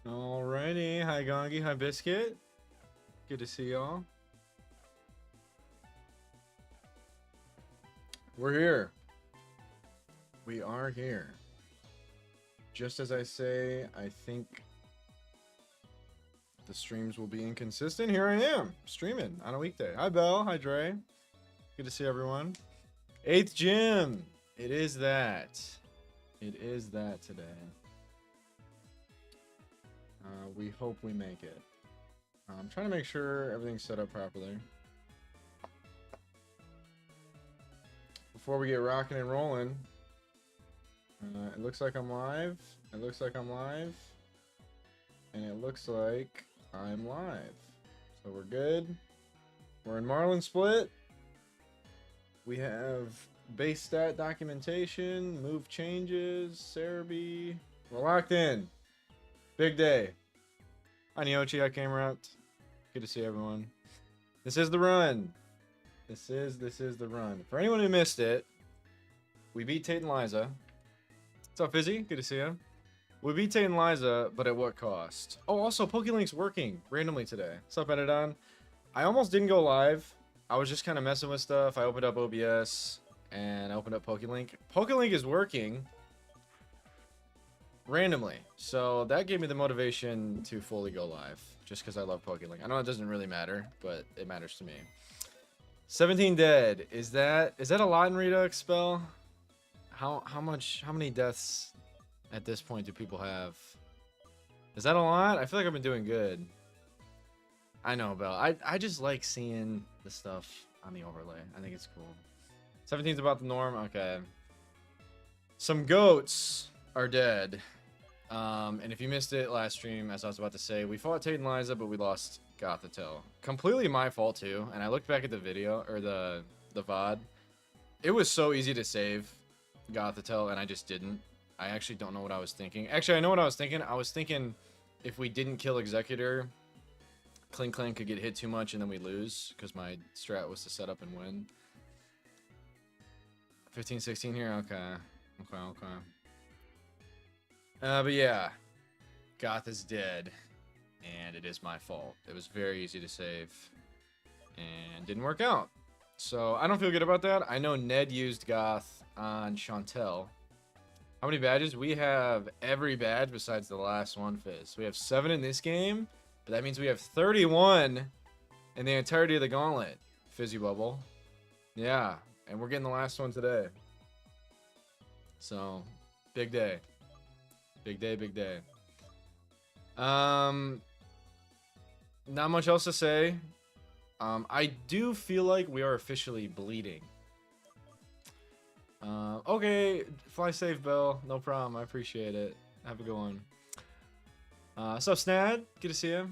Alrighty. Hi, Gongi. Hi, Biscuit. Good to see y'all. We're here. We are here. Just as I say, I think the streams will be inconsistent. Here I am, streaming on a weekday. Hi, Belle. Hi, Dre. Good to see everyone. 8th gym. It is that. It is that today. We hope we make it. I'm trying to make sure everything's set up properly. Before we get rocking and rolling, it looks like I'm live. It looks like I'm live. And it looks like I'm live. So we're good. We're in Marlin Split. We have base stat documentation, move changes, Cerebi. We're locked in. Big day. Hi, Niochi. Hi, Camerout. Good to see everyone. This is the run. This is the run. For anyone who missed it, we beat Tate and Liza. What's up, Fizzy? Good to see you. We beat Tate and Liza, but at what cost? Oh, also, PokeLink's working randomly today. What's up, Edidon? I almost didn't go live. I was just kind of messing with stuff. I opened up OBS, and I opened up PokeLink. PokeLink is working randomly. So that gave me the motivation to fully go live, just because I love PokeLink. I know it doesn't really matter, but it matters to me. 17 dead. Is that a lot in Redux, Spell? How many deaths at this point do people have? Is that a lot? I feel like I've been doing good. I know, Bell. I just like seeing the stuff on the overlay. I think it's cool. 17's about the norm. Okay. Some goats are dead. And if you missed it last stream, as I was about to say, we fought Tate and Liza, but we lost Gothitelle. Completely my fault too. And I looked back at the video, or the VOD. It was so easy to save Gothitelle, and I just didn't. I actually don't know what I was thinking. Actually, I know what I was thinking. I was thinking if we didn't kill Executor, Clink Clank could get hit too much and then we lose, because my strat was to set up and win. 15, 16 here? Okay. But yeah. Goth is dead. And it is my fault. It was very easy to save. And didn't work out. So I don't feel good about that. I know Ned used Goth on Chantel. How many badges? We have every badge besides the last one, Fizz. We have 7 in this game. But that means we have 31 in the entirety of the Gauntlet. Fizzy Bubble. Yeah. And we're getting the last one today. So, big day. Big day, big day. Not much else to say. I do feel like we are officially bleeding. Okay, fly safe, Bell. No problem. I appreciate it. Have a good one. So Snad, good to see you.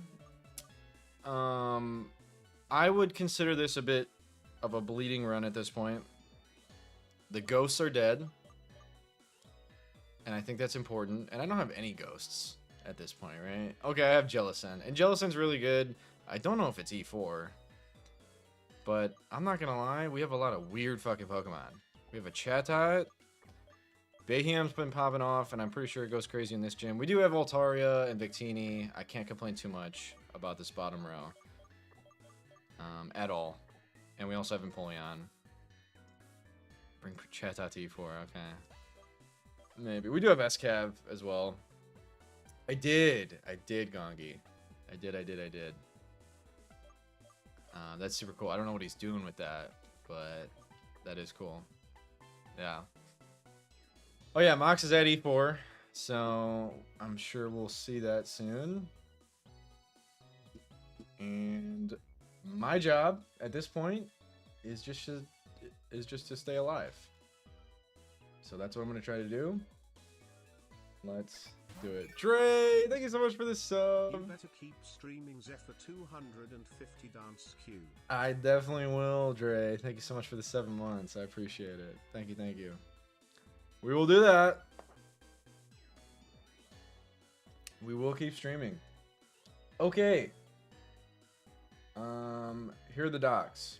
I would consider this a bit of a bleeding run at this point. The ghosts are dead. And I think that's important. And I don't have any ghosts at this point, right? Okay, I have Jellicent. And Jellicent's really good. I don't know if it's E4. But I'm not gonna lie, we have a lot of weird fucking Pokemon. We have a Chatot. Bayham's been popping off, and I'm pretty sure it goes crazy in this gym. We do have Altaria and Victini. I can't complain too much about this bottom row. At all. And we also have Empoleon. Bring Chatot to E4, okay. Maybe. We do have Escav as well. I did, Gongi. I did. That's super cool. I don't know what he's doing with that, but that is cool. Yeah. Oh yeah, Mox is at E4, so I'm sure we'll see that soon. And my job at this point is just to stay alive. So that's what I'm gonna try to do. Let's do it. Dre, thank you so much for the sub. You better keep streaming Zeph for 250 dance Q. I definitely will, Dre. Thank you so much for the 7 months. I appreciate it. Thank you. We will do that. We will keep streaming. Okay. Here are the docs.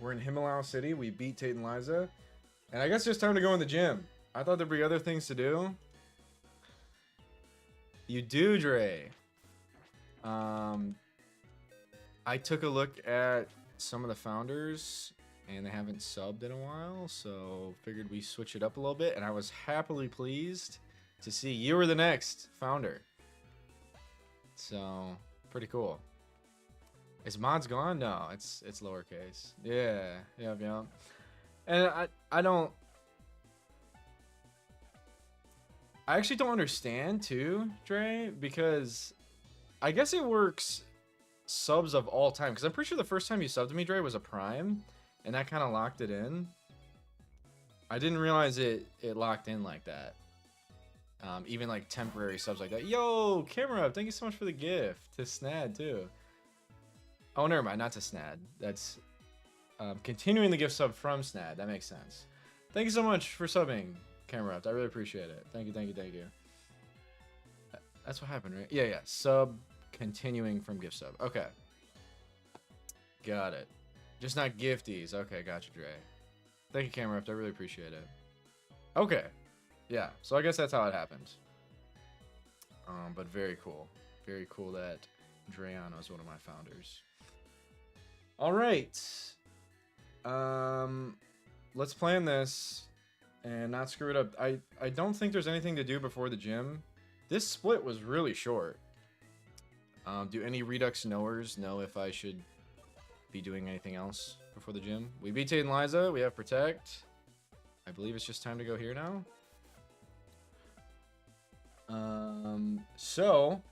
We're in Himalaya City. We beat Tate and Liza. And I guess it's time to go in the gym. I thought there'd be other things to do. You do, Dre. I took a look at some of the founders, and they haven't subbed in a while, so figured we switch it up a little bit, and I was happily pleased to see you were the next founder. So, pretty cool. Is mods gone? No, it's lowercase. Yeah, yep. And I actually don't understand too, Dre, because I guess it works subs of all time, because I'm pretty sure the first time you subbed to me, Dre, was a prime, and that kind of locked it in. I didn't realize it locked in like that. Even like temporary subs like that. Yo, Camera, thank you so much for the gift to Snad too. Oh, never mind, not to Snad. That's continuing the gift sub from Snad. That makes sense. Thank you so much for subbing, Camera. I really appreciate it. Thank you. That's what happened, right? Yeah. Sub continuing from gift sub. Okay. Got it. Just not gifties. Okay, gotcha, Dre. Thank you, Camera. I really appreciate it. Okay. Yeah, so I guess that's how it happened. But very cool. Very cool that Drayano is one of my founders. All right. Let's plan this and not screw it up. I don't think there's anything to do before the gym. This split was really short. Do any Redux knowers know if I should be doing anything else before the gym? We beat Tate and Liza. We have Protect. I believe it's just time to go here now. So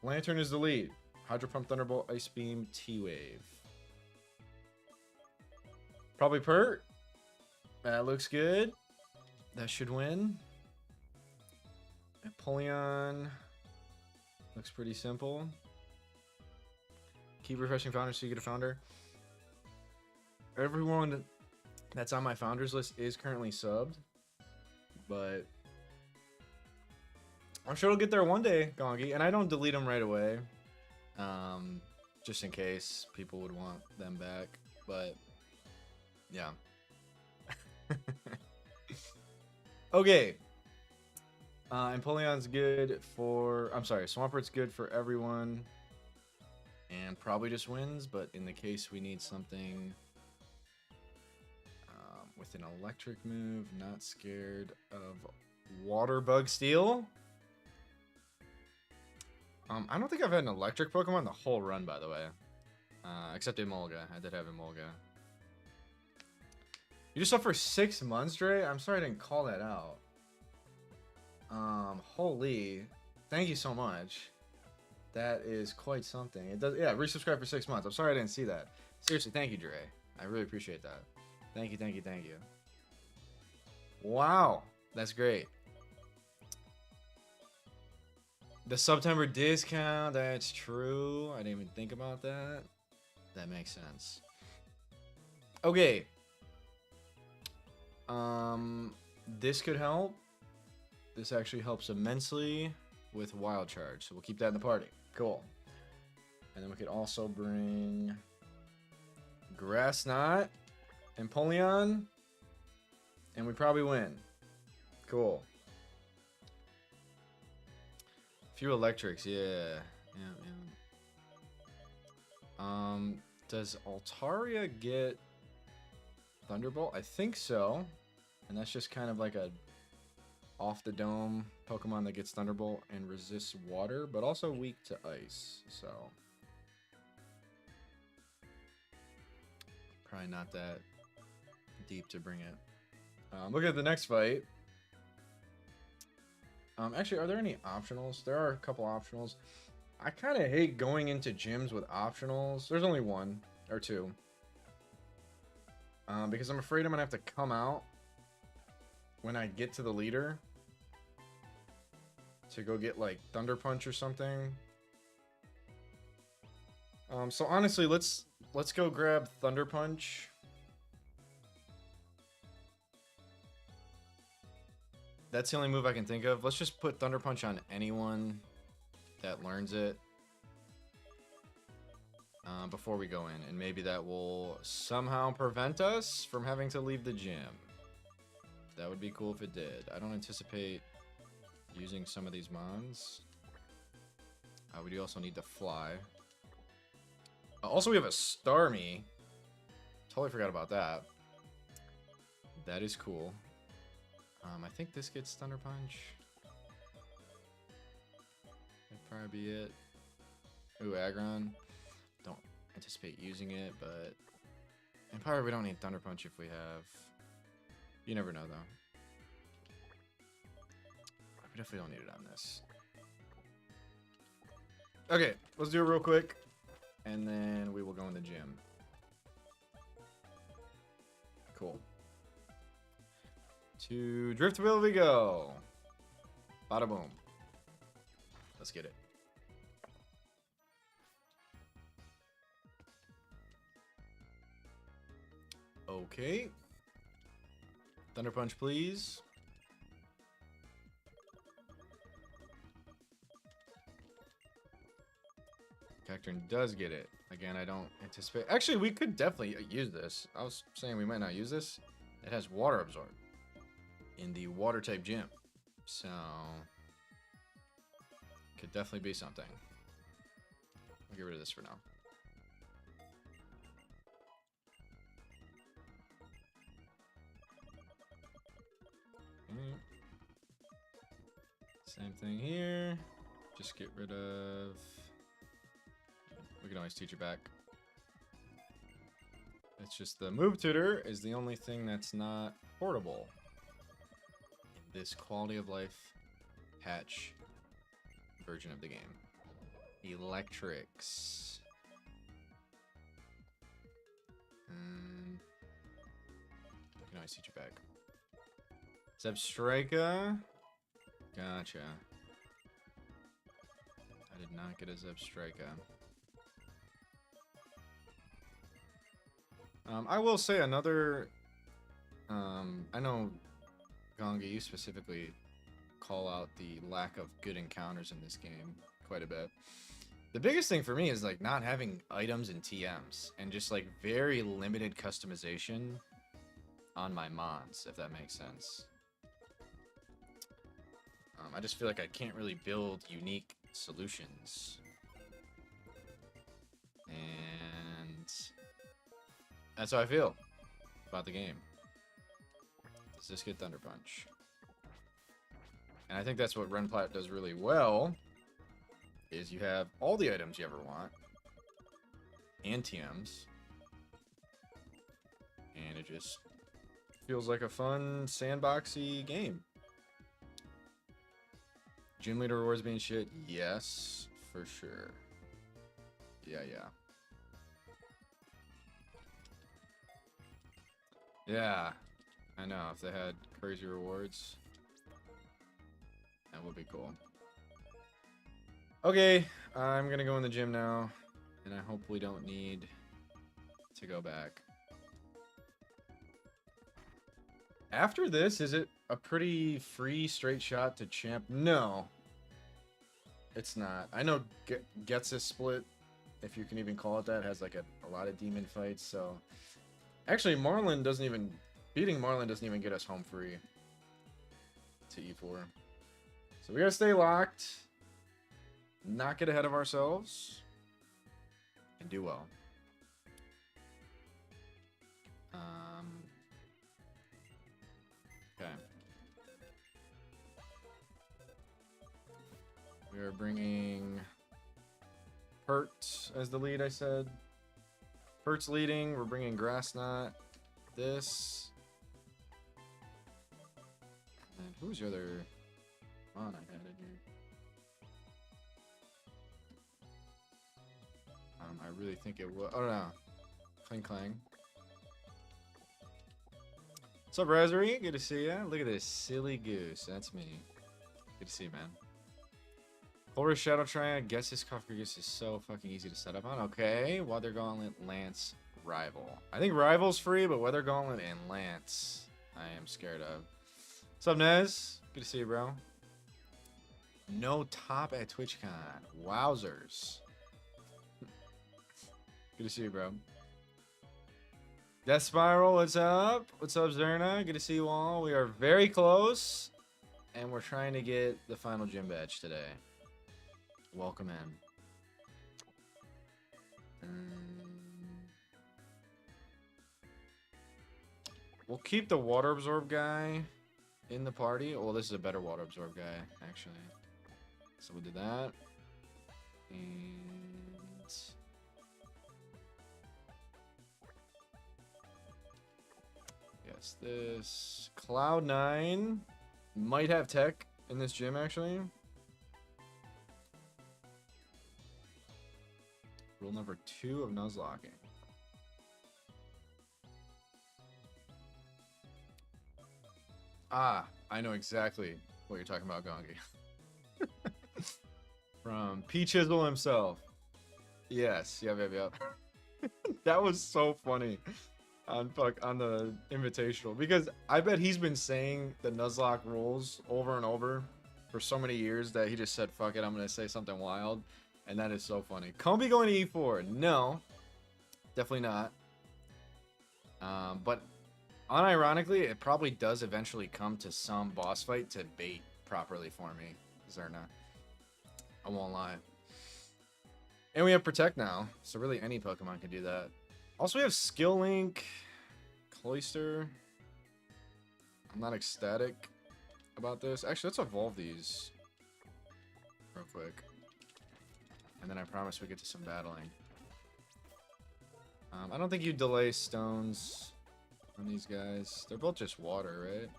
Lantern is the lead. Hydro Pump, Thunderbolt, Ice Beam, T-Wave. Probably Pert. That looks good. That should win. Empoleon looks pretty simple. Keep refreshing founders so you get a founder. Everyone that's on my founders list is currently subbed, but I'm sure it'll get there one day, Gongi, and I don't delete them right away, just in case people would want them back, but yeah. Okay. Empoleon's good for, I'm sorry, Swampert's good for everyone, and probably just wins, but in the case we need something with an electric move, not scared of Water Bug Steel. I don't think I've had an electric Pokemon the whole run, by the way. Except Emolga. I did have Emolga. You just up for 6 months, Dre? I'm sorry I didn't call that out. Holy. Thank you so much. That is quite something. It does, yeah, resubscribe for 6 months. I'm sorry I didn't see that. Seriously, thank you, Dre. I really appreciate that. Thank you. Wow. That's great. The September discount, that's true. I didn't even think about that. That makes sense. Okay. This could help. This actually helps immensely with Wild Charge. So we'll keep that in the party. Cool. And then we could also bring Grass Knot, Empoleon, and we probably win. Cool. Few electrics, yeah. Does Altaria get Thunderbolt? I think so. And that's just kind of like a off the dome Pokemon that gets Thunderbolt and resists water, but also weak to ice. So probably not that deep to bring it. Look at the next fight. Actually, are there any optionals? There are a couple optionals. I kind of hate going into gyms with optionals. There's only one or two. Because I'm afraid I'm going to have to come out when I get to the leader to go get, like, Thunder Punch or something. So honestly, let's go grab Thunder Punch. That's the only move I can think of. Let's just put Thunder Punch on anyone that learns it before we go in. And maybe that will somehow prevent us from having to leave the gym. That would be cool if it did. I don't anticipate using some of these mons. We do also need to fly. Also, we have a Starmie. Totally forgot about that. That is cool. I think this gets Thunder Punch. That'd probably be it. Ooh, Aggron. Don't anticipate using it, but... And probably we don't need Thunder Punch if we have... You never know, though. We definitely don't need it on this. Okay, let's do it real quick. And then we will go in the gym. Cool. To Driftville we go. Bada boom. Let's get it. Okay. Thunder Punch, please. Cacturn does get it. Again, I don't anticipate. Actually, we could definitely use this. I was saying we might not use this. It has Water Absorb in the Water type gym. So, could definitely be something. I'll get rid of this for now. Same thing here. Just get rid of... We can always teach it back. It's just the move tutor is the only thing that's not portable in this quality of life patch version of the game. Electrics. We can always teach it back. Zebstrika. Gotcha. I did not get a Zebstrika. I will say another... I know, Gonga, you specifically call out the lack of good encounters in this game quite a bit. The biggest thing for me is like not having items and TMs and just like very limited customization on my mons, if that makes sense. I just feel like I can't really build unique solutions. And that's how I feel about the game. Does this get Thunder Punch? And I think that's what Renplat does really well, is you have all the items you ever want, and TMs, and it just feels like a fun, sandboxy game. Gym leader rewards being shit? Yes, for sure. Yeah. Yeah, I know. If they had crazy rewards, that would be cool. Okay, I'm gonna go in the gym now, and I hope we don't need to go back. After this, is it a pretty free straight shot to champ? No, it's not. I know Gets a split, if you can even call it that, has like a lot of demon fights, so... Actually, Marlin doesn't even... Beating Marlin doesn't even get us home free to E4. So we gotta stay locked, not get ahead of ourselves, and do well. Okay. We are bringing Hurt as the lead, I said. Hurt's leading. We're bringing Grassknot. This. And who's your other mon I had in here? I really think it was. Oh no. Clang Clang. What's up, Raspberry? Good to see ya. Look at this silly goose. That's me. Good to see you, man. Horus Shadow Triad. Guess this Kafkagus is so fucking easy to set up on. Okay. Weather Gauntlet, Lance, Rival. I think Rival's free, but Weather Gauntlet and Lance I am scared of. What's up, Nez? Good to see you, bro. No top at TwitchCon. Wowzers. Good to see you, bro. Death Spiral, what's up? What's up, Zerna? Good to see you all. We are very close and we're trying to get the final gym badge today. Welcome in. We'll keep the water absorb guy in the party. Well, this is a better water absorb guy, actually. So we'll do that. And yes, this Cloud9 might have tech in this gym, actually. Rule number 2 of Nuzlocking. Ah, I know exactly what you're talking about, Gongi. From P. Chisel himself. Yes, yep. That was so funny on the invitational, because I bet he's been saying the Nuzlocke rules over and over for so many years that he just said, fuck it, I'm gonna say something wild. And that is so funny. Combi going to E4. No, definitely not. But unironically, it probably does eventually come to some boss fight to bait properly for me, Zerna. I won't lie. And we have Protect now, so really any Pokemon can do that. Also, we have Skill Link, Cloyster. I'm not ecstatic about this. Actually, let's evolve these real quick. And then I promise we get to some battling. I don't think you delay stones on these guys. They're both just water, right?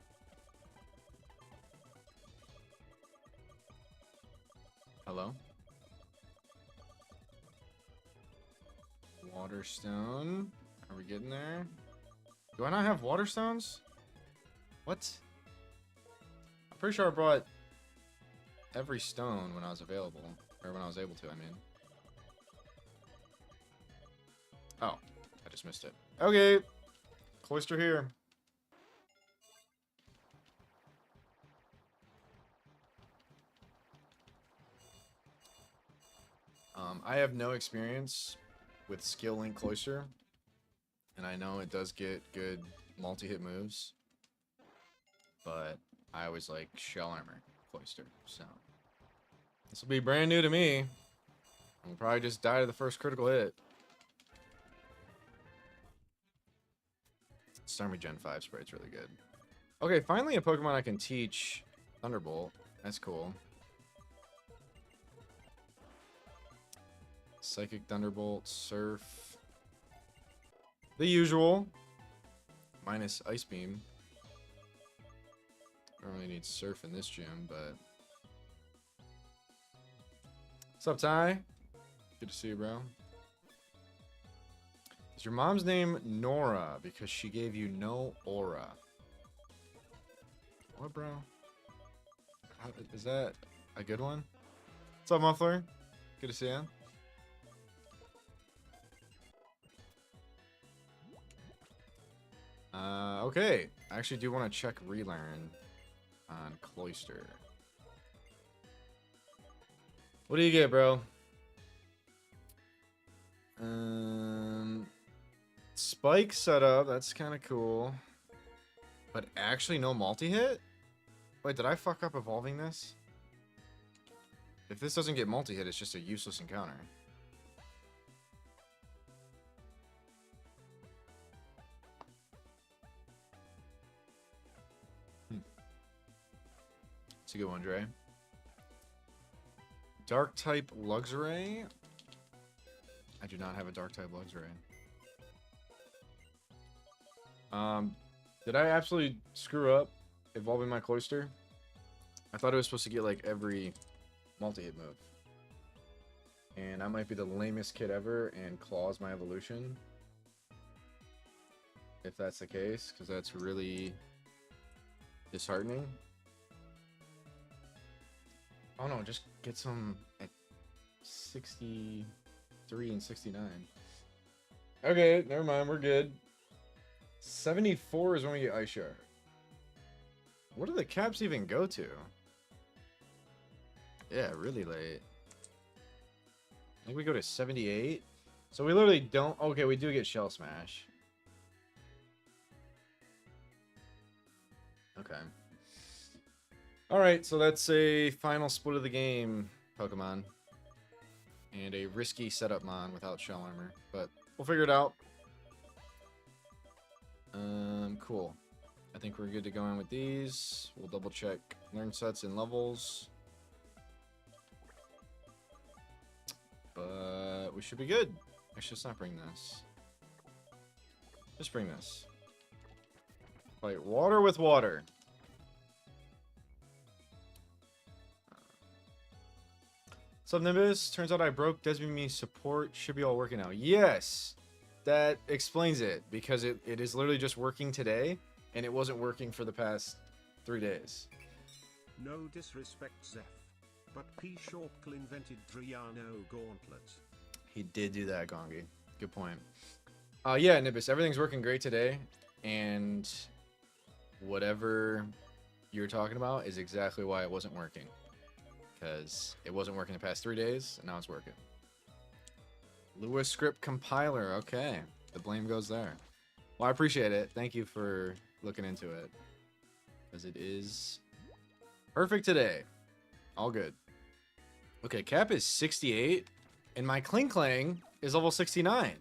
Hello? Water stone. Are we getting there? Do I not have water stones? What? I'm pretty sure I brought every stone when I was available. Or when I was able to, I mean. Oh, I just missed it. Okay. Cloister here. I have no experience with Skill Link Cloister. And I know it does get good multi-hit moves. But I always like Shell Armor Cloister, so. This will be brand new to me. We'll probably just die to the first critical hit. Starmie Gen 5 sprite's really good. Okay, finally a Pokemon I can teach Thunderbolt. That's cool. Psychic Thunderbolt, Surf. The usual. Minus Ice Beam. I don't really need Surf in this gym, but... What's up, Ty? Good to see you, bro. Is your mom's name Nora because she gave you no aura? What, bro? Is that a good one? What's up, Muffler? Good to see you. Okay. I actually do want to check Relearn on Cloister. What do you get, bro? Spike setup. That's kind of cool. But actually no multi-hit? Wait, did I fuck up evolving this? If this doesn't get multi-hit, it's just a useless encounter. It's a good one, Dre. Dark type Luxray. I do not have a dark type Luxray. Did I absolutely screw up evolving my Cloister? I thought it was supposed to get like every multi-hit move. And I might be the lamest kid ever and claws my evolution. If that's the case, because that's really disheartening. Oh no, just get some at 63 and 69. Okay, never mind, we're good. 74 is when we get Ice Shard. What do the caps even go to? Yeah, really late. I think we go to 78. So we literally don't... Okay, we do get Shell Smash. Okay. Alright, so that's a final split of the game, Pokemon. And a risky setup mon without shell armor. But we'll figure it out. Cool. I think we're good to go in with these. We'll double check learn sets and levels. But we should be good. Actually, let's not bring this. Just bring this. Fight water with water. What's up, Nimbus? Turns out I broke Desmond support. Should be all working now. Yes! That explains it. Because it is literally just working today. And it wasn't working for the past 3 days. No disrespect, Zeph, but P. Shortcle invented Drayano Gauntlet. He did do that, Gongi. Good point. Yeah, Nimbus, everything's working great today. And whatever you're talking about is exactly why it wasn't working. Because it wasn't working the past 3 days, and now it's working. Lewis script compiler. Okay. The blame goes there. Well, I appreciate it. Thank you for looking into it. Because it is perfect today. All good. Okay, cap is 68. And my Kling Klang is level 69.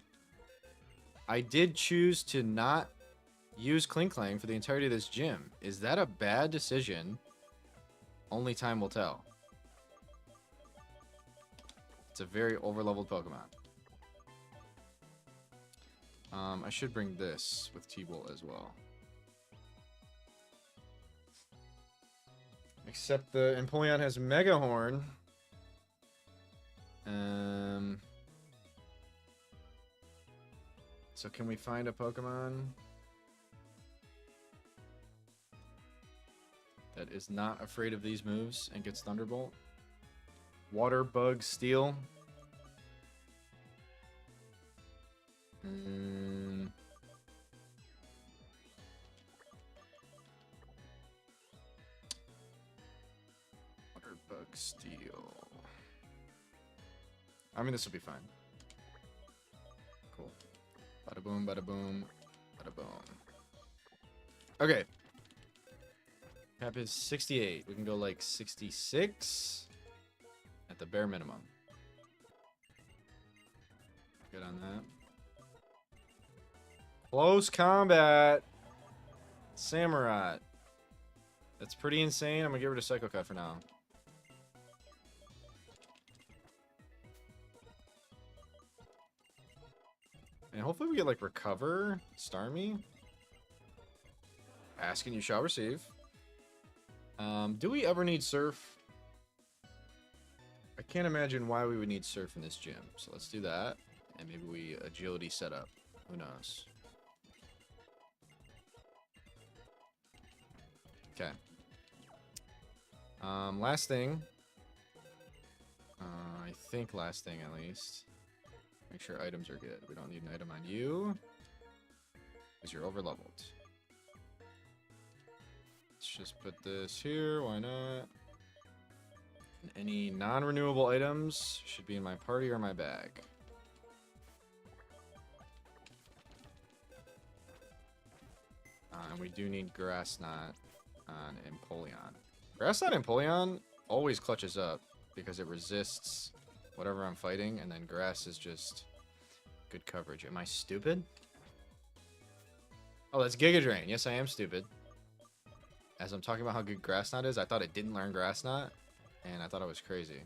I did choose to not use Kling Klang for the entirety of this gym. Is that a bad decision? Only time will tell. It's a very overleveled Pokemon. I should bring this with T-Bolt as well. Except the Empoleon has Mega Horn. So can we find a Pokemon that is not afraid of these moves and gets Thunderbolt? Water, Bug, Steel. Water, Bug, Steel. I mean, this will be fine. Cool. Bada boom, bada boom, bada boom. Okay. Cap is 68. We can go like 66 at the bare minimum. Good on that. Close combat. Samurai. That's pretty insane. I'm gonna get rid of Psycho Cut for now. And hopefully we get like Recover, Starmie. Ask and you shall receive. Do we ever need Surf? I can't imagine why we would need Surf in this gym. So let's do that. And maybe we Agility setup. Who knows? Okay. Last thing. I think last thing at least. Make sure items are good. We don't need an item on you. Because you're overleveled. Let's just put this here. Why not? And any non-renewable items should be in my party or my bag. And we do need Grass Knot on Empoleon. Grass Knot Empoleon always clutches up because it resists whatever I'm fighting, and then Grass is just good coverage. Am I stupid? Oh, that's Giga Drain. Yes, I am stupid. As I'm talking about how good Grass Knot is, I thought it didn't learn Grass Knot, and I thought I was crazy.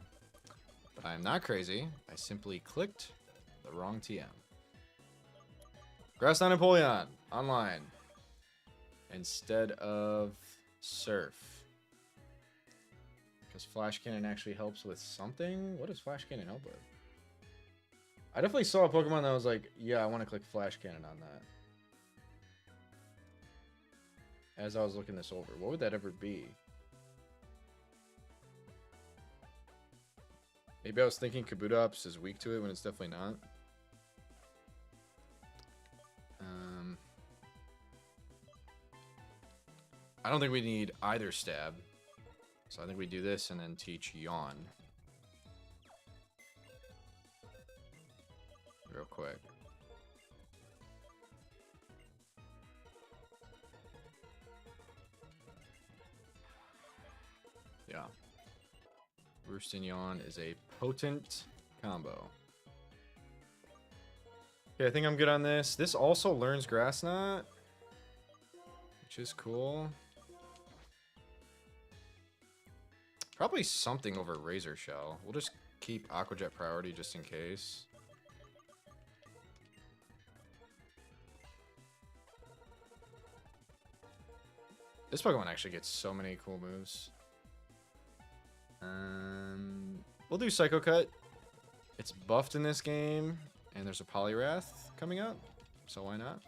But I am not crazy. I simply clicked the wrong TM. Grass Knot Empoleon online instead of Surf. Because Flash Cannon actually helps with something? What does Flash Cannon help with? I definitely saw a Pokemon that was like, yeah, I want to click Flash Cannon on that. As I was looking this over. What would that ever be? Maybe I was thinking Kabutops is weak to it when it's definitely not. I don't think we need either stab. So I think we do this and then teach Yawn. Real quick. Roost and Yawn is a potent combo. Okay, I think I'm good on this. This also learns Grass Knot, which is cool. Probably something over Razor Shell. We'll just keep Aquajet priority just in case. This Pokemon actually gets so many cool moves. We'll do Psycho Cut. It's buffed in this game, and there's a Poliwrath coming up, so why not?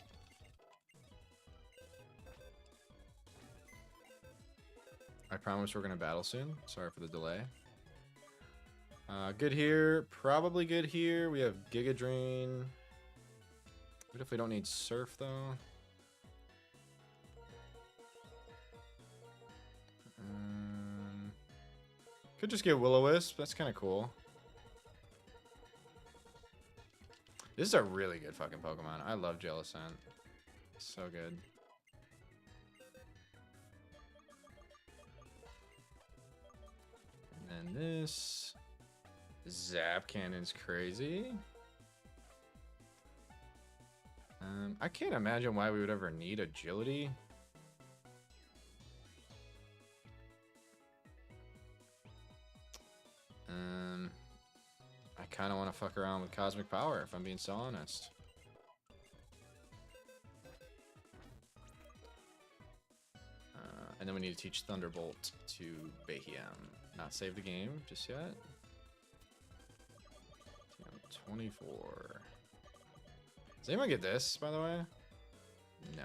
I promise we're gonna battle soon. Sorry for the delay. Good here, probably good here. We have Giga Drain. We definitely don't need Surf though. Could just get Will-O-Wisp. That's kind of cool. This is a really good fucking Pokemon. I love Jellicent. So good. And then this Zap Cannon's crazy. I can't imagine why we would ever need Agility. I kind of want to fuck around with Cosmic Power, if I'm being so honest. And then we need to teach Thunderbolt to Behiam. Not save the game just yet. 24. Does anyone get this, by the way? No.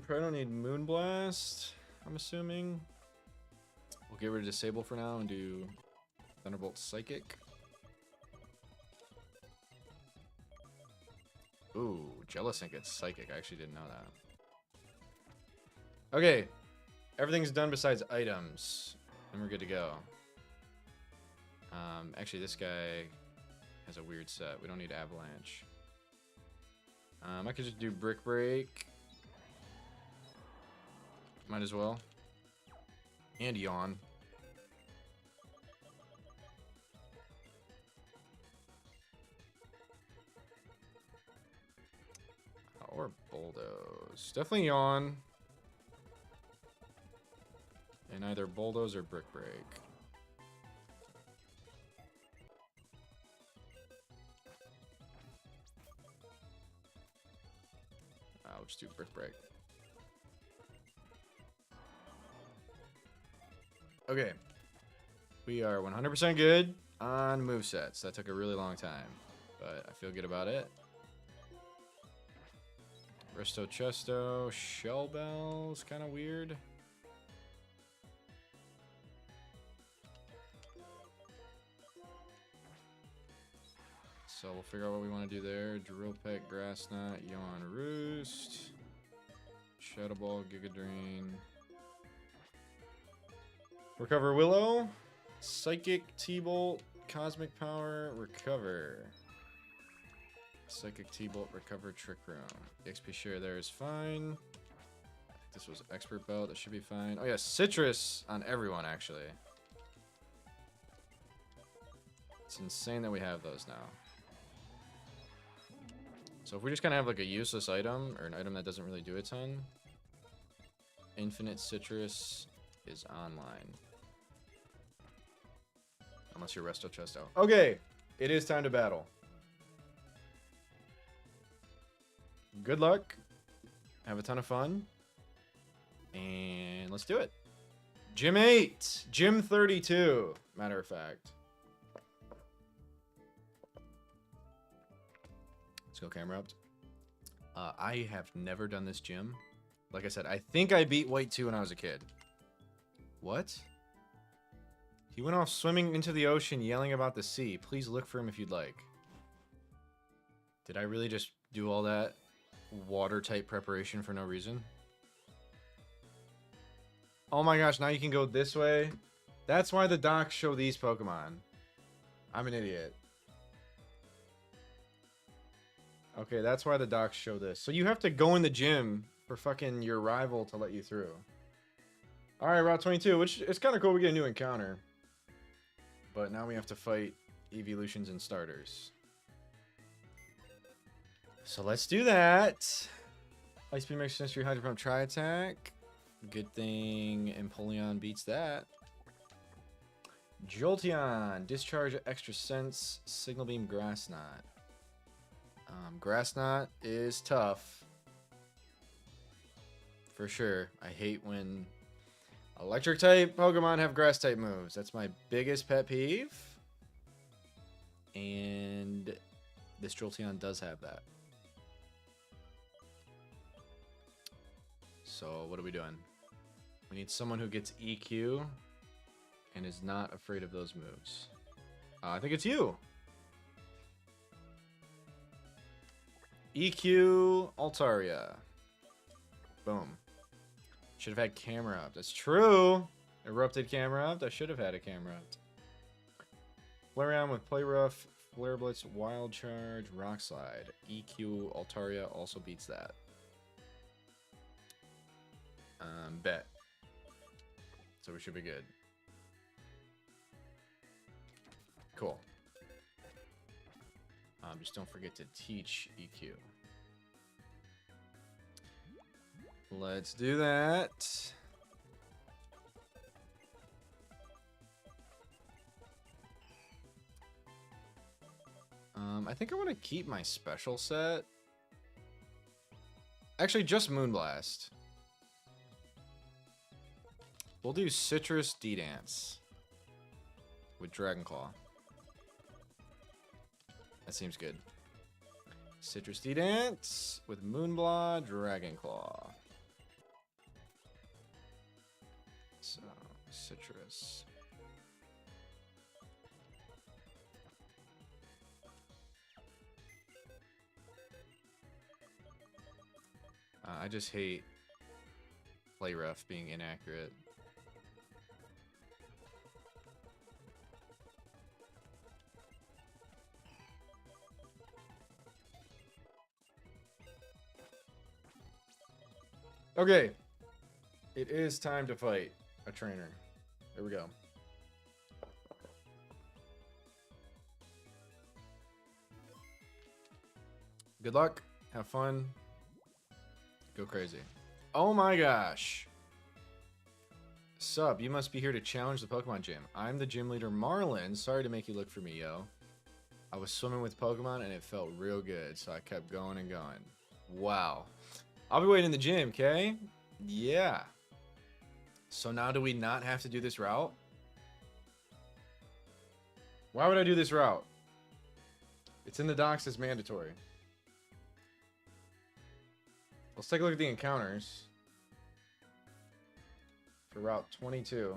Probably don't need Moonblast, I'm assuming. We'll get rid of Disable for now and do Thunderbolt Psychic. Ooh, Jellicent gets Psychic. I actually didn't know that. Okay, everything's done besides items, and we're good to go. Actually, this guy has a weird set. We don't need Avalanche. I could just do Brick Break. Might as well. And Yawn. Or Bulldoze. Definitely Yawn. And either Bulldoze or Brick Break. I'll just do Brick Break. Okay. We are 100% good on movesets. That took a really long time, but I feel good about it. Resto Chesto, Shell Bell's kind of weird. So we'll figure out what we want to do there. Drill Peck, Grass Knot, Yawn, Roost, Shadow Ball, Giga Drain. Recover Willow, Psychic, T-Bolt, Cosmic Power, Recover. Psychic, T-Bolt, Recover, Trick Room. The XP share there is fine. I think this was Expert Belt, that should be fine. Oh yeah, Citrus on everyone actually. It's insane that we have those now. So if we just kind of have like a useless item, or an item that doesn't really do a ton, Infinite Citrus is online. Unless you're Resto Chesto. Okay, it is time to battle. Good luck. Have a ton of fun. And let's do it. Gym 8. Gym 32, matter of fact. Let's go camera up. I have never done this gym. Like I said, I think I beat White 2 when I was a kid. What? He went off swimming into the ocean yelling about the sea. Please look for him if you'd like. Did I really just do all that water-type preparation for no reason? Oh my gosh, now you can go this way. That's why the docs show these Pokemon. I'm an idiot. Okay, that's why the docs show this. So you have to go in the gym for fucking your rival to let you through. Alright, Route 22, which it's kind of cool we get a new encounter. But now we have to fight evolutions and starters. So let's do that. Ice Beam Extra Sensory Hydro Pump Tri Attack. Good thing Empoleon beats that. Jolteon, Discharge Extra Sense, Signal Beam Grass Knot. Grass Knot is tough. For sure. I hate when electric type Pokemon have grass type moves. That's my biggest pet peeve. And this Jolteon does have that. So what are we doing? We need someone who gets EQ and is not afraid of those moves. I think it's you. EQ Altaria. Boom. Should have had camera up. That's true. Erupted camera up. I should have had a camera up. Flareon with Play Rough, Flare Blitz, Wild Charge, Rock Slide. EQ Altaria also beats that. Bet. So we should be good. Cool. Just don't forget to teach EQ. Let's do that. I think I want to keep my special set. Actually, just Moonblast. We'll do Citrus D-Dance with Dragon Claw. That seems good. Citrus D-Dance with Moonblaw, Dragon Claw. So, Citrus. I just hate Play Rough being inaccurate. Okay, it is time to fight a trainer. Here we go. Good luck. Have fun. Go crazy. Oh my gosh. Sup, you must be here to challenge the Pokemon gym. I'm the gym leader, Marlin. Sorry to make you look for me, yo. I was swimming with Pokemon and it felt real good, so I kept going and going. Wow. I'll be waiting in the gym, okay? Yeah. So now do we not have to do this route? Why would I do this route? It's in the docs as mandatory. Let's take a look at the encounters for Route 22.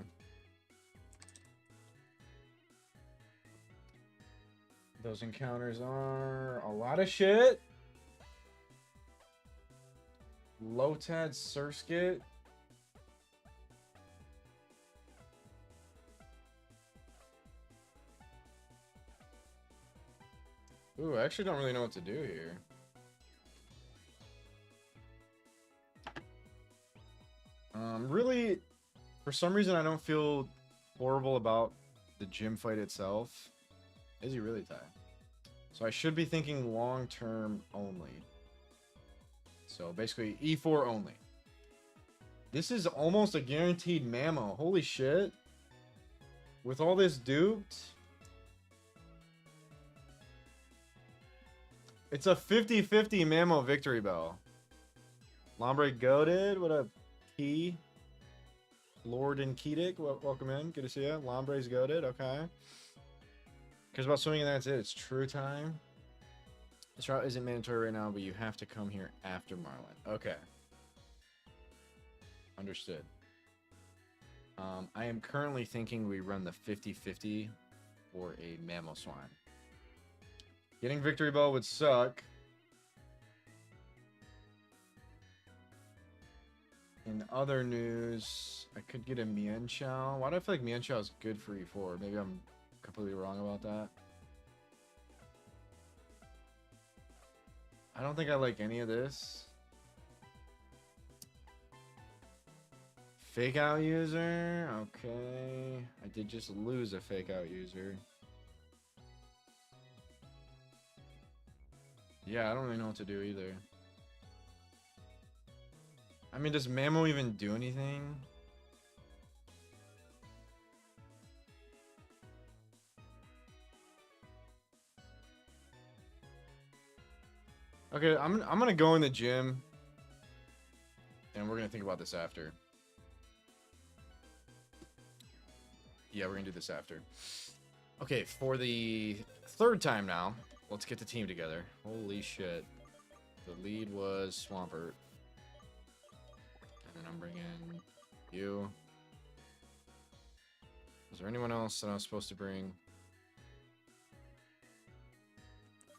Those encounters are a lot of shit. Lotad Surskit. Ooh, I actually don't really know what to do here. Really, for some reason, I don't feel horrible about the gym fight itself. Is he really tied? So I should be thinking long-term only. So basically, E4 only. This is almost a guaranteed Mammo. Holy shit. With all this duped. It's a 50-50 Mammo victory bell. Lombre goaded. What up, Key? Lord and Kedic, welcome in. Good to see you. Lombre's goaded. Okay. Cares about swimming and that's it. It's true time. This route isn't mandatory right now, but you have to come here after Marlin. Okay. Understood. I am currently thinking we run the 50-50 for a Mamoswine. Getting Victory Bell would suck. In other news, I could get a Mienshao. Why do I feel like Mienshao is good for E4? Maybe I'm completely wrong about that. I don't think I like any of this. Fake out user. Okay. I did just lose a fake out user. Yeah, I don't really know what to do either. I mean, does Mamo even do anything? Okay, I'm gonna go in the gym, and we're gonna think about this after. Yeah, we're gonna do this after. Okay, for the third time now, let's get the team together. Holy shit. The lead was Swampert. And then I'm bringing you. Is there anyone else that I was supposed to bring?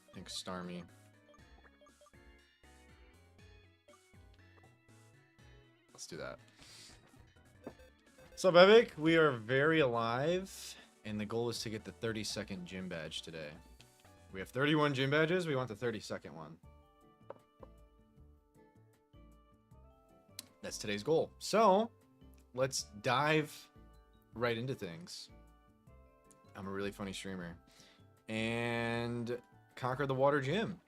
I think Starmie. Let's do that. What's up, Epic? We are very alive, and the goal is to get the 30-second gym badge today. We have 31 gym badges. We want the 30-second one. That's today's goal. So, let's dive right into things. I'm a really funny streamer. And conquer the water gym.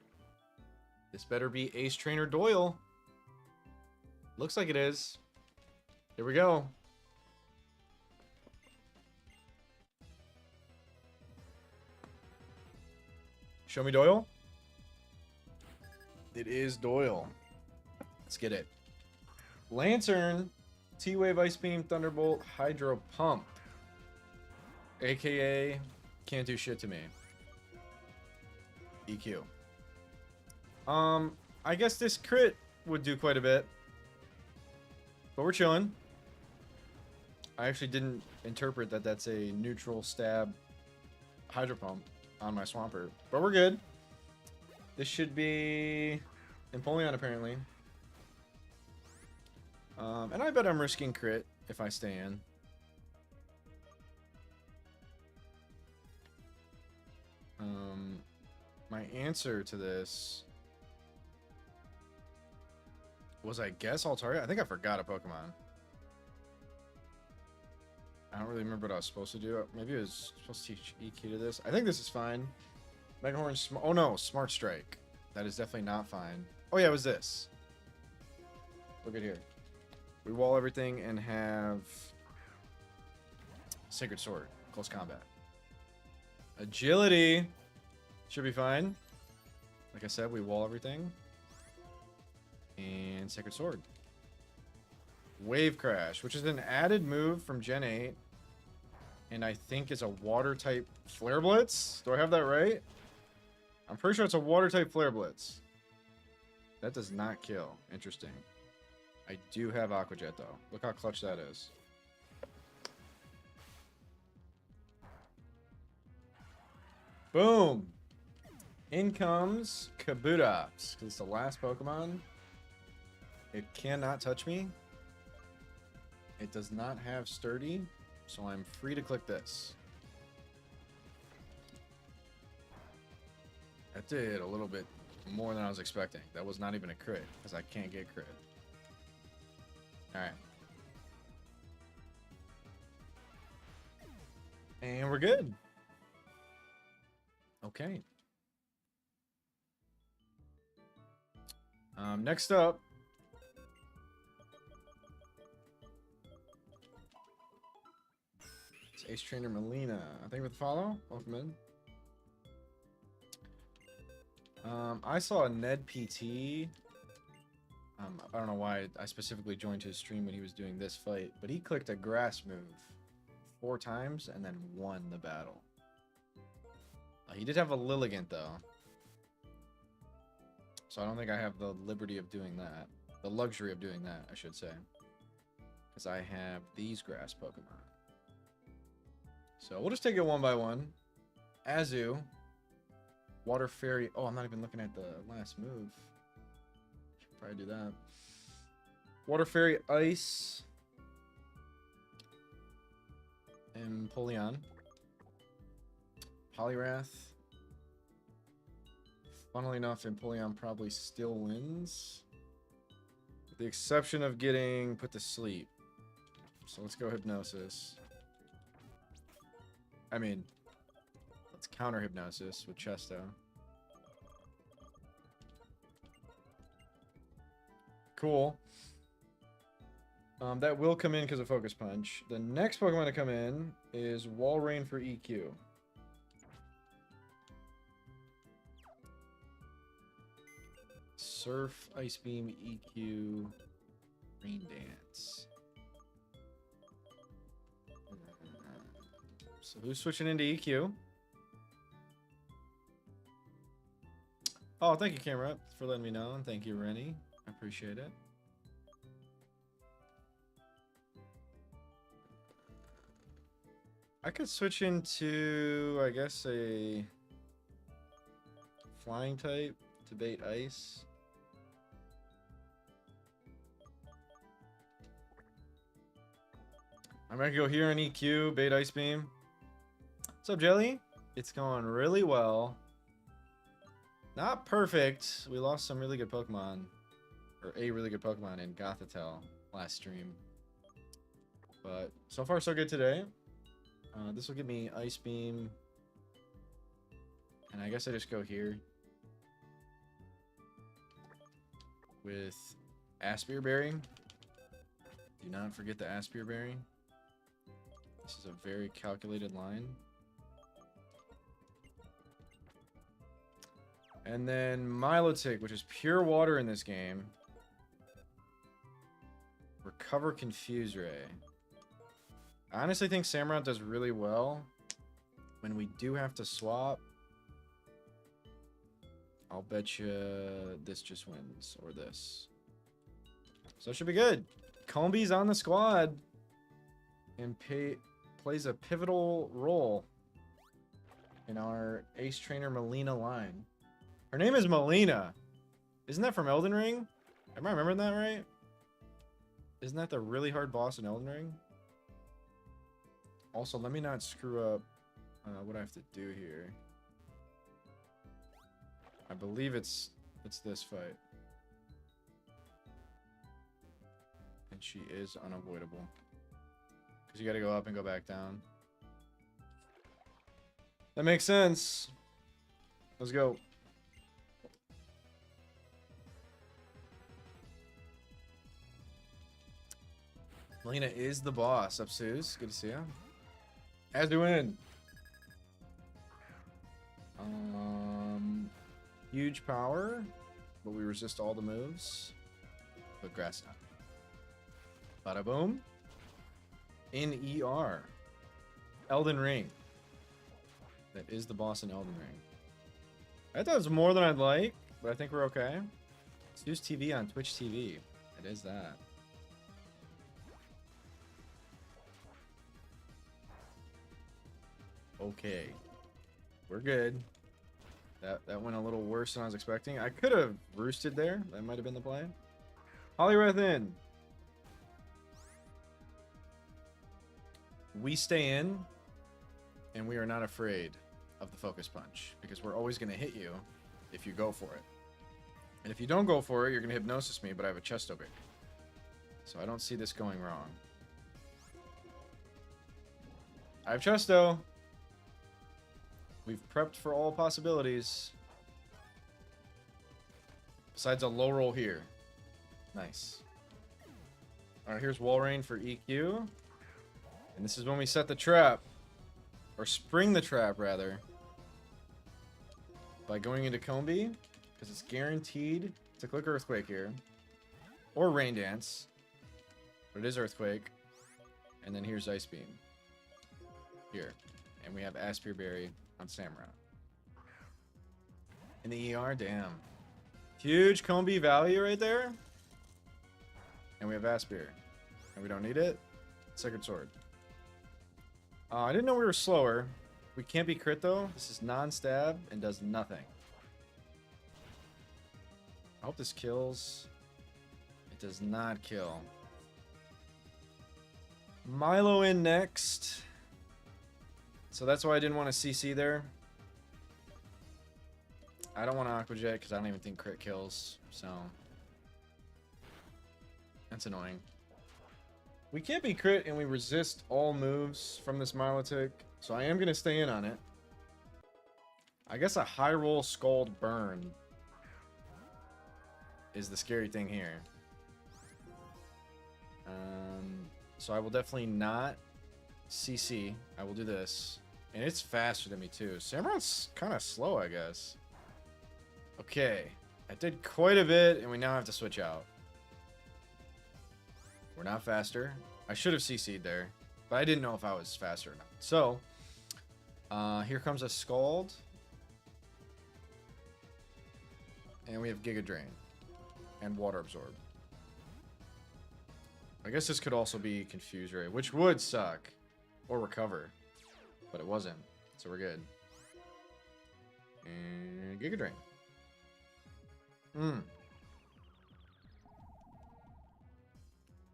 This better be Ace Trainer Doyle. Looks like it is. Here we go. Show me Doyle. It is Doyle. Let's get it. Lantern, T-Wave, Ice Beam, Thunderbolt, Hydro Pump. AKA, can't do shit to me. EQ. I guess this crit would do quite a bit. But we're chilling. I actually didn't interpret that that's a neutral stab Hydro Pump on my Swampert. But we're good. This should be Empoleon, apparently. And I bet I'm risking crit if I stay in. My answer to this was, I guess, Altaria. I think I forgot a Pokemon. I don't really remember what I was supposed to do. Maybe I was supposed to teach EQ to this. I think this is fine. Mega Horn, oh no, Smart Strike. That is definitely not fine. Oh yeah, it was this. Look at here. We wall everything and have Sacred Sword, close combat. Agility should be fine. Like I said, we wall everything. And Sacred Sword. Wave Crash, which is an added move from Gen 8. And I think it's a water type Flare Blitz. Do I have that right? I'm pretty sure it's a water type Flare Blitz. That does not kill. Interesting. I do have Aqua Jet though. Look how clutch that is. Boom! In comes Kabutops, because it's the last Pokemon. It cannot touch me. It does not have Sturdy, so I'm free to click this. That did a little bit more than I was expecting. That was not even a crit, because I can't get crit. Alright. And we're good. Okay. Next up. It's Ace Trainer Melina. I think with follow. Welcome in. I saw a Ned PT. I don't know why I specifically joined his stream when he was doing this fight, but he clicked a grass move 4 times and then won the battle. He did have a Lilligant though, so I don't think I have the liberty of doing that. The luxury of doing that, I should say, because I have these grass Pokemon. So we'll just take it one by one. Azu, Water Fairy. Oh, I'm not even looking at the last move. Should probably do that. Water Fairy Ice. Empoleon. Poliwrath. Funnily enough, Empoleon probably still wins. With the exception of getting put to sleep. So let's go Hypnosis. I mean, let's counter Hypnosis with Chesto. Cool. That will come in because of Focus Punch. The next Pokemon to come in is Walrein for EQ. Surf, Ice Beam, EQ, Rain Dance. So who's switching into EQ? Oh, thank you, Camera, for letting me know. And thank you, Rennie. I appreciate it. I could switch into, I guess, a flying type to bait ice. I'm gonna go here on EQ, bait Ice Beam. What's up, Jelly? It's going really well. Not perfect. We lost some really good Pokemon. Or a really good Pokemon in Gothitelle last stream. But so far so good today. This will give me Ice Beam. And I guess I just go here. With Aspire Berry. Do not forget the Aspire Berry. This is a very calculated line. And then Milotic, which is pure water in this game. Recover Confuse Ray. I honestly think Samurott does really well. When we do have to swap, I'll bet you this just wins, or this. So it should be good. Comby's on the squad. And plays a pivotal role in our Ace Trainer Melina line. Her name is Melina. Isn't that from Elden Ring? Am I remembering that right? Isn't that the really hard boss in Elden Ring? Also, let me not screw up what I have to do here. I believe it's this fight. And she is unavoidable. Because you gotta go up and go back down. That makes sense. Let's go. Melina is the boss. Up, Suze. Good to see you. As we win. Huge power, but we resist all the moves. But grass knot. Bada boom. In ER. Elden Ring. That is the boss in Elden Ring. I thought it was more than I'd like, but I think we're okay. Zeus TV on Twitch TV. It is that. Okay. We're good. That went a little worse than I was expecting. I could have roosted there. That might have been the play. Hollyrath in. We stay in, and we are not afraid of the Focus Punch, because we're always going to hit you if you go for it. And if you don't go for it, you're going to Hypnosis me, but I have a Chesto Berry. So I don't see this going wrong. I have Chesto. We've prepped for all possibilities. Besides a low roll here. Nice. Alright, here's Walrein for EQ. And this is when we set the trap. Or spring the trap, rather. By going into Comby. Because it's guaranteed to click Earthquake here. Or Rain Dance. But it is Earthquake. And then here's Ice Beam. Here. And we have Aspire Berry on Samurott. In the ER, damn. Huge Comby value right there. And we have Aspire. And we don't need it. Sacred Sword. I didn't know we were slower. We can't be crit though. This is non-stab and does nothing. I hope this kills. It does not kill. Milo in next. So that's why I didn't want to CC there. I don't want to Aqua Jet because I don't even think crit kills. So that's annoying. We can't be crit and we resist all moves from this Milotic. So I am going to stay in on it. I guess a high roll Scald Burn is the scary thing here. So I will definitely not CC. I will do this. And it's faster than me too. Samron's kind of slow, I guess. Okay. I did quite a bit, and we now have to switch out. We're not faster. I should have CC'd there, but I didn't know if I was faster or not. So, here comes a Scald. And we have Giga Drain. And Water Absorb. I guess this could also be Confuse Ray, which would suck. Or Recover. But it wasn't. So we're good. And Giga Drain.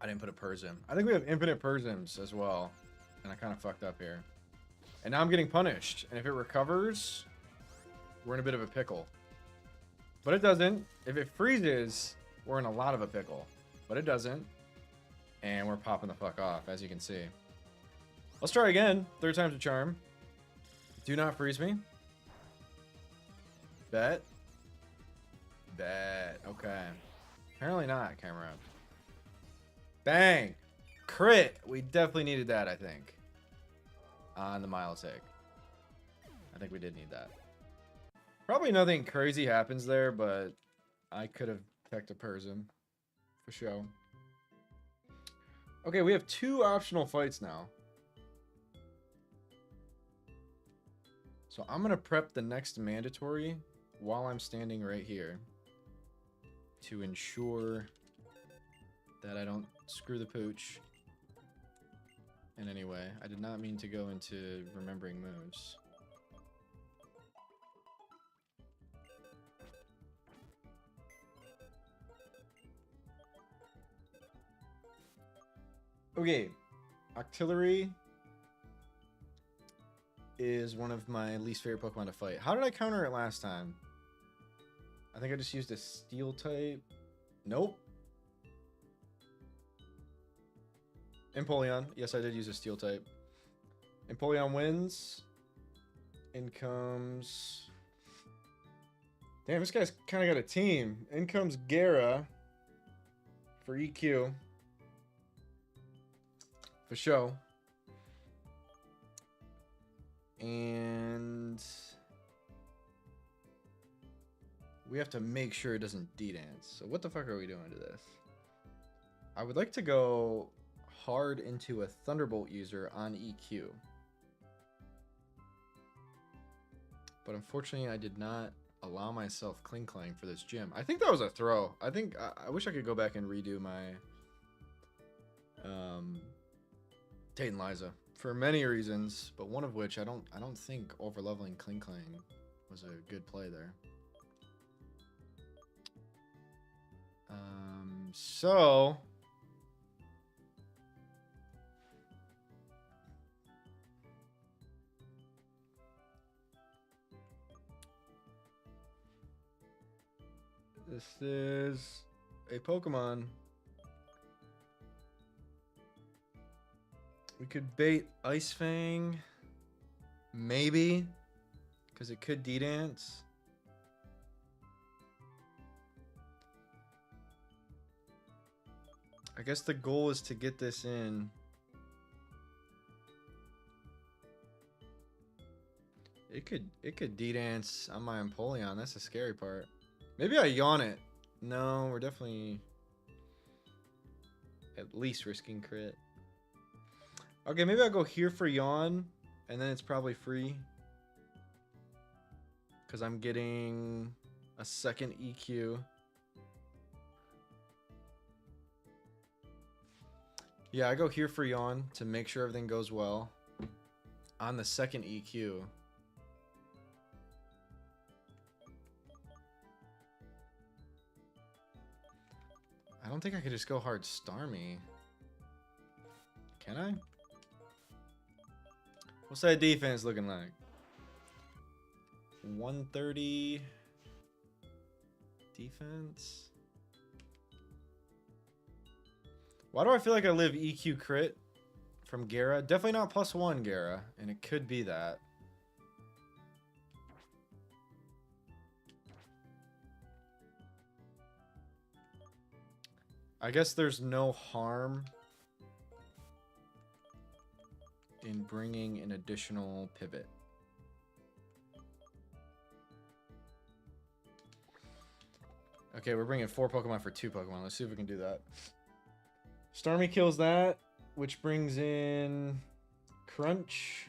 I didn't put a Persim. I think we have infinite Persims as well. And I kind of fucked up here. And now I'm getting punished. And if it recovers, we're in a bit of a pickle. But it doesn't. If it freezes, we're in a lot of a pickle. But it doesn't. And we're popping the fuck off, as you can see. Let's try again. 3rd time's a charm. Do not freeze me. Bet. Bet. Okay. Apparently not, camera up. Bang! Crit! We definitely needed that, I think. On the Milotic. I think we did need that. Probably nothing crazy happens there, but I could have teched a Persim. For sure. Okay, we have 2 optional fights now. So I'm going to prep the next mandatory while I'm standing right here. To ensure that I don't screw the pooch. In any way. I did not mean to go into remembering moves. Okay, Octillery is one of my least favorite Pokemon to fight. How did I counter it last time? I think I just used a Steel type. Nope. Empoleon. Yes, I did use a Steel type. Empoleon wins. In comes... Damn, this guy's kind of got a team. In comes Gara for EQ. For show. And we have to make sure it doesn't D-dance. So what the fuck are we doing to this? I would like to go hard into a Thunderbolt user on EQ. But unfortunately, I did not allow myself Kling Klang for this gym. I think that was a throw. I think I wish I could go back and redo my Tate and Liza for many reasons, but one of which I don't think overleveling Kling Klang was a good play there. So this is a Pokemon. We could bait Ice Fang, maybe, because it could D-dance. I guess the goal is to get this in. It could D-dance on my Empoleon. That's the scary part. Maybe I yawn it. No, we're definitely at least risking crit. Okay, maybe I'll go here for yawn, and then it's probably free. Because I'm getting a second EQ. Yeah, I go here for yawn to make sure everything goes well. On the second EQ. I don't think I could just go hard Starmie. Can I? What's that defense looking like? 130. Defense. Why do I feel like I live EQ crit from Gara? Definitely not +1 Gara, and it could be that. I guess there's no harm in bringing an additional pivot. Okay, we're bringing 4 Pokemon for 2 Pokemon. Let's see if we can do that. Starmie kills that, which brings in Crunch.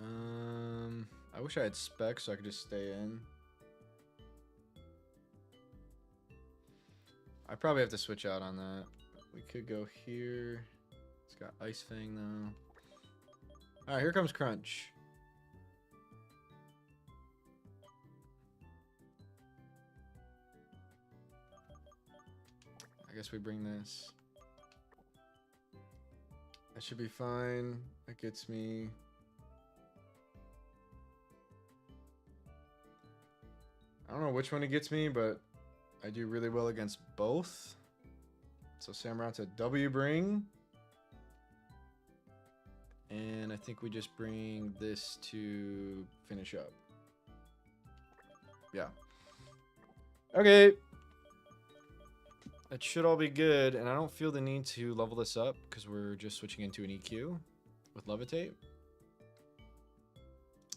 I wish I had Specs so I could just stay in. I probably have to switch out on that. We could go here. It's got Ice Fang though. Alright, here comes Crunch. I guess we bring this. That should be fine. That gets me. I don't know which one it gets me, but I do really well against both. So Samurott to W bring. And I think we just bring this to finish up. Yeah. Okay. That should all be good, and I don't feel the need to level this up because we're just switching into an EQ with Levitate.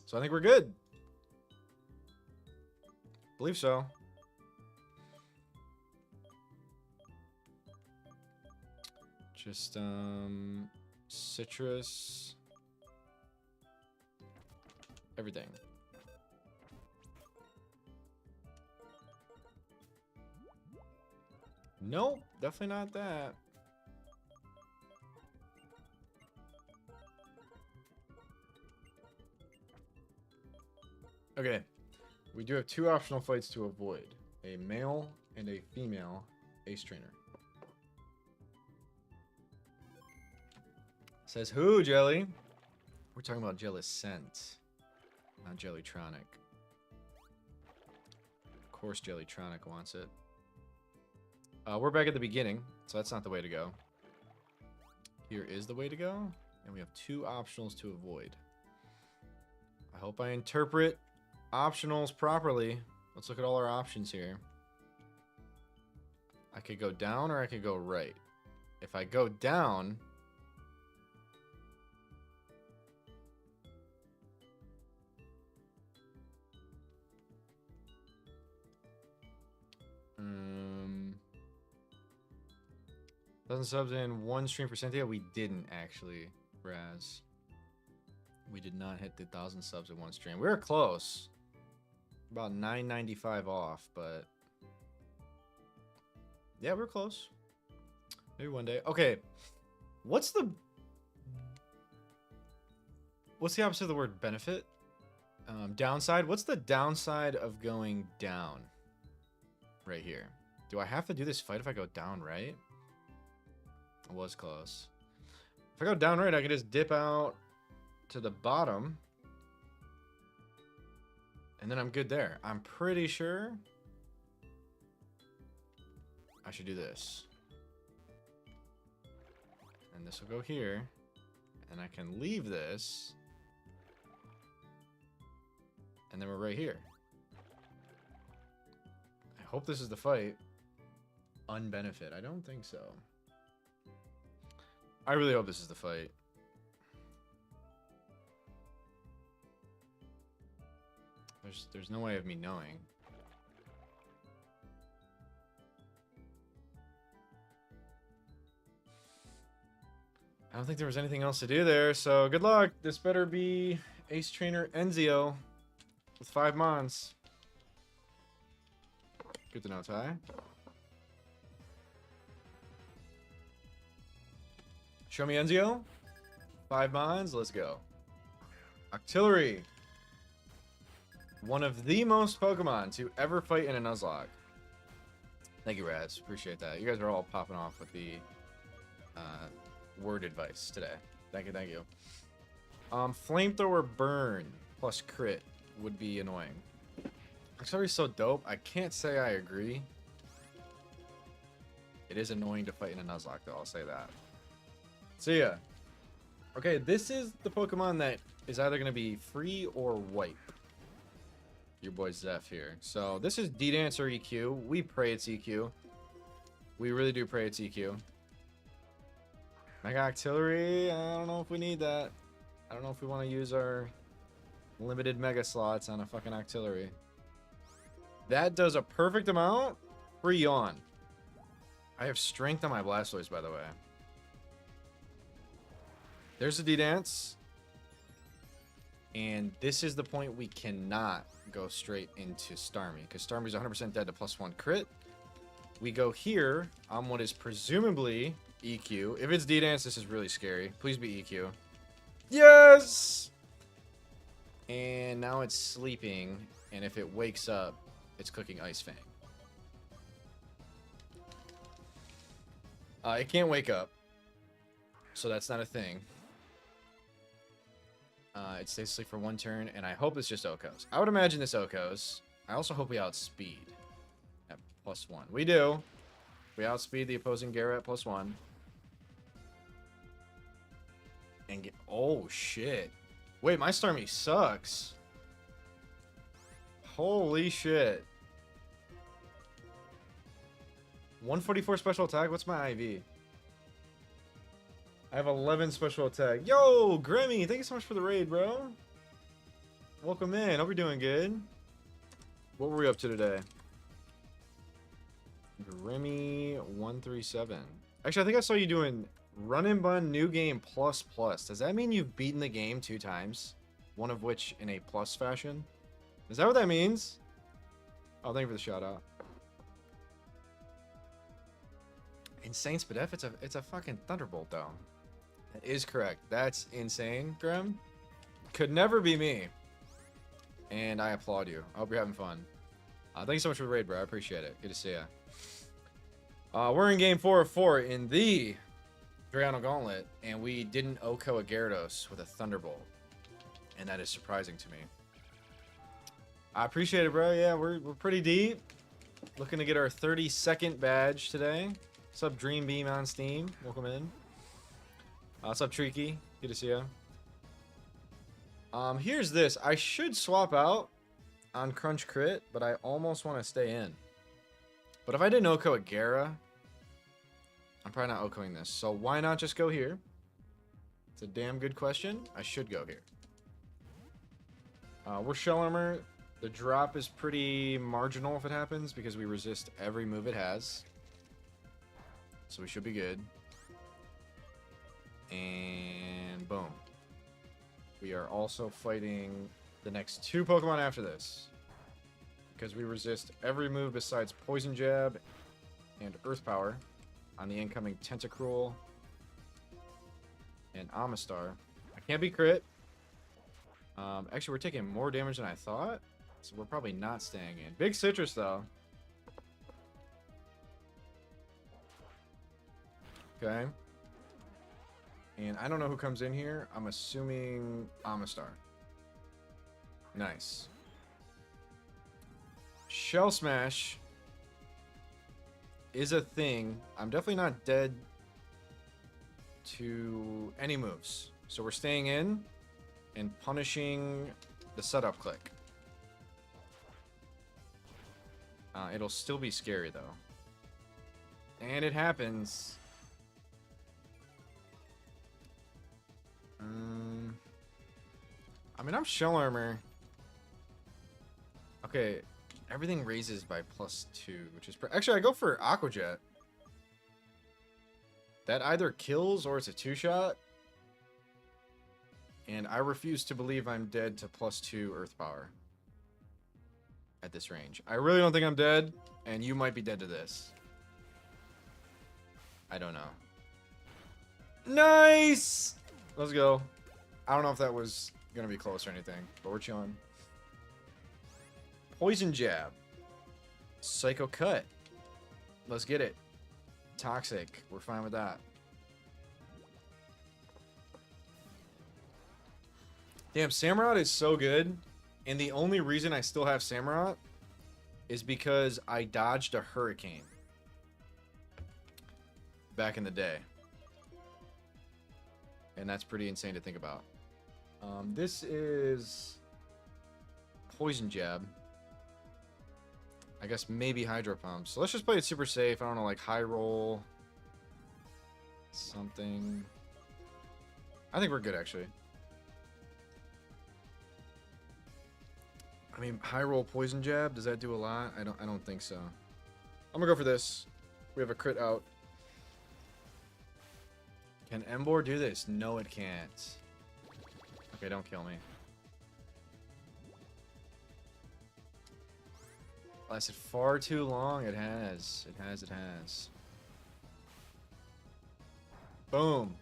So I think we're good. Believe so. Just citrus, everything. Nope, definitely not that. Okay, we do have 2 optional fights to avoid. A male and a female ace trainer. Says who, Jelly? We're talking about Jellicent, not Jellytronic. Of course Jellytronic wants it. We're back at the beginning, so that's not the way to go. Here is the way to go, and we have 2 optionals to avoid. I hope I interpret optionals properly. Let's look at all our options here. I could go down or I could go right. If I go down, doesn't subs in 1 stream for Cynthia. We didn't actually, Raz. We did not hit the 1,000 subs in 1 stream. We were close. About 995 off, but yeah, we're close. Maybe one day. Okay. What's the opposite of the word benefit? Downside. What's the downside of going down right here? Do I have to do this fight if I go down right? It was close. If I go down right, I can just dip out to the bottom. And then I'm good there. I'm pretty sure I should do this. And this will go here. And I can leave this. And then we're right here. I hope this is the fight. Unbenefit. I don't think so. I really hope this is the fight. There's no way of me knowing. I don't think there was anything else to do there, so good luck. This better be Ace Trainer Enzio with 5 Mons. Good to know, Ty. Show me Enzio. 5 Mons, let's go. Octillery. One of the most Pokemon to ever fight in a Nuzlocke. Thank you, Raz. Appreciate that. You guys are all popping off with the word advice today. Thank you, thank you. Flamethrower Burn plus crit would be annoying. Auxiliary's so dope. I can't say I agree. It is annoying to fight in a Nuzlocke, though. I'll say that. See ya. Okay, this is the Pokemon that is either going to be free or wipe. Your boy Zeph here. So this is D-Dance or EQ. We pray it's EQ. We really do pray it's EQ. Mega Artillery, I don't know if we need that. I don't know if we want to use our limited Mega slots on a fucking Artillery. That does a perfect amount for Yawn. I have strength on my Blastoise, by the way. There's the D-Dance. And this is the point we cannot go straight into Starmie, because Starmie's 100% dead to +1 crit. We go here on what is presumably EQ. If it's D-Dance, this is really scary. Please be EQ. Yes! And now it's sleeping, and if it wakes up, it's cooking Ice Fang. It can't wake up, so that's not a thing. It stays asleep for 1 turn, and I hope it's just Okos. I would imagine this Okos. I also hope we outspeed at +1. We do. We outspeed the opposing Gyara at +1. And get... Oh, shit. Wait, my Starmie sucks. Holy shit. 144 special attack? What's my IV? I have 11 special attack. Yo, Grimmy, thank you so much for the raid, bro. Welcome in. Hope you're doing good. What were we up to today? Grimmy 137. Actually, I think I saw you doing Run and Bun New Game Plus Plus. Does that mean you've beaten the game 2 times? One of which in a plus fashion? Is that what that means? Oh, thank you for the shout out. Insane Spadef? It's a fucking Thunderbolt, though. That is correct. That's insane, Grim. Could never be me. And I applaud you. I hope you're having fun. Thank you so much for the raid, bro. I appreciate it. Good to see ya. We're in game 4 of 4 in the Drayano Gauntlet, and we didn't Oko a Gyarados with a Thunderbolt. And that is surprising to me. I appreciate it, bro. Yeah, we're pretty deep. Looking to get our 32nd badge today. What's up, Dream Beam on Steam? Welcome in. What's up, Tricky? Good to see ya. Here's this. I should swap out on Crunch Crit, but I almost want to stay in. But if I didn't Oko a Gyara, I'm probably not Okoing this. So why not just go here? It's a damn good question. I should go here. We're Shell Armor. The drop is pretty marginal if it happens because we resist every move it has. So we should be good. And boom. We are also fighting the next 2 Pokemon after this. Because we resist every move besides Poison Jab and Earth Power on the incoming Tentacruel and Amistar. I can't be crit. Actually, we're taking more damage than I thought. So we're probably not staying in. Big Citrus, though. Okay. And I don't know who comes in here. I'm assuming Amistar. Nice. Shell Smash is a thing. I'm definitely not dead to any moves. So we're staying in and punishing the setup click. It'll still be scary, though. And it happens. I mean, I'm Shell Armor. Okay, everything raises by +2, which is... Actually, I go for Aqua Jet. That either kills or it's a 2-shot. And I refuse to believe I'm dead to +2 Earth Power. At this range. I really don't think I'm dead, and you might be dead to this. I don't know. Nice! Let's go. I don't know if that was gonna be close or anything, but we're chilling. Poison Jab. Psycho Cut. Let's get it. Toxic. We're fine with that. Damn, Samurott is so good. And the only reason I still have Samurott is because I dodged a hurricane back in the day. And that's pretty insane to think about. This is Poison Jab. I guess maybe Hydro Pump. So let's just play it super safe. I don't know, like High Roll. Something. I think we're good, actually. I mean, High Roll Poison Jab, does that do a lot? I don't think so. I'm gonna go for this. We have a crit out. Can Embor do this? No, it can't. Okay, don't kill me. Lasted far too long. It has. It has. Boom.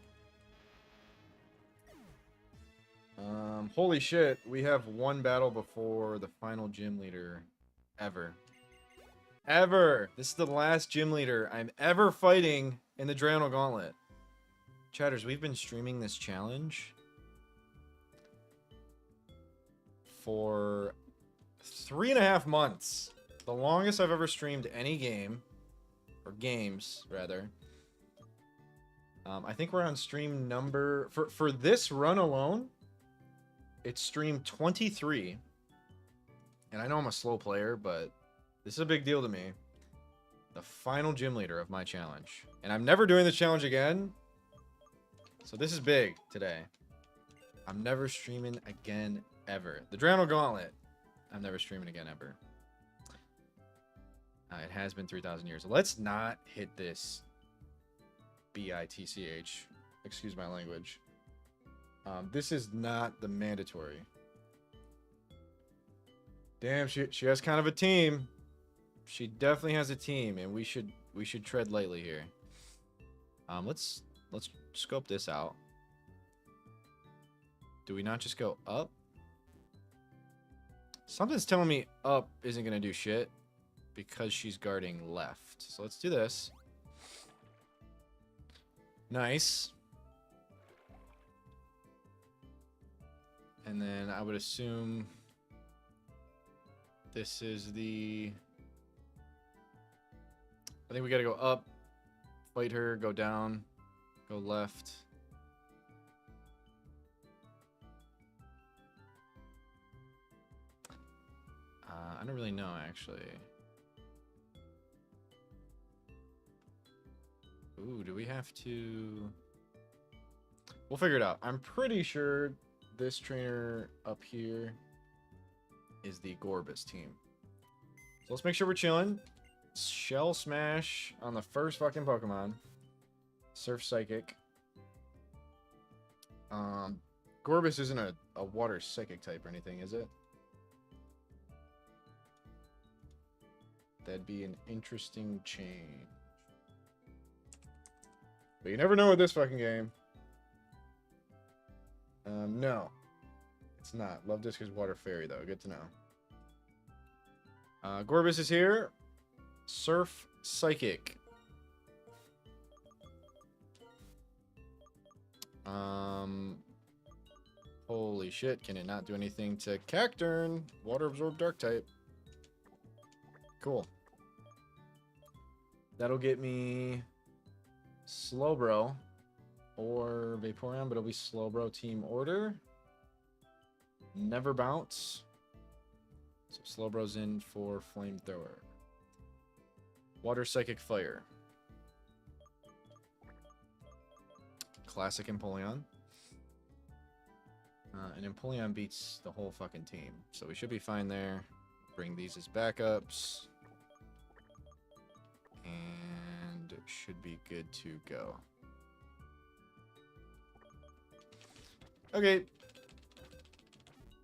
Holy shit. We have one battle before the final gym leader ever. Ever. This is the last gym leader I'm ever fighting in the Drayano Gauntlet. Chatters, we've been streaming this challenge for 3.5 months. The longest I've ever streamed any game, or games, rather. I think we're on stream number... For this run alone, it's stream 23. And I know I'm a slow player, but this is a big deal to me. The final gym leader of my challenge. And I'm never doing this challenge again. So this is big today. I'm never streaming again, ever. The Drayano Gauntlet. I'm never streaming again, ever. It has been 3,000 years. Let's not hit this BITCH. Excuse my language. This is not the mandatory. Damn, she has kind of a team. She definitely has a team, and we should tread lightly here. Let's scope this out. Do we not just go up? Something's telling me up isn't gonna do shit because she's guarding left. So let's do this. Nice. And then I would assume this is the... I think we gotta go up, fight her, go down, go left. I don't really know, actually. Ooh, do we have to... We'll figure it out. I'm pretty sure this trainer up here is the Gorbis team. So let's make sure we're chilling. Shell Smash on the first fucking Pokemon. Surf Psychic. Gorbis isn't a water psychic type or anything, is it? That'd be an interesting change. But you never know with this fucking game. No. It's not. Love Disc is Water Fairy, though. Good to know. Gorbis is here. Surf Psychic. Holy shit. Can it not do anything to Cacturn? Water Absorb Dark type. Cool. That'll get me Slowbro or Vaporeon, but it'll be Slowbro team order. Never bounce. So Slowbro's in for Flamethrower. Water Psychic Fire. Classic Empoleon. And Empoleon beats the whole fucking team. So we should be fine there. Bring these as backups. And should be good to go. Okay.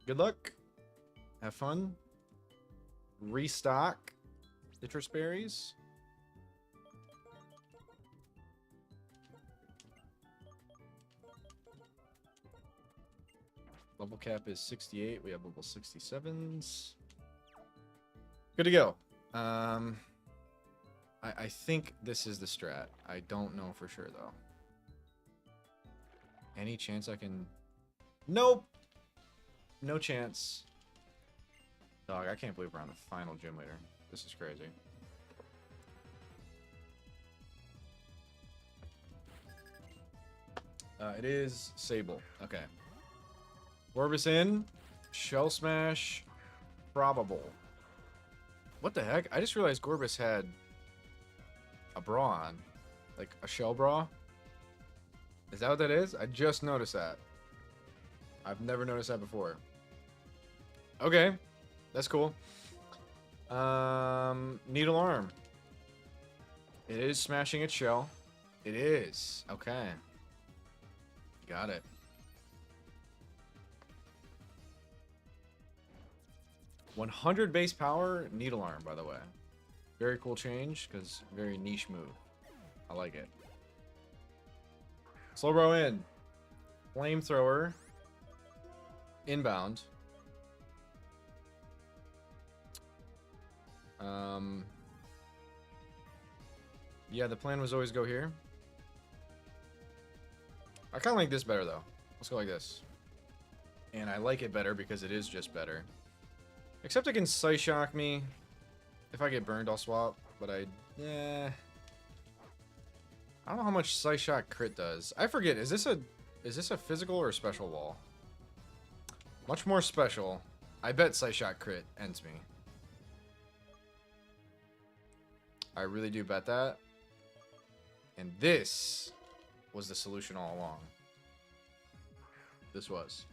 Good luck. Have fun. Restock citrus berries. Level cap is 68. We have level 67s. Good to go. I think this is the strat. I don't know for sure, though. Any chance I can... Nope. No chance. Dog, I can't believe we're on the final gym leader. This is crazy. It is Sable. Okay. Gorbis in. Shell Smash. Probable. What the heck? I just realized Gorbis had a bra on. Like a shell bra. Is that what that is? I just noticed that. I've never noticed that before. Okay. That's cool. Needle Arm. It is smashing its shell. It is. Okay. Got it. $100 base power, Needle Arm, by the way. Very cool change, because very niche move. I like it. Slowbro in. Flamethrower. Inbound. Yeah, the plan was always go here. I kind of like this better, though. Let's go like this. And I like it better because it is just better. Except it can Psyshock me. If I get burned, I'll swap. But yeah. I don't know how much Psyshock crit does. I forget. Is this a physical or a special wall? Much more special. I bet Psyshock crit ends me. I really do bet that. And this was the solution all along. This was.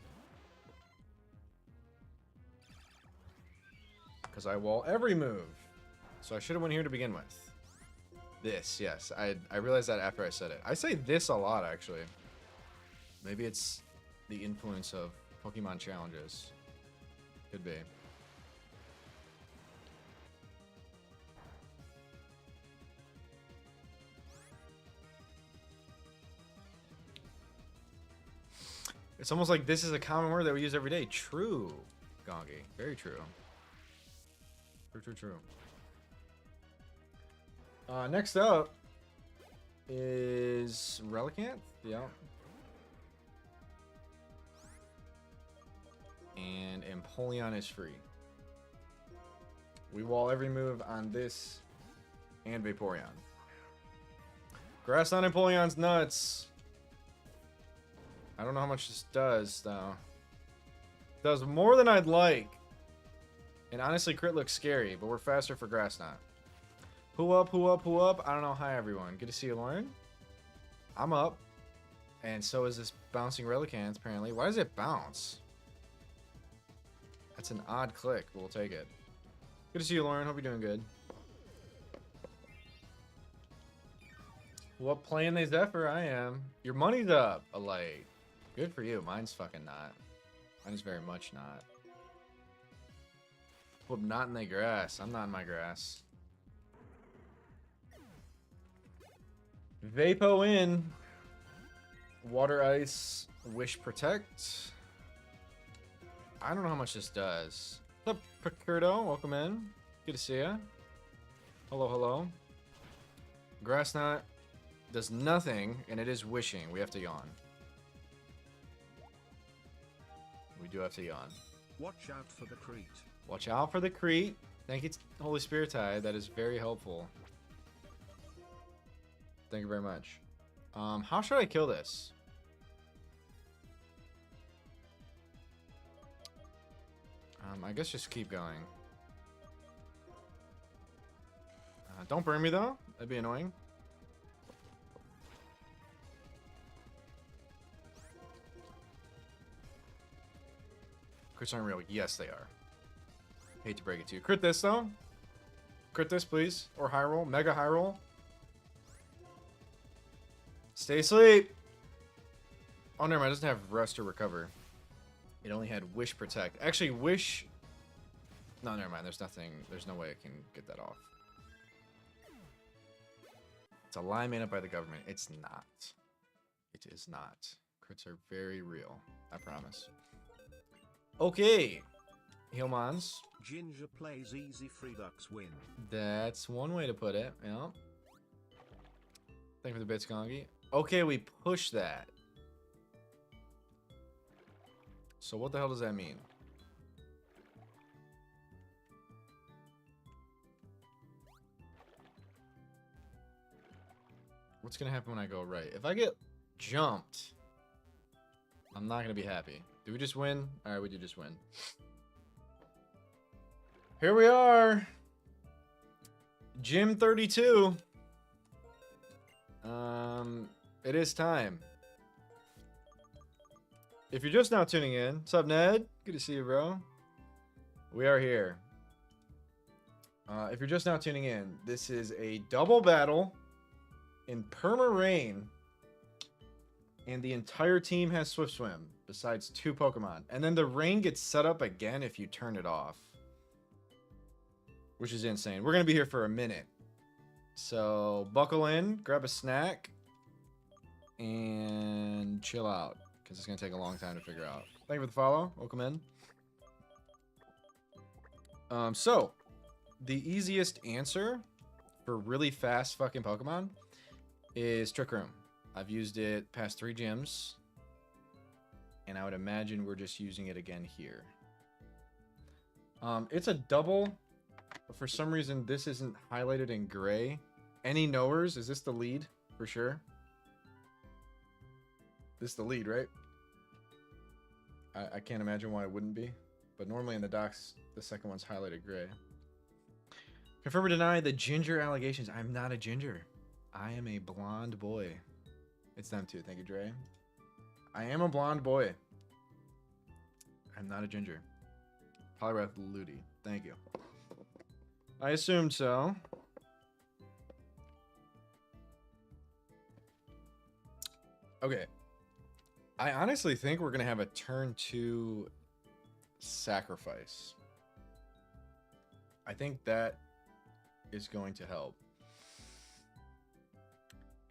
Because I wall every move. So I should have went here to begin with. This, yes. I realized that after I said it. I say this a lot, actually. Maybe it's the influence of Pokemon challenges. Could be. It's almost like this is a common word that we use every day. True, Gongi. Very true. True. Next up is Relicanth. Yeah. And Empoleon is free. We wall every move on this and Vaporeon. Grass on Empoleon's nuts. I don't know how much this does, though. It does more than I'd like. And honestly, crit looks scary, but we're faster for Grass Knot. Who up? I don't know. Hi, everyone. Good to see you, Lauren. I'm up. And so is this bouncing Relicanth, apparently. Why does it bounce? That's an odd click, but we'll take it. Good to see you, Lauren. Hope you're doing good. What playing they Zephyr? I am. Your money's up, a light. Good for you. Mine's fucking not. Mine's very much not. Hope not in the grass. I'm not in my grass. Vapo in. Water Ice. Wish Protect. I don't know how much this does. What's up, Picurdo? Welcome in. Good to see ya. Hello. Grass Knot does nothing, and it is wishing. We have to yawn. We do have to yawn. Watch out for the Crete. Watch out for the Crete. Thank you, Holy Spirit Tide. That is very helpful. Thank you very much. How should I kill this? I guess just keep going. Don't burn me, though. That'd be annoying. Crits aren't real. Yes, they are. Hate to break it to you. Crit this, though. Crit this, please. Or high roll. Mega high roll. Stay asleep. Oh, never mind. It doesn't have rest or recover. It only had Wish Protect. Actually, Wish... No, never mind. There's nothing... There's no way I can get that off. It's a lie made up by the government. It's not. It is not. Crits are very real. I promise. Okay. Healmons. Ginger plays easy Redux win. That's one way to put it. Yeah. Thank you for the bits, Gongi. Okay, we push that. So what the hell does that mean? What's gonna happen when I go right? If I get jumped, I'm not gonna be happy. Do we just win? All right, we did just win. Here we are. Gym 32. It is time. If you're just now tuning in, what's up, Ned? Good to see you, bro. We are here. If you're just now tuning in, this is a double battle in perma rain, and the entire team has Swift Swim besides 2 Pokemon, and then the rain gets set up again if you turn it off, which is insane. We're gonna be here for a minute, so buckle in, grab a snack, and chill out because it's gonna take a long time to figure out. Thank you for the follow. Welcome in. So the easiest answer for really fast fucking Pokemon is Trick Room. I've used it past 3 gyms, and I would imagine we're just using it again here. It's a double, but for some reason this isn't highlighted in gray. Any knowers? Is this the lead for sure? This is the lead, right? I can't imagine why it wouldn't be, but normally in the docs the second one's highlighted gray. Confirm or deny the ginger allegations. I'm not a ginger. I am a blonde boy. It's them too. Thank you, Dre. I am a blonde boy. I'm not a ginger. Polyrath Ludi. Thank you. I assumed so. Okay. I honestly think we're going to have a turn 2 sacrifice. I think that is going to help.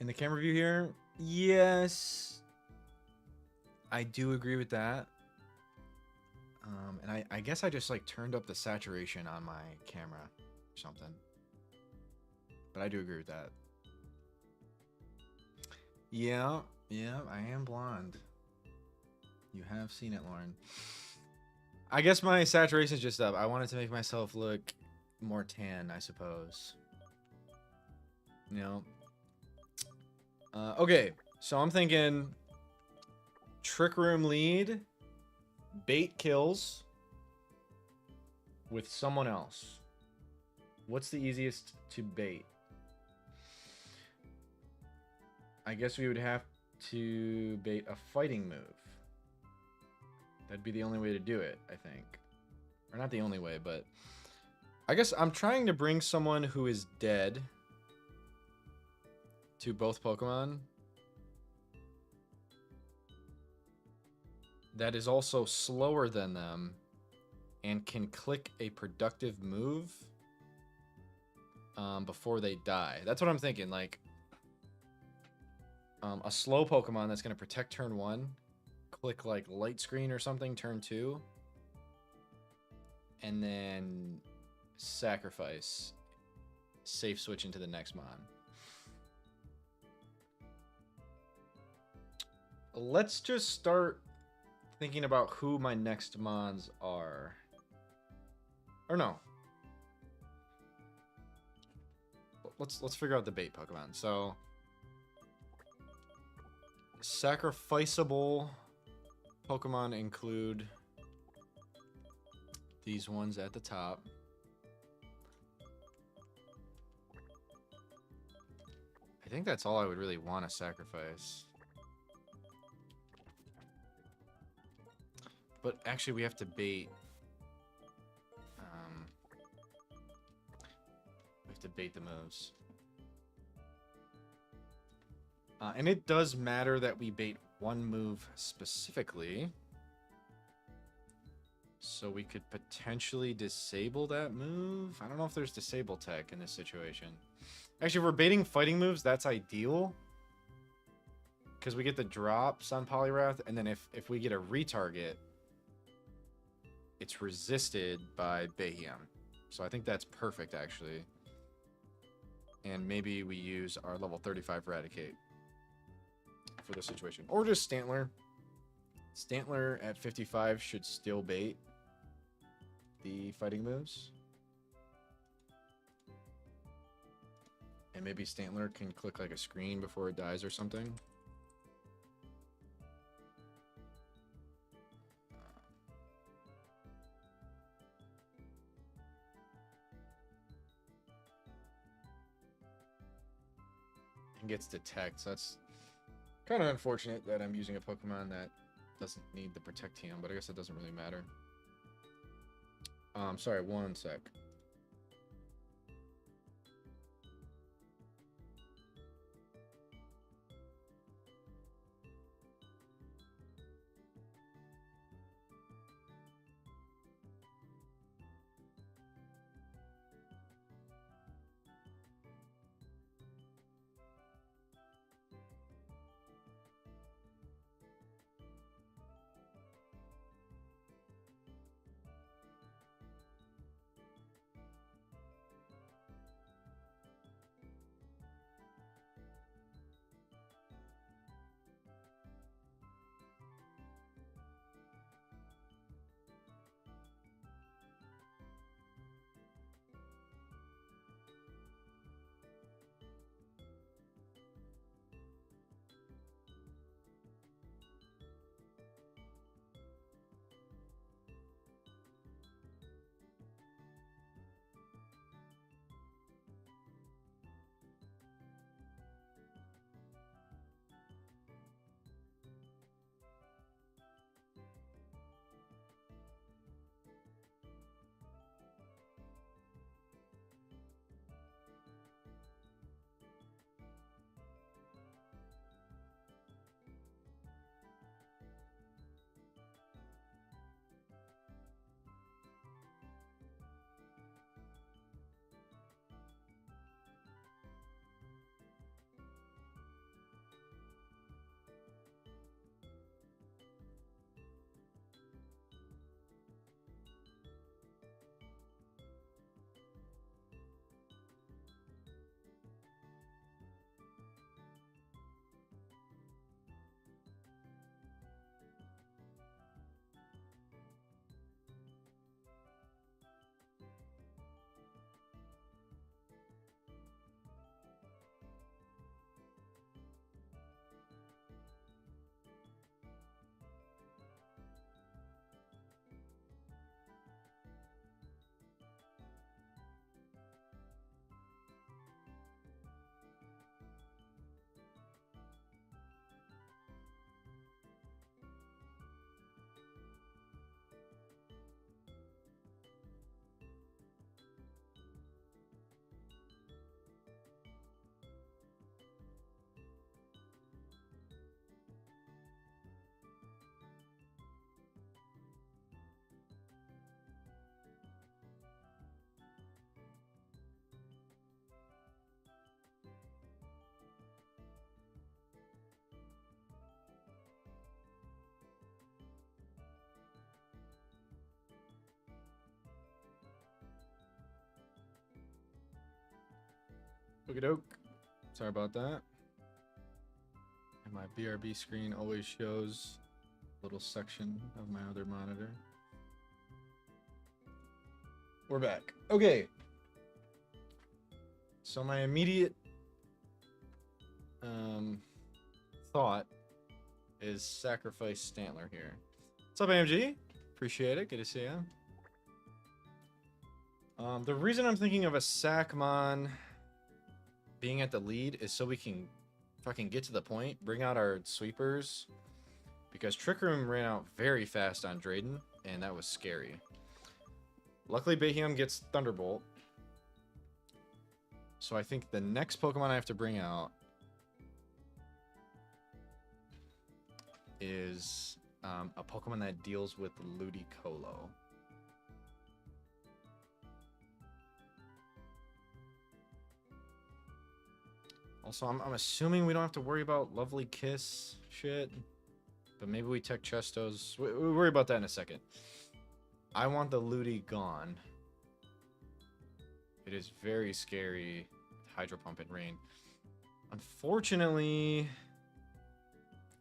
In the camera view here, yes, I do agree with that. And I guess I just like turned up the saturation on my camera or something. But I do agree with that. Yeah, I am blonde. You have seen it, Lauren. I guess my saturation is just up. I wanted to make myself look more tan, I suppose. You know. Okay, so I'm thinking Trick Room lead, bait kills with someone else. What's the easiest to bait? I guess we would have to bait a fighting move. That'd be the only way to do it, I think. Or not the only way, but I guess I'm trying to bring someone who is dead to both Pokemon that is also slower than them and can click a productive move before they die. That's what I'm thinking. Like a slow Pokemon that's going to protect turn 1, click like Light Screen or something turn 2, and then sacrifice, safe switch into the next mon. Let's just start thinking about who my next mons are. Or no. Let's figure out the bait Pokemon. So sacrificeable Pokemon include these ones at the top. I think that's all I would really want to sacrifice. But actually, we have to bait. We have to bait the moves. And it does matter that we bait one move specifically. So we could potentially disable that move. I don't know if there's disable tech in this situation. Actually, if we're baiting fighting moves, that's ideal. Because we get the drops on Poliwrath, and then if we get a retarget, it's resisted by Behiam. So I think that's perfect, actually. And maybe we use our level 35 Eradicate for this situation. Or just Stantler. Stantler at 55 should still bait the fighting moves. And maybe Stantler can click like a screen before it dies or something. And gets detect. So that's kind of unfortunate that I'm using a Pokemon that doesn't need the Protectium, but I guess it doesn't really matter. Sorry, one sec. Okie doke. Sorry about that. And my BRB screen always shows a little section of my other monitor. We're back. Okay. So my immediate thought is sacrifice Stantler here. What's up, AMG? Appreciate it. Good to see you. The reason I'm thinking of a Sackmon being at the lead is so we can fucking get to the point, bring out our sweepers, because Trick Room ran out very fast on Drayden, and that was scary. Luckily, Bayheim gets Thunderbolt, so I think the next Pokemon I have to bring out is a Pokemon that deals with Ludicolo. Also, I'm assuming we don't have to worry about Lovely Kiss shit. But maybe we tech Chestos. We'll worry about that in a second. I want the Ludi gone. It is very scary. Hydro Pump and Rain. Unfortunately,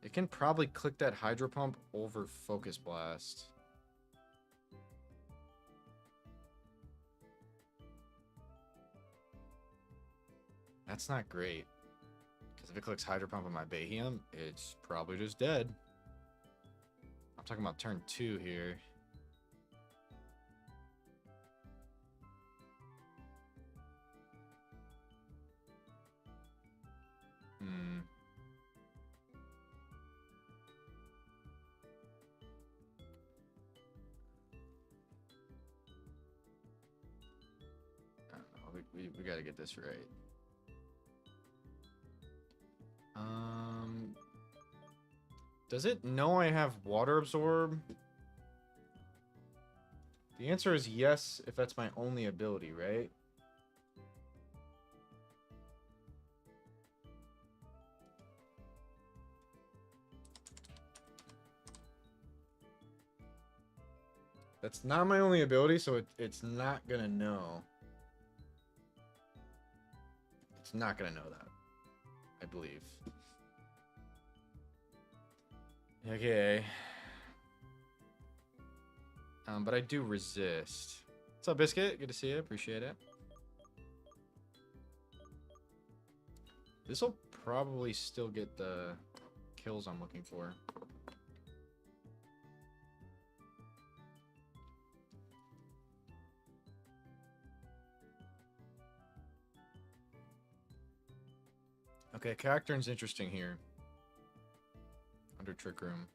it can probably click that Hydro Pump over Focus Blast. That's not great. Because if it clicks Hydro Pump on my Bayhem, it's probably just dead. I'm talking about turn 2 here. I don't know. We got to get this right. Does it know I have Water Absorb? The answer is yes, if that's my only ability, right? That's not my only ability, so it's not gonna know. It's not gonna know that, I believe. Okay. But I do resist. What's up, Biscuit? Good to see you. Appreciate it. This will probably still get the kills I'm looking for. Okay, Cacturn's interesting here. Under Trick Room.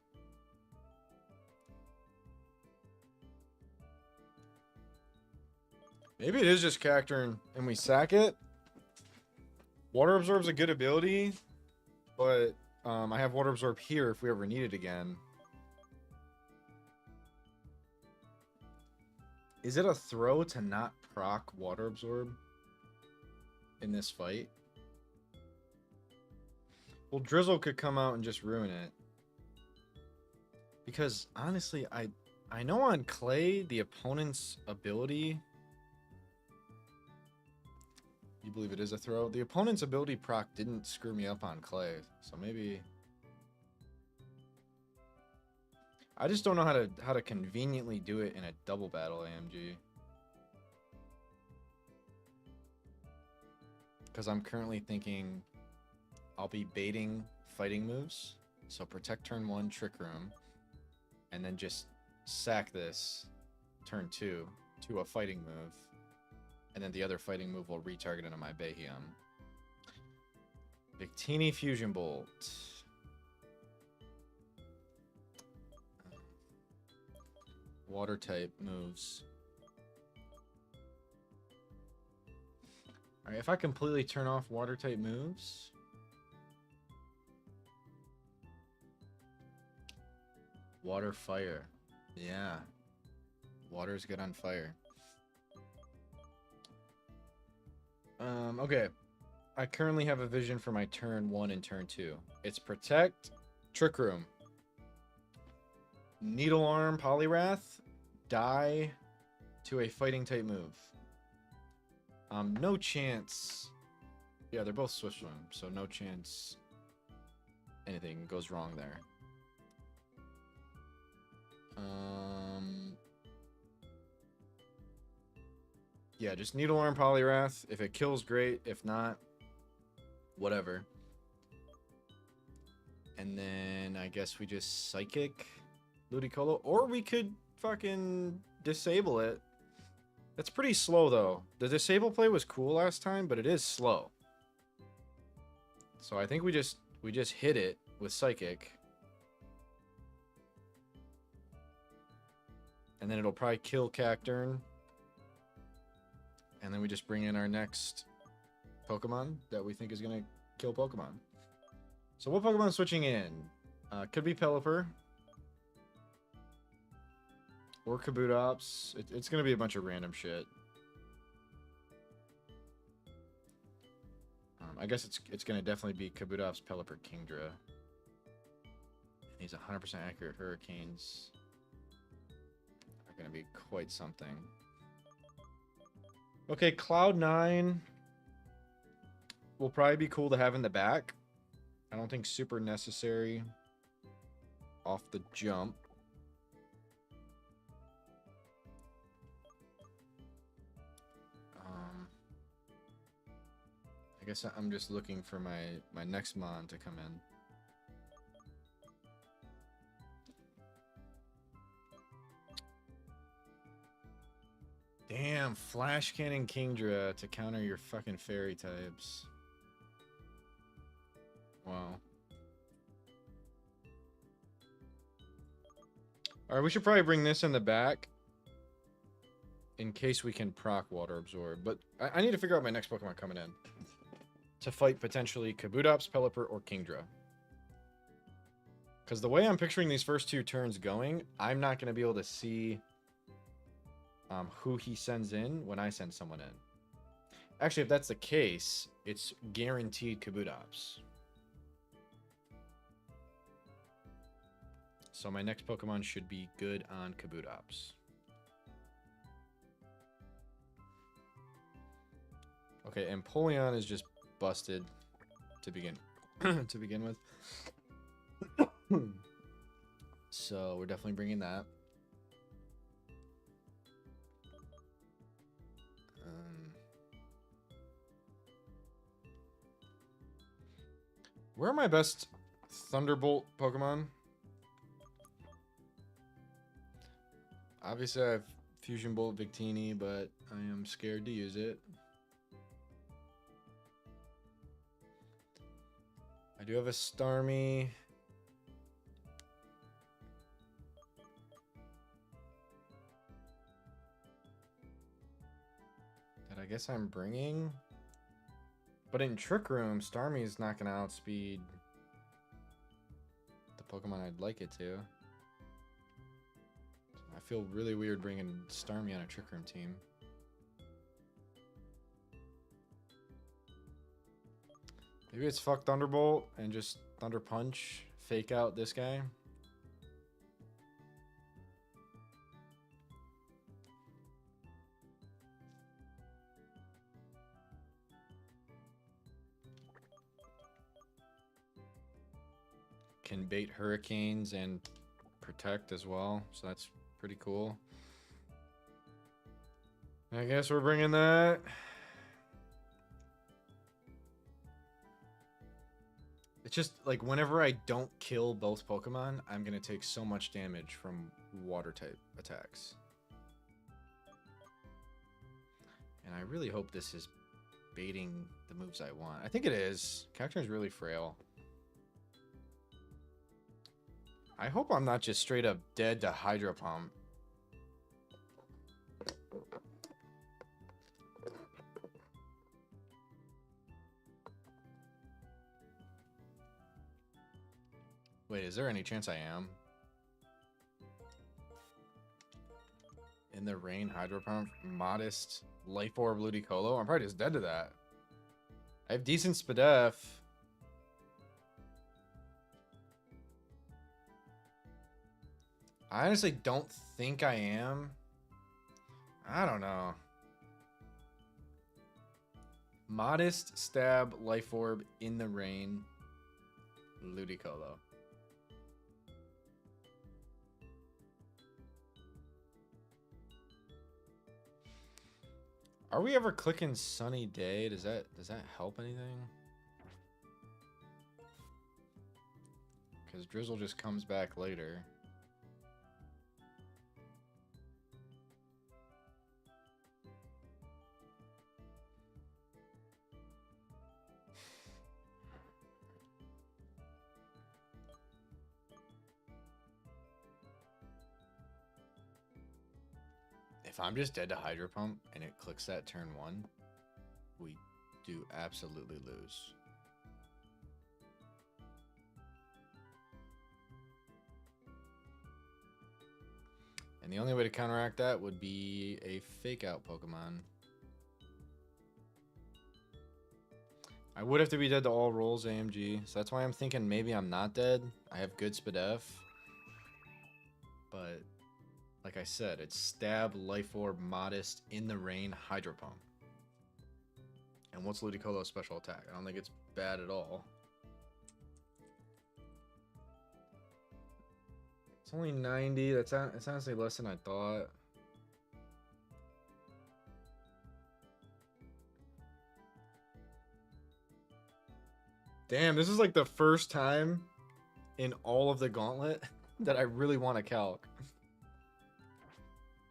Maybe it is just Cacturn and we sack it. Water Absorb's a good ability, but I have Water Absorb here if we ever need it again. Is it a throw to not proc Water Absorb in this fight? Well, Drizzle could come out and just ruin it. Because, honestly, I know on Clay, the opponent's ability... You believe it is a throw? The opponent's ability proc didn't screw me up on Clay, so maybe... I just don't know how to conveniently do it in a double battle AMG. Because I'm currently thinking I'll be baiting fighting moves. So protect turn 1, Trick Room. And then just sack this turn 2 to a fighting move. And then the other fighting move will retarget it on my Bayhem. Victini Fusion Bolt. Water type moves. Alright, if I completely turn off water type moves... Water, fire. Yeah. Water is good on fire. Okay. I currently have a vision for my turn 1 and turn 2. It's Protect, Trick Room, Needle Arm, Poliwrath, die to a fighting type move. No chance. Yeah, they're both Swift Swim, so no chance anything goes wrong there. Yeah, just Needle Arm, Poliwrath. If it kills, great. If not, whatever. And then I guess we just Psychic Ludicolo. Or we could fucking disable it. That's pretty slow, though. The disable play was cool last time, but it is slow. So I think we just hit it with Psychic. And then it'll probably kill Cacturn. And then we just bring in our next Pokemon that we think is going to kill Pokemon. So what Pokemon switching in? Could be Pelipper. Or Kabutops. It's going to be a bunch of random shit. I guess it's going to definitely be Kabutops, Pelipper, Kingdra. These 100% accurate Hurricanes are going to be quite something. Okay, Cloud9 will probably be cool to have in the back. I don't think super necessary off the jump. I guess I'm just looking for my next mon to come in. Damn, Flash Cannon Kingdra to counter your fucking fairy types. Wow. Alright, we should probably bring this in the back. In case we can proc Water Absorb. But I need to figure out my next Pokemon coming in. To fight potentially Kabutops, Pelipper, or Kingdra. Because the way I'm picturing these first two turns going, I'm not going to be able to see who he sends in when I send someone in. Actually, if that's the case, it's guaranteed Kabutops. So my next Pokemon should be good on Kabutops. Okay, Empoleon is just busted to begin with. So we're definitely bringing that. Where are my best Thunderbolt Pokemon? Obviously, I have Fusion Bolt Victini, but I am scared to use it. I do have a Starmie. That I guess I'm bringing. But in Trick Room, Starmie is not going to outspeed the Pokemon I'd like it to. I feel really weird bringing Starmie on a Trick Room team. Maybe it's fuck Thunderbolt and just Thunder Punch, fake out this guy. Can bait hurricanes and protect as well, so that's pretty cool. I guess we're bringing that. It's just like whenever I don't kill both Pokemon, I'm gonna take so much damage from water type attacks. And I really hope this is baiting the moves I want. I think it is. Cacturne is really frail. I hope I'm not just straight up dead to Hydro Pump. Wait, is there any chance I am? In the rain, Hydro Pump, Modest, Life Orb, Ludicolo? I'm probably just dead to that. I have decent Spadef. I honestly don't think I am. I don't know. Modest, Stab, Life Orb, In the Rain, Ludicolo. Are we ever clicking Sunny Day? Does that help anything? Because Drizzle just comes back later. If I'm just dead to Hydro Pump and it clicks that turn 1, we do absolutely lose. And the only way to counteract that would be a fake out Pokemon. I would have to be dead to all rolls AMG, so that's why I'm thinking maybe I'm not dead. I have good Spadef. But like I said, it's Stab, Life Orb, Modest, In the Rain, Hydro Pump. And what's Ludicolo's special attack? I don't think it's bad at all. It's only 90. It's honestly less than I thought. Damn, this is like the first time in all of the Gauntlet that I really want to calc.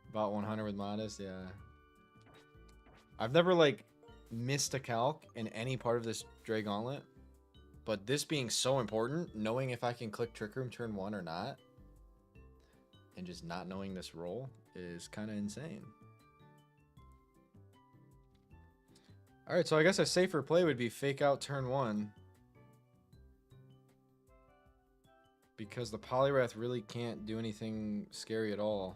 About 100 with modest, yeah. I've never like missed a calc in any part of this Dray Gauntlet, but this being so important, knowing if I can click Trick Room turn 1 or not, and just not knowing this roll is kind of insane. Alright, so I guess a safer play would be fake out turn 1. Because the Poliwrath really can't do anything scary at all.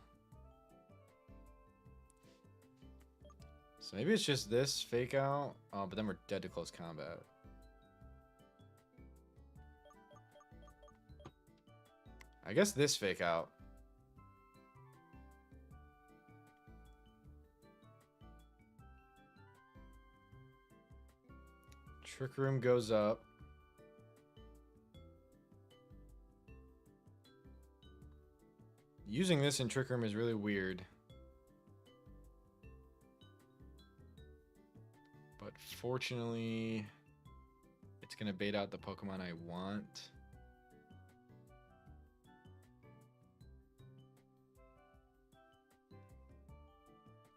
So maybe it's just this fake out, but then we're dead to close combat. I guess this fake out. Trick Room goes up. Using this in Trick Room is really weird. But fortunately, it's going to bait out the Pokemon I want.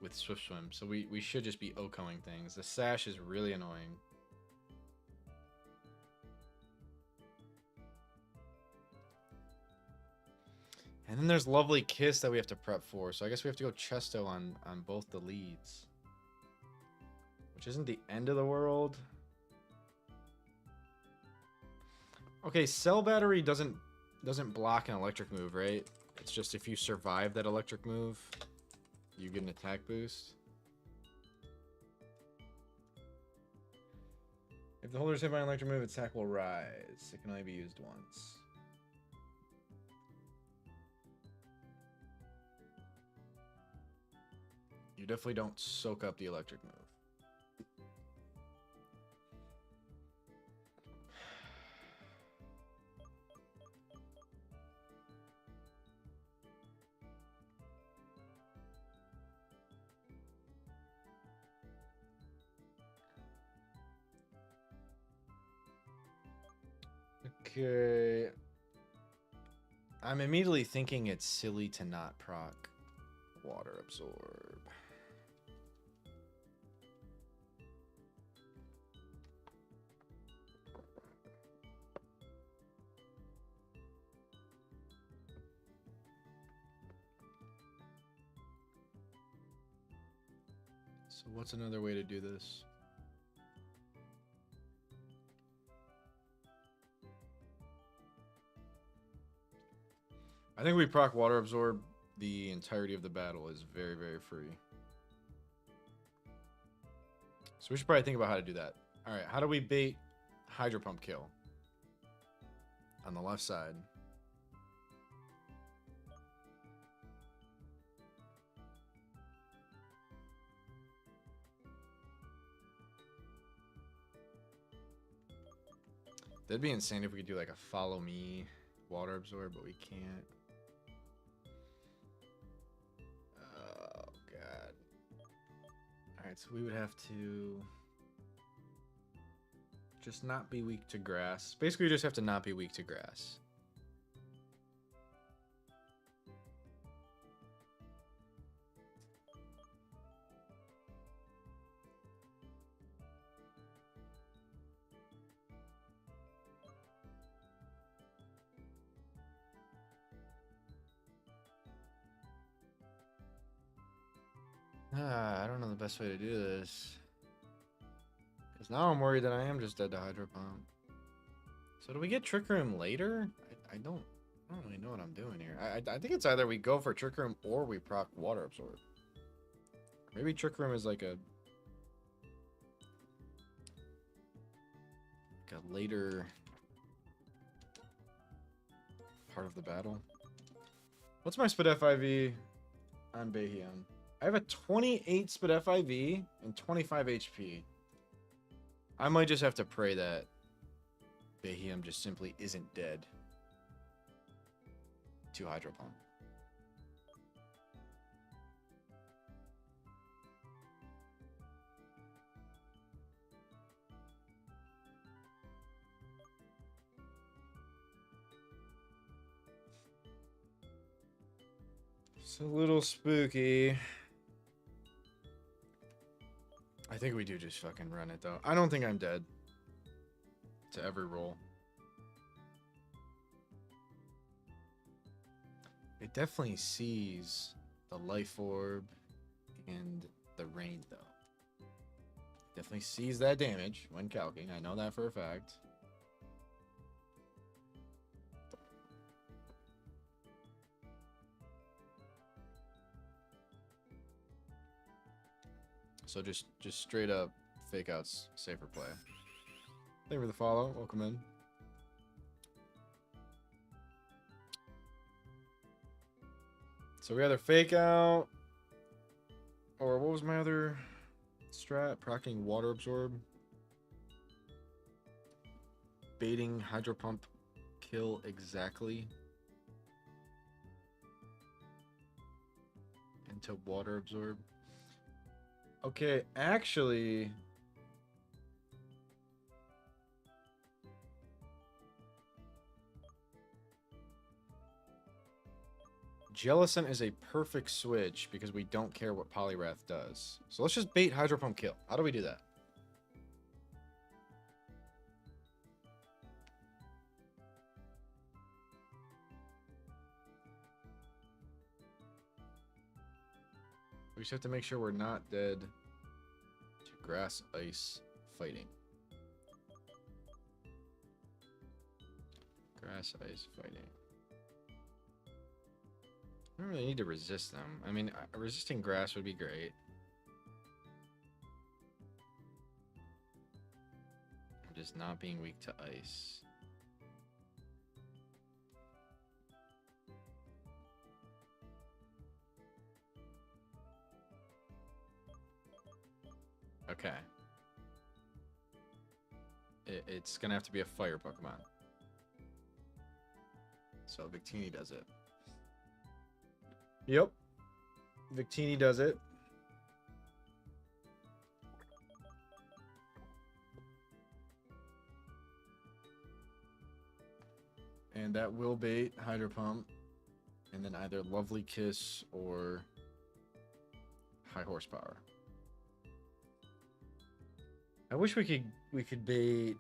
With Swift Swim. So we should just be OHKOing things. The Sash is really annoying. And then there's Lovely Kiss that we have to prep for. So I guess we have to go Chesto on both the leads. Which isn't the end of the world. Okay, Cell Battery doesn't block an electric move, right? It's just if you survive that electric move, you get an attack boost. If the holder is hit by an electric move, attack will rise. It can only be used once. You definitely don't soak up the electric move. Okay. I'm immediately thinking it's silly to not proc Water Absorb. So what's another way to do this? I think we proc Water Absorb the entirety of the battle is very, very free. So we should probably think about how to do that. Alright, how do we bait Hydro Pump kill? On the left side. That'd be insane if we could do like a follow me Water Absorb, but we can't. Oh god. Alright, so we would have to just not be weak to grass. Basically, we just have to not be weak to grass. I don't know the best way to do this. Because now I'm worried that I am just dead to Hydro Pump. So do we get Trick Room later? I don't really know what I'm doing here. I think it's either we go for Trick Room or we proc Water Absorb. Maybe Trick Room is like a later part of the battle. What's my Spit FIV on Bayhium? I have a 28 Spit FIV and 25 HP. I might just have to pray that Bayhium just simply isn't dead to Hydro Pump. It's a little spooky. I think we do just fucking run it, though. I don't think I'm dead to every roll. It definitely sees the life orb and the rain, though. Definitely sees that damage when calcing. I know that for a fact. So just straight up fake outs, safer play. Thank you for the follow. Welcome in. So we either fake out, or what was my other strat? Proccing water absorb. Baiting hydro pump kill exactly. Into water absorb. Okay, actually, Jellison is a perfect switch because we don't care what Poliwrath does. So let's just bait Hydro Pump kill. How do we do that? We just have to make sure we're not dead to grass ice fighting. Grass ice fighting. I don't really need to resist them. I mean, resisting grass would be great. I'm just not being weak to ice. Okay. It's gonna have to be a fire Pokemon. So Victini does it. Yep. Victini does it. And that will bait Hydro Pump. And then either Lovely Kiss or High Horsepower. I wish we could bait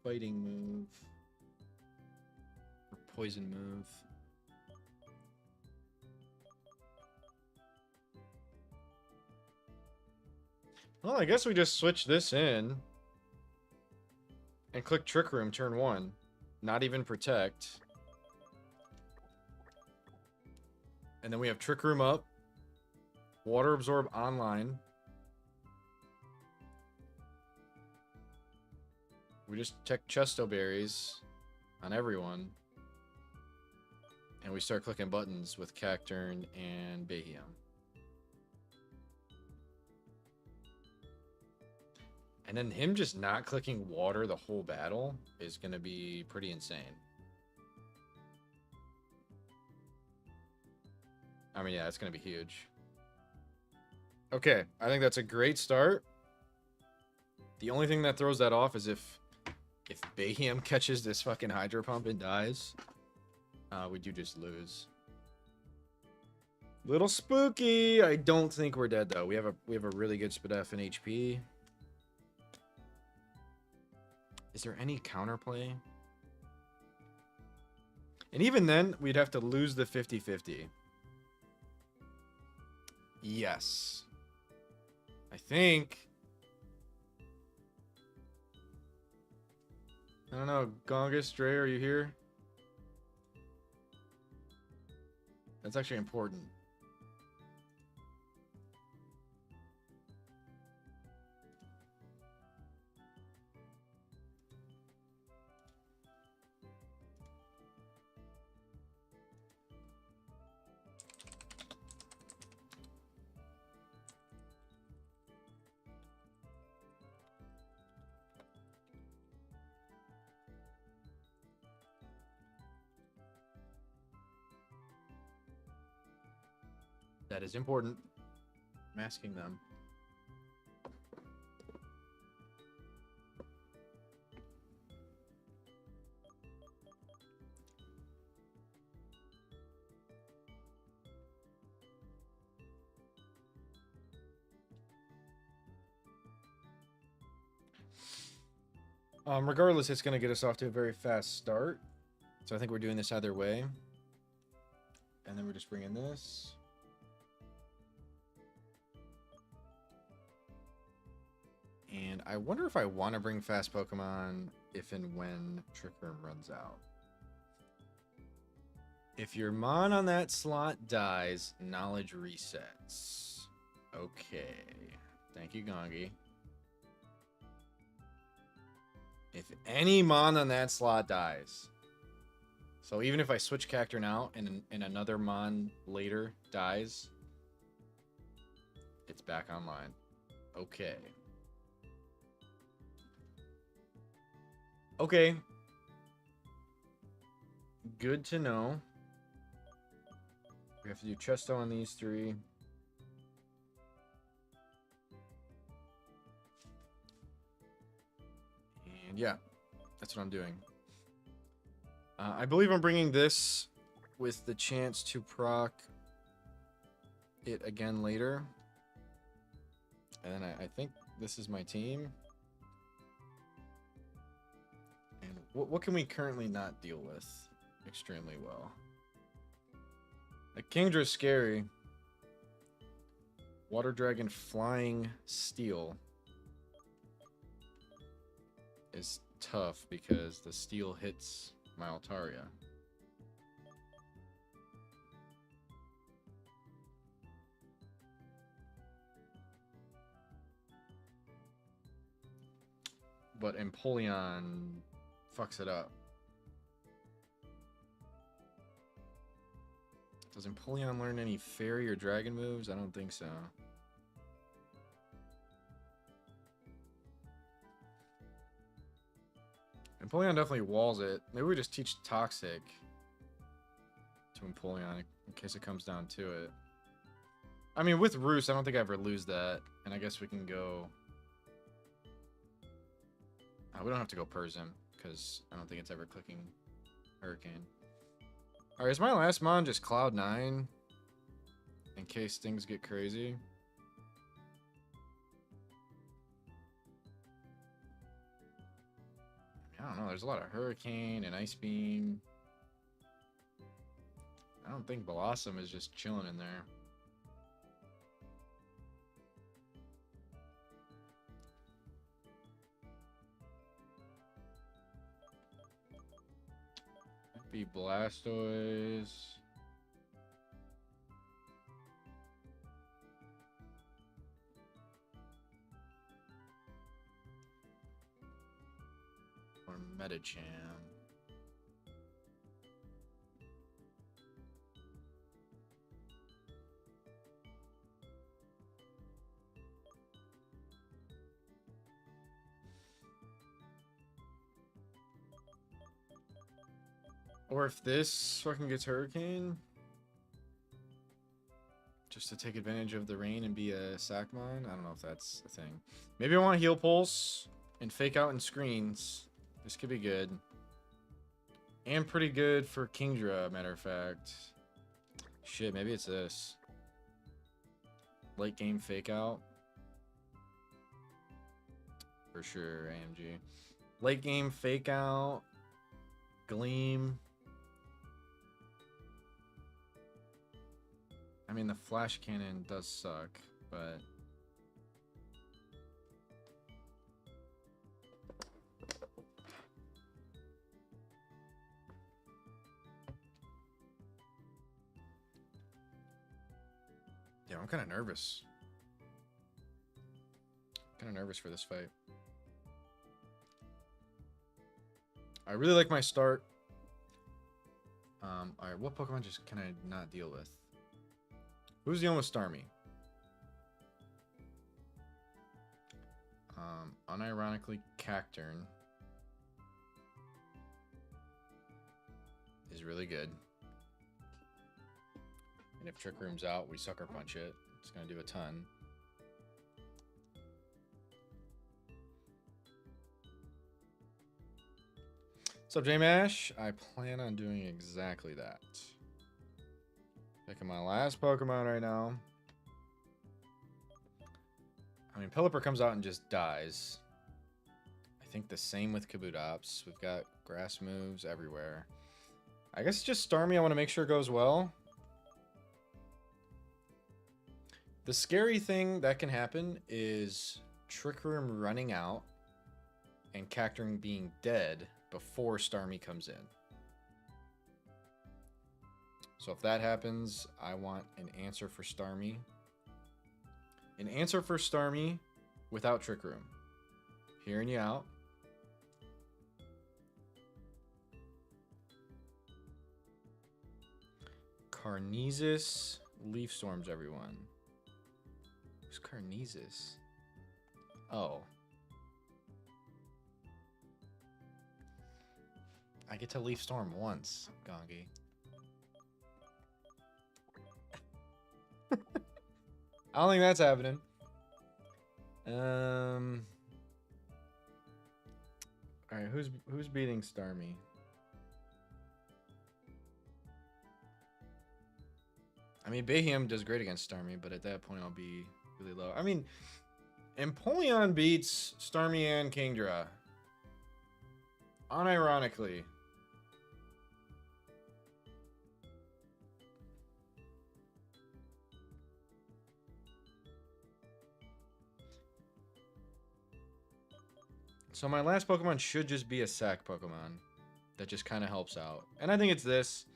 Fighting move. Or Poison move. Well, I guess we just switch this in and click Trick Room turn 1. Not even Protect. And then we have Trick Room up. Water Absorb online. We just check Chesto Berries on everyone. And we start clicking buttons with Cacturn and Bayhem. And then him just not clicking water the whole battle is going to be pretty insane. I mean, yeah, it's going to be huge. Okay, I think that's a great start. The only thing that throws that off is if Bayhem catches this fucking Hydro Pump and dies, we do just lose. Little spooky. I don't think we're dead though. We have a really good Spadef in HP. Is there any counterplay? And even then, we'd have to lose the 50-50. Yes. I think. I don't know. Gongus, Dre, are you here? That's actually important. That is important. Masking them. Regardless, it's going to get us off to a very fast start. So I think we're doing this either way. And then we're just bringing this. And I wonder if I want to bring fast Pokemon if and when Trick Room runs out. If your Mon on that slot dies, knowledge resets. Okay. Thank you, Gongi. If any Mon on that slot dies. So even if I switch character now and another Mon later dies, it's back online. Okay. Okay. Good to know. We have to do Chesto on these three. And yeah, that's what I'm doing. I believe I'm bringing this with the chance to proc it again later. And then I think this is my team. And what can we currently not deal with extremely well? Like Kingdra's scary. Water Dragon Flying Steel is tough because the steel hits my Altaria. But Empoleon fucks it up. Does Empoleon learn any fairy or dragon moves? I don't think so. Empoleon definitely walls it. Maybe we just teach Toxic to Empoleon in case it comes down to it. I mean, with Roost, I don't think I ever lose that. And I guess we can go... we don't have to go Persim, because I don't think it's ever clicking Hurricane. Alright, is my last Mon just Cloud9? In case things get crazy? I don't know, there's a lot of Hurricane and Ice Beam. I don't think Blossom is just chilling in there. Be Blastoise. Or Metacham. Or if this fucking gets Hurricane, just to take advantage of the rain and be a Sackmon. I don't know if that's a thing. Maybe I want Heal Pulse and Fake Out and Screens. This could be good. And pretty good for Kingdra, matter of fact. Shit, maybe it's this. Late game Fake Out. For sure, AMG. Late game Fake Out. Gleam. I mean, the Flash Cannon does suck, but... yeah, I'm kind of nervous. Kind of nervous for this fight. I really like my start. Alright, what Pokemon just can I not deal with? Who's dealing with Starmie? Unironically, Cacturn is really good. And if Trick Room's out, we Sucker Punch it. It's going to do a ton. What's up, J-Mash? I plan on doing exactly that. Picking my last Pokemon right now. I mean, Pelipper comes out and just dies. I I think the same with Kabutops. We've got grass moves everywhere. I guess just Starmie I want to make sure goes well. The scary thing that can happen is Trick Room running out and Cacturne being dead before Starmie comes in. So if that happens, I want an answer for Starmie. An answer for Starmie without Trick Room. Hearing you out. Carnesis, Leaf Storms everyone. Who's Carnesis? Oh. I get to Leaf Storm once, Gongi. I don't think that's happening. Alright, who's beating Starmie? I mean, Bayhem does great against Starmie, but at that point I'll be really low. I mean, Empoleon beats Starmie and Kingdra. Unironically. So my last Pokemon should just be a sack Pokemon that just kind of helps out. And I think it's this.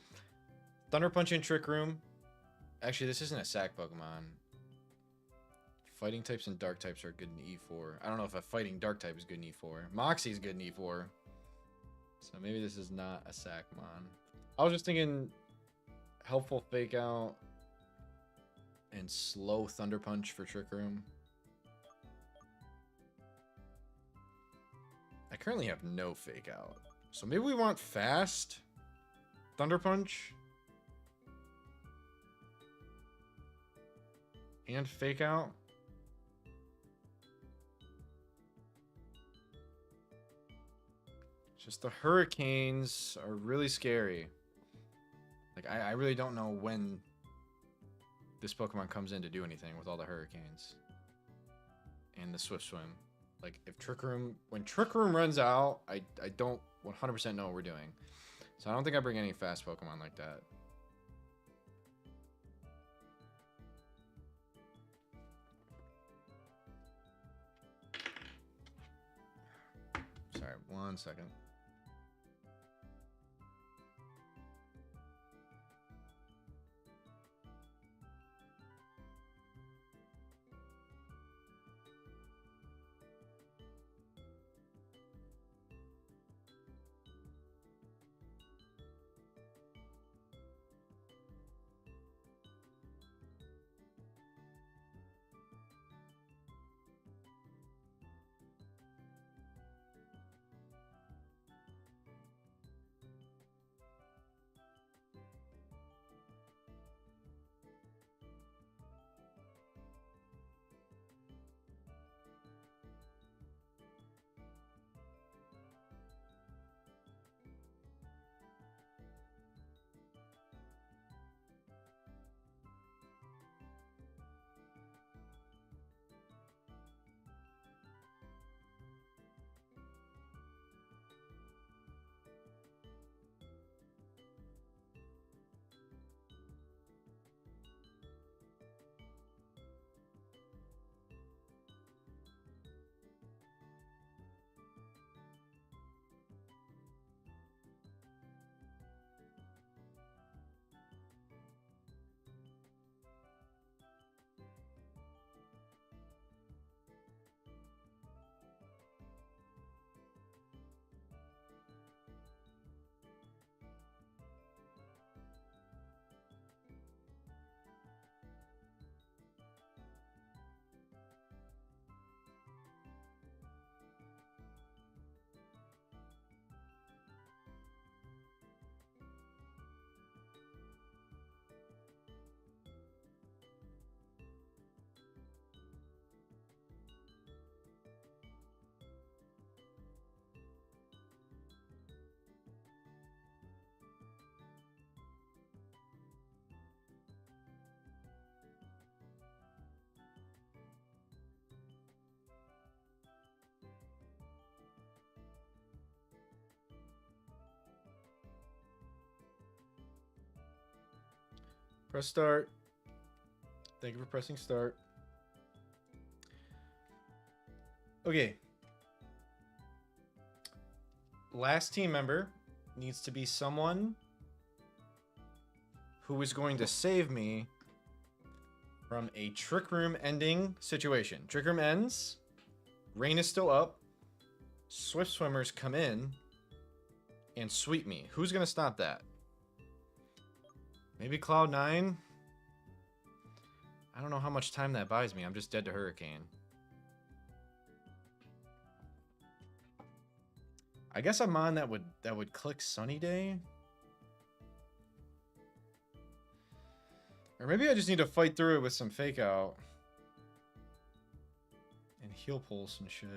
Thunder Punch and Trick Room. Actually, this isn't a sack Pokemon. Fighting types and dark types are good in E4. I don't know if a fighting dark type is good in E4. Moxie's good in E4. So maybe this is not a sack mon. I was just thinking helpful Fake Out and slow Thunder Punch for Trick Room. I currently have no Fake Out. So maybe we want fast Thunder Punch and Fake Out. Just the hurricanes are really scary. Like, I really don't know when this Pokemon comes in to do anything with all the hurricanes. And the Swift Swim. Like, if Trick Room... When Trick Room runs out, I don't 100% know what we're doing. So I don't think I bring any fast Pokemon like that. Sorry, 1 second. Press start. Thank you for pressing start. Okay. Last team member needs to be someone who is going to save me from a Trick Room ending situation. Trick Room ends. Rain is still up. Swift Swimmers come in and sweep me. Who's going to stop that? Maybe Cloud9? I don't know how much time that buys me. I'm just dead to Hurricane. I guess a mon that would click Sunny Day. Or maybe I just need to fight through it with some fake out. And heal pulse and shit.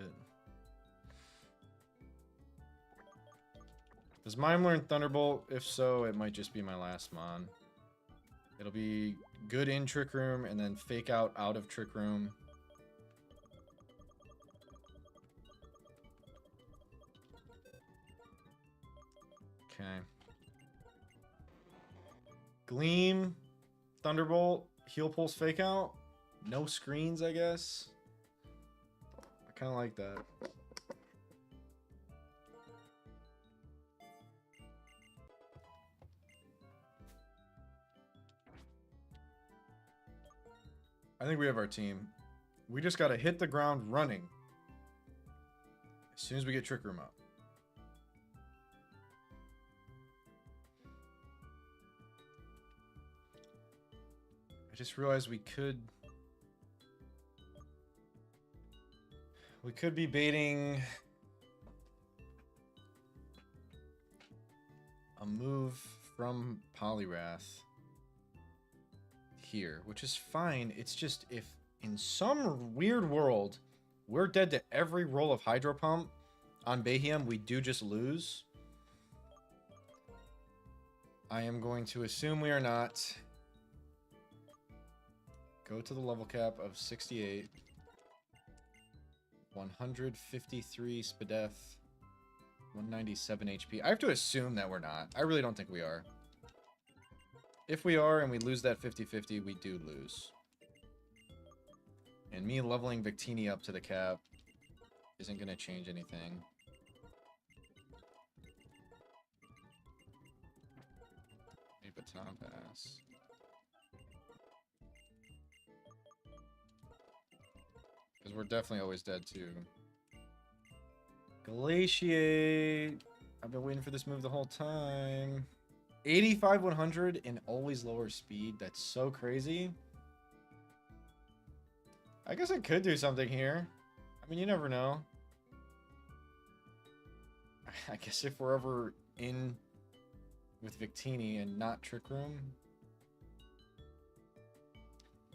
Does Mime learn Thunderbolt? If so, it might just be my last mon. It'll be good in Trick Room and then fake out of Trick Room. Okay. Gleam, Thunderbolt, Heal Pulse, fake out. No screens, I guess. I kind of like that. I think we have our team. We just got to hit the ground running as soon as we get Trick Room up. I just realized we could be baiting a move from Poliwrath here, which is fine. It's just if in some weird world we're dead to every roll of Hydro Pump on Bayhem, we do just lose. I am going to assume we are not. Go to the level cap of 68. 153 Spadef. 197 HP. I have to assume that we're not. I really don't think we are. If we are and we lose that 50-50, we do lose. And me leveling Victini up to the cap isn't going to change anything. A baton pass. Because we're definitely always dead too. Glaciate. I've been waiting for this move the whole time. 85 100 and always lower speed. That's so crazy. I guess I could do something here. I mean, you never know. I guess if we're ever in with Victini and not Trick Room.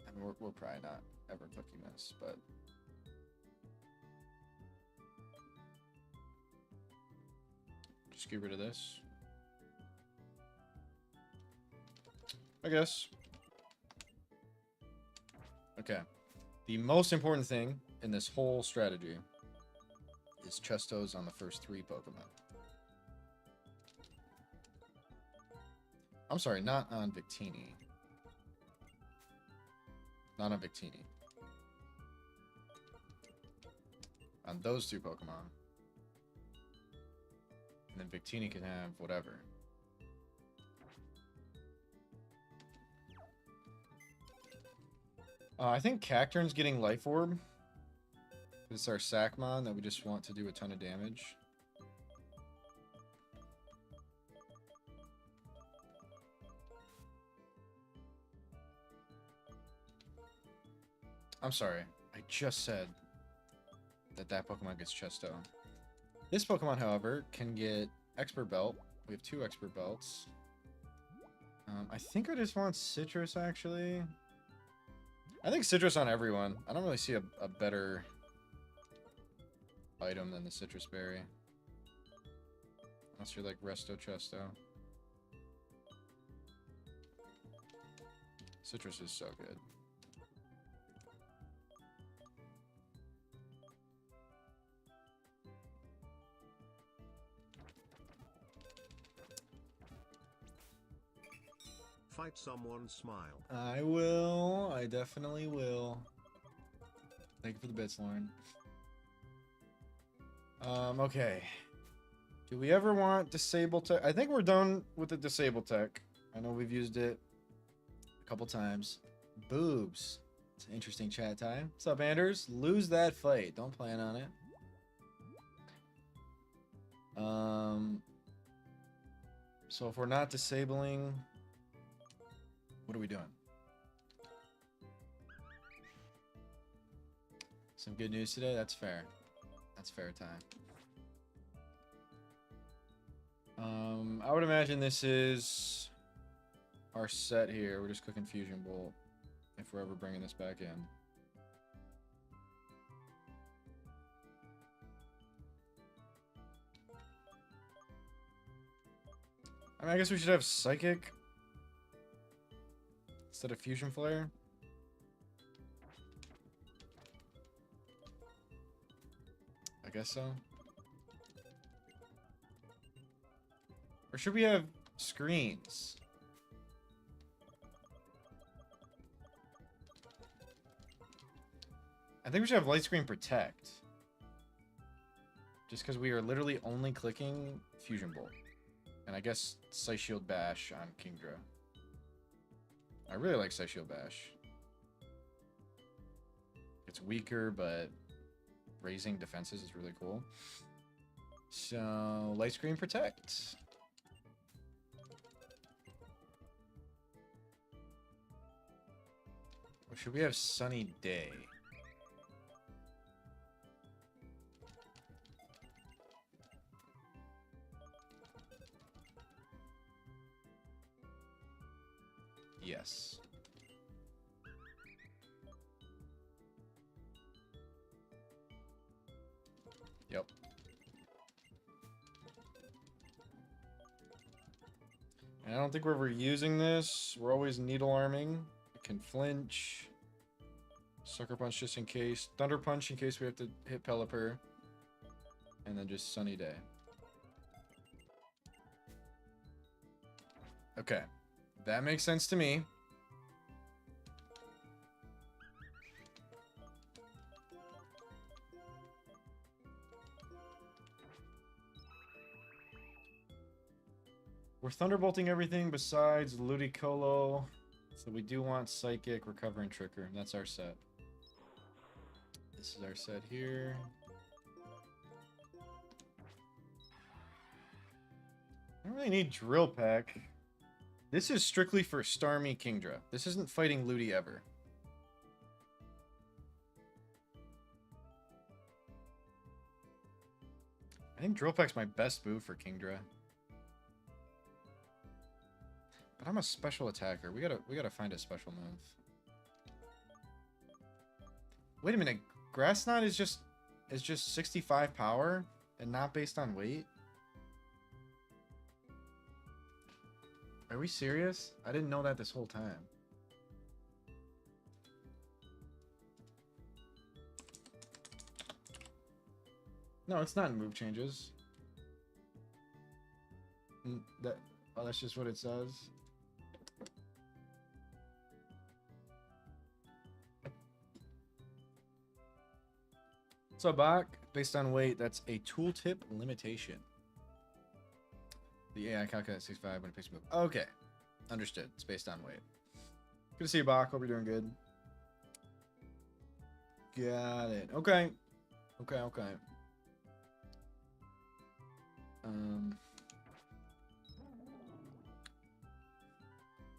I mean, we're probably not ever cooking this, but... just get rid of this. I guess. Okay. The most important thing in this whole strategy is Chestos on the first 3 Pokemon. I'm sorry, not on Victini. Not on Victini. On those 2 Pokemon. And then Victini can have whatever. I think Cacturn's getting Life Orb. It's our Sackmon that we just want to do a ton of damage. I'm sorry. I just said that that Pokemon gets Chesto. This Pokemon, however, can get Expert Belt. We have 2 Expert Belts. I think I just want Citrus, actually. I think Citrus on everyone. I don't really see a better item than the Citrus Berry. Unless you're like Resto Chesto. Citrus is so good. fight someone, smile. I will. I definitely will. Thank you for the bits, Lauren. Okay. Do we ever want disable tech? I think we're done with the disable tech. I know we've used it a couple times. Boobs. It's an interesting chat time. What's up, Anders? Lose that fight. Don't plan on it. So if we're not disabling, what are we doing? Some good news today? That's fair. That's fair time. I would imagine this is our set here. We're just cooking Fusion Bolt if we're ever bringing this back in. I mean, I guess we should have Psychic instead of Fusion Flare. I guess so. Or should we have screens? I think we should have Light Screen Protect. Just because we are literally only clicking Fusion Bolt. And I guess Sight Shield Bash on Kingdra. I really like Sight Shield Bash. It's weaker, but raising defenses is really cool. So, Light Screen Protect. Or should we have Sunny Day? Yes. Yep. And I don't think we're ever using this. We're always needle arming. It can flinch. Sucker Punch just in case. Thunder Punch in case we have to hit Pelipper. And then just Sunny Day. Okay. That makes sense to me. We're thunderbolting everything besides Ludicolo. So we do want Psychic, Recover, and Tricker. That's our set. This is our set here. I don't really need Drill Peck. This is strictly for Starmie Kingdra. This isn't fighting Ludi ever. I think Drill Peck's my best move for Kingdra. But I'm a special attacker. We gotta find a special move. Wait a minute. Grass Knot is just 65 power and not based on weight? Are we serious? I didn't know that this whole time. No, it's not in move changes. Oh, that's just what it says. So, Bach, based on weight, that's a tooltip limitation. The AI calculates 65 when it picks a move. Okay. Understood. It's based on weight. Good to see you, Bach. Hope you're doing good. Got it. Okay. Okay.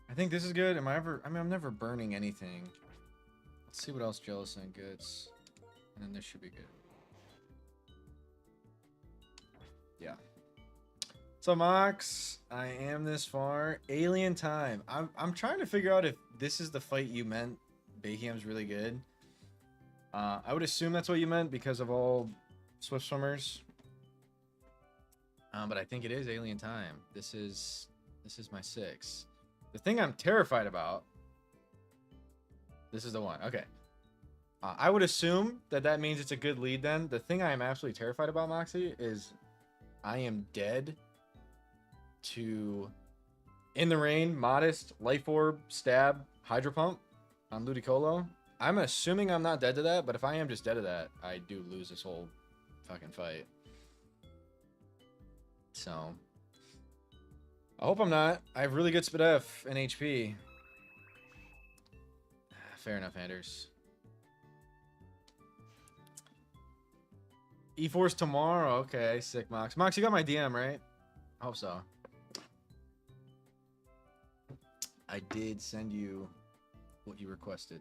I think this is good. I'm never burning anything. Let's see what else Jellicent gets. And then this should be good. Yeah. So Mox, I am this far. Alien Time. I'm trying to figure out if this is the fight you meant. Behiam's really good. I would assume that's what you meant because of all Swift Swimmers. But I think it is Alien Time. This is my 6. The thing I'm terrified about. This is the one. Okay. I would assume that means it's a good lead then. The thing I am absolutely terrified about, Moxie, is I am dead to In the Rain, Modest, Life Orb, Stab, Hydro Pump on Ludicolo. I'm assuming I'm not dead to that, but if I am just dead to that, I do lose this whole fucking fight. So, I hope I'm not. I have really good Spit F and HP. Fair enough, Anders. E-Force tomorrow. Okay, sick, Mox. Mox, you got my DM, right? I hope so. I did send you what you requested.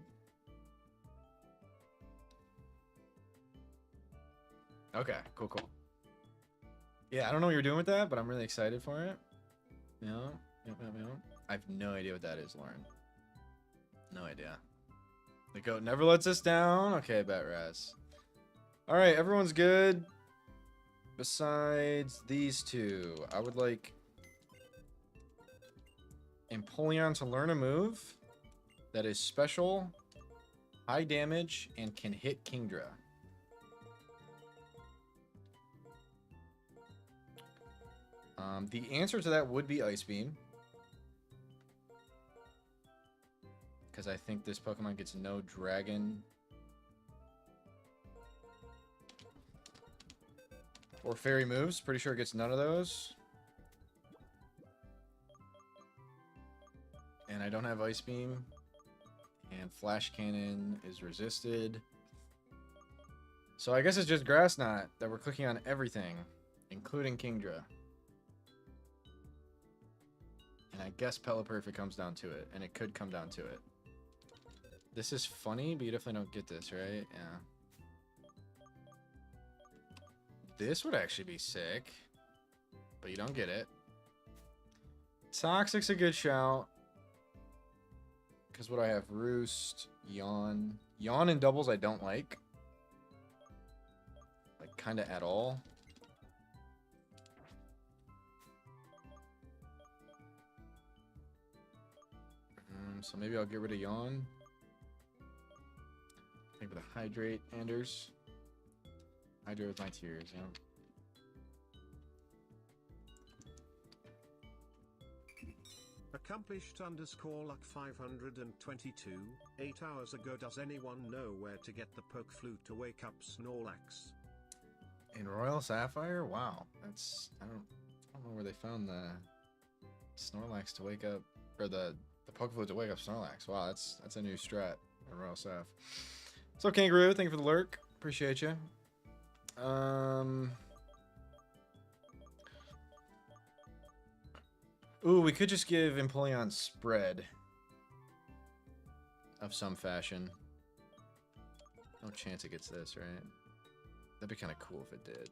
Okay, cool, cool. Yeah, I don't know what you're doing with that, but I'm really excited for it. Yeah, yep. I have no idea what that is, Lauren. No idea. The goat never lets us down. Okay, bet Raz. All right, everyone's good. Besides these two, I would like Empoleon to learn a move that is special, high damage, and can hit Kingdra. The answer to that would be Ice Beam, because I think this Pokemon gets no Dragon or Fairy moves. Pretty sure it gets none of those. And I don't have Ice Beam. And Flash Cannon is resisted. So I guess it's just Grass Knot that we're clicking on everything, including Kingdra. And I guess Pelipper if it comes down to it. And it could come down to it. This is funny, but you definitely don't get this, right? Yeah. This would actually be sick. But you don't get it. Toxic's a good shout. Because what I have? Roost, Yawn. Yawn in doubles I don't like. Like, kind of at all. So maybe I'll get rid of Yawn. Maybe the Hydrate, Anders. Hydrate with my tears, yeah. Accomplished _ luck 522. 8 hours ago, does anyone know where to get the poke flute to wake up Snorlax? In Royal Sapphire? Wow. That's I don't know where they found the Snorlax to wake up, or the poke flute to wake up Snorlax. Wow, that's a new strat in Royal Saph. So Kangaroo, thank you for the lurk. Appreciate you. Ooh, we could just give Empoleon spread of some fashion. No chance it gets this, right? That'd be kind of cool if it did.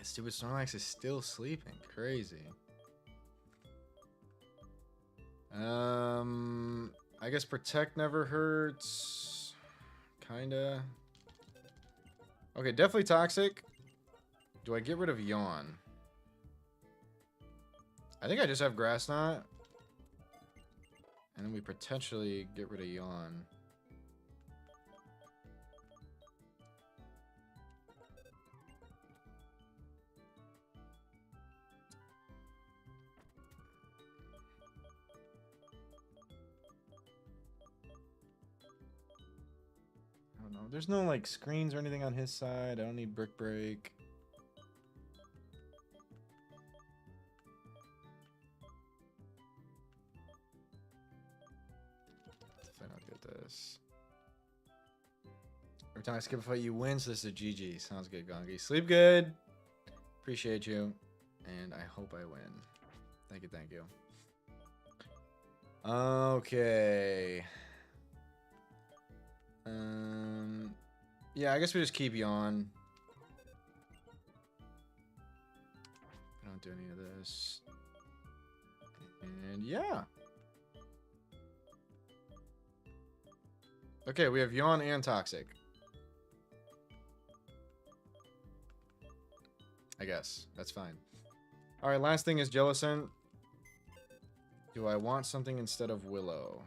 Stupid Snorlax is still sleeping. Crazy. I guess Protect never hurts. Kinda. Okay, definitely Toxic. Do I get rid of Yawn? I think I just have Grass Knot. And then we potentially get rid of Yawn. I don't know. There's no like screens or anything on his side. I don't need Brick Break. This. Every time I skip a fight, you win, so this is a GG. Sounds good, Gongi. Sleep good. Appreciate you. And I hope I win. Thank you, thank you. Okay. Yeah, I guess we just keep Yawn. I don't do any of this. And yeah. Okay, we have Yawn and Toxic. I guess. That's fine. Alright, last thing is Jellicent. Do I want something instead of Willow?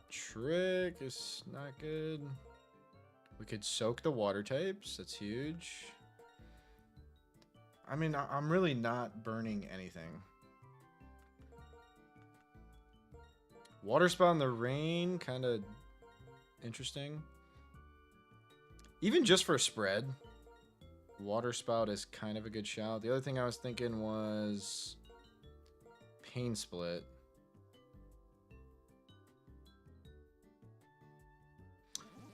Trick is not good. We could soak the water types. That's huge. I mean, I'm really not burning anything. Water spout in the rain, kind of interesting. Even just for spread, water spout is kind of a good shout. The other thing I was thinking was pain split.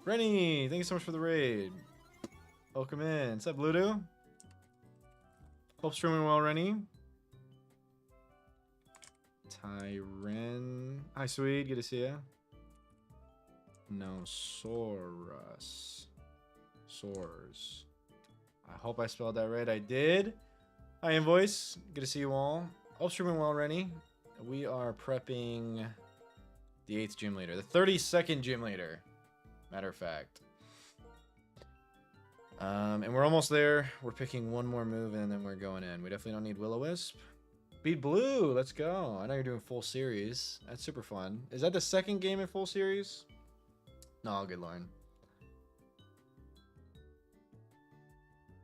Rennie, thank you so much for the raid. Welcome in. What's up, Ludo? Hope streaming well, Rennie. Tyren. Hi, sweet. Good to see you. No, Soros. Soars. I hope I spelled that right. I did. Hi, Invoice. Good to see you all. Hope streaming well, Rennie. We are prepping the 8th gym leader. The 32nd gym leader. Matter of fact. And we're almost there. We're picking one more move and then we're going in. We definitely don't need Will-O-Wisp. Beat Blue. Let's go. I know you're doing full series. That's super fun. Is that the second game in full series? No, good Lauren.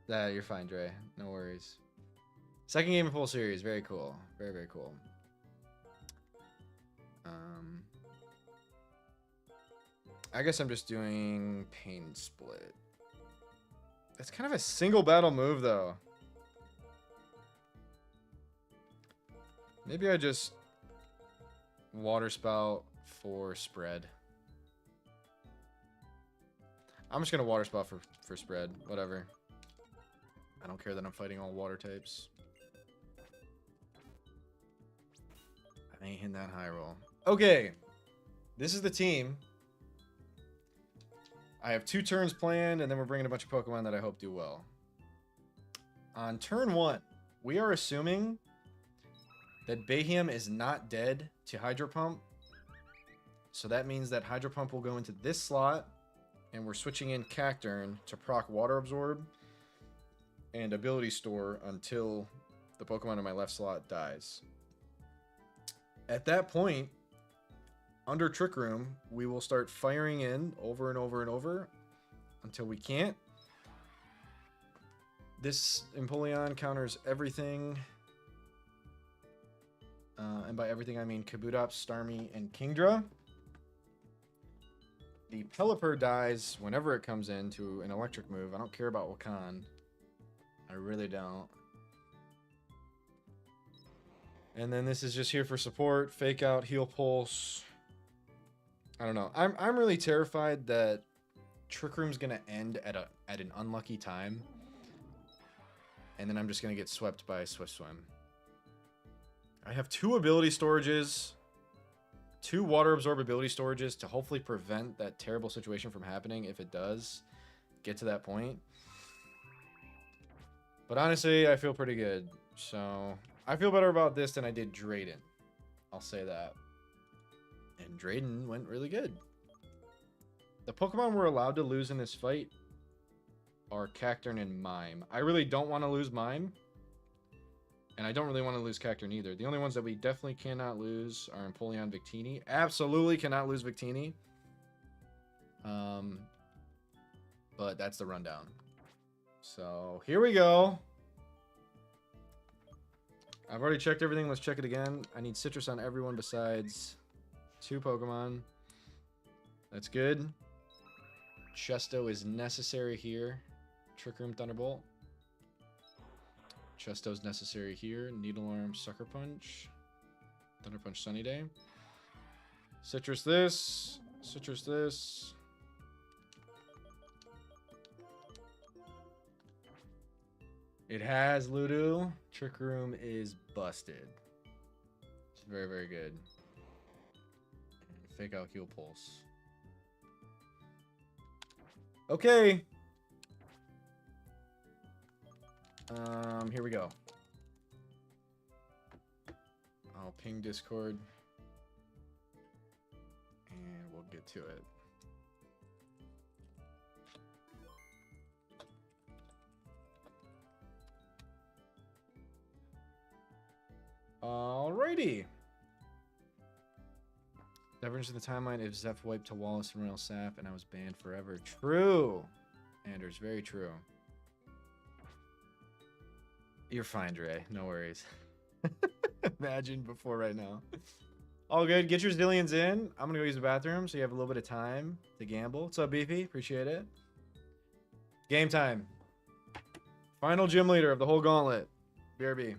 You're fine, Dre. No worries. Second game in full series. Very cool. Very, very cool. I guess I'm just doing pain split. That's kind of a single battle move, though. Maybe I just water spout for spread. I'm just gonna water spout for spread. Whatever. I don't care that I'm fighting all water types. I ain't hitting that high roll. Okay. This is the team. I have 2 turns planned, and then we're bringing a bunch of Pokemon that I hope do well. On turn 1, we are assuming that Bayhem is not dead to Hydro Pump. So that means that Hydro Pump will go into this slot, and we're switching in Cacturne to proc Water Absorb and Ability Store until the Pokemon in my left slot dies. At that point, under Trick Room, we will start firing in over and over and over until we can't. This Empoleon counters everything. And by everything, I mean Kabutops, Starmie, and Kingdra. The Pelipper dies whenever it comes into an electric move. I don't care about Wakan. I really don't. And then this is just here for support. Fake Out, Heal Pulse. I don't know. I'm really terrified that Trick Room's gonna end at an unlucky time. And then I'm just gonna get swept by Swift Swim. I have 2 ability storages. 2 water absorb ability storages to hopefully prevent that terrible situation from happening if it does get to that point. But honestly, I feel pretty good. So I feel better about this than I did Drayden. I'll say that. And Drayden went really good. The Pokemon we're allowed to lose in this fight are Cacturne and Mime. I really don't want to lose Mime. And I don't really want to lose Cacturne either. The only ones that we definitely cannot lose are Empoleon, Victini. Absolutely cannot lose Victini. But that's the rundown. So here we go. I've already checked everything. Let's check it again. I need Citrus on everyone besides 2 Pokemon. That's good. Chesto is necessary here. Trick Room, Thunderbolt. Chesto's necessary here. Needle Arm, Sucker Punch. Thunder Punch, Sunny Day. Citrus this. Citrus this. It has Ludo. Trick Room is busted. It's very, very good. Fake Out, Heal Pulse. Okay. Here we go. I'll ping Discord. And we'll get to it. Alrighty. Divergence in the timeline if Zeph wiped to Wallace and Rail Sap and I was banned forever. True. Anders, very true. You're fine, Dre. No worries. Imagine before right now. All good. Get your zillions in. I'm going to go use the bathroom so you have a little bit of time to gamble. What's up, Beefy? Appreciate it. Game time. Final gym leader of the whole gauntlet. BRB.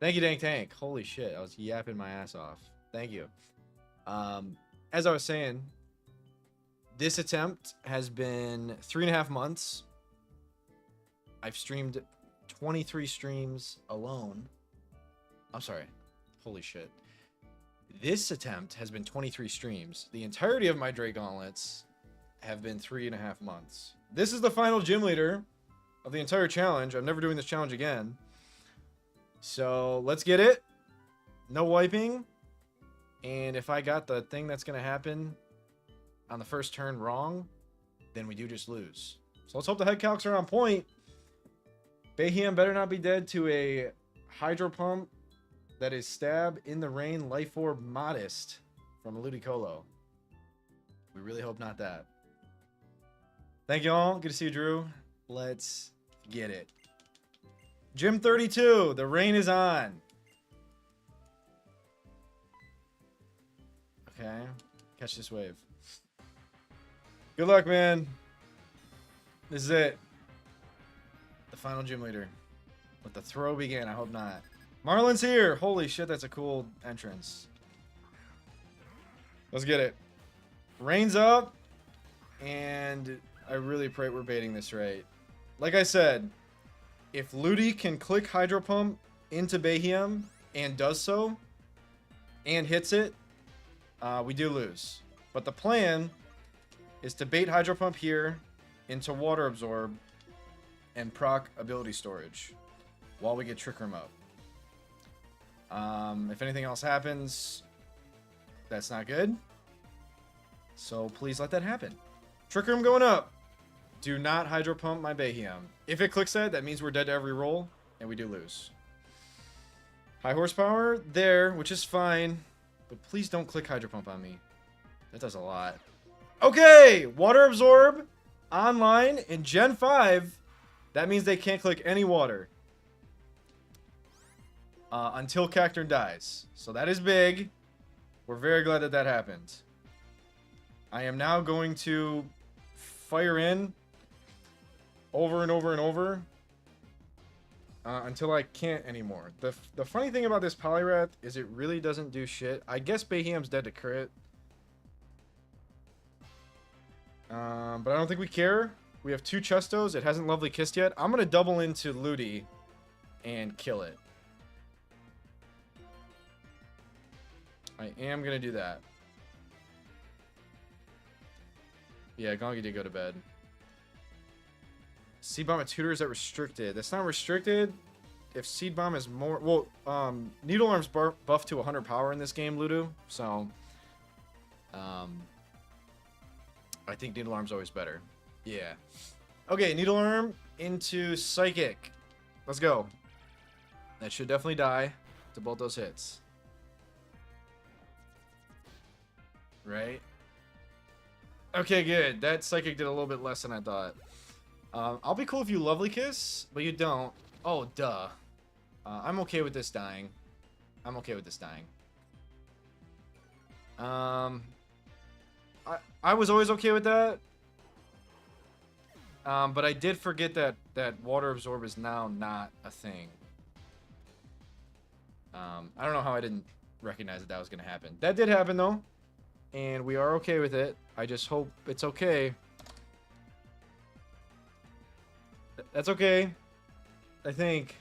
Thank you, Dank Tank. Holy shit, I was yapping my ass off. Thank you. As I was saying, this attempt has been 3.5 months. I've streamed 23 streams alone. I'm sorry. Holy shit. This attempt has been 23 streams. The entirety of my Dre Gauntlets have been 3.5 months. This is the final gym leader of the entire challenge. I'm never doing this challenge again. So let's get it. No wiping. And if I got the thing that's going to happen on the first turn wrong, then we do just lose. So let's hope the head calcs are on point. Bayhem better not be dead to a hydro pump that is stab in the rain life orb modest from Ludicolo. We really hope not that. Thank you all. Good to see you, Drew. Let's get it. Gym 32, the rain is on. Okay, catch this wave. Good luck, man. This is it. The final gym leader. Let the throw begin. I hope not. Marlon's here. Holy shit, that's a cool entrance. Let's get it. Rain's up, and I really pray we're baiting this right. Like I said, if Ludi can click Hydro Pump into Bayhem and does so, and hits it, we do lose. But the plan is to bait Hydro Pump here into Water Absorb and proc ability storage while we get Trick Room up. If anything else happens, that's not good. So please let that happen. Trick Room going up. Do not Hydro Pump my Bayhem. If it clicks that means we're dead to every roll, and we do lose. High horsepower there, which is fine. But please don't click Hydro Pump on me. That does a lot. Okay, Water Absorb online in Gen 5. That means they can't click any water. Until Cacturn dies. So that is big. We're very glad that that happened. I am now going to fire in over and over and over until I can't anymore. The funny thing about this Poliwrath is it really doesn't do shit. I guess Bayham's dead to crit. But I don't think we care. We have 2 Chestos. It hasn't Lovely Kissed yet. I'm going to double into Ludi and kill it. I am going to do that. Yeah, Gongi did go to bed. C-Bomb at Tutor, is that restricted? That's not restricted. if Seed Bomb is more... Well, Needle Arm's buffed to 100 power in this game, Ludo. So, I think Needle Arm's always better. Yeah. Okay, Needle Arm into Psychic. Let's go. That should definitely die to both those hits. Right? Okay, good. That Psychic did a little bit less than I thought. I'll be cool if you Lovely Kiss, but you don't. Oh, duh. I'm okay with this dying. I'm okay with this dying. I was always okay with that. But I did forget that Water Absorb is now not a thing. I don't know how I didn't recognize that was going to happen. That did happen, though. And we are okay with it. I just hope it's okay. That's okay. I think.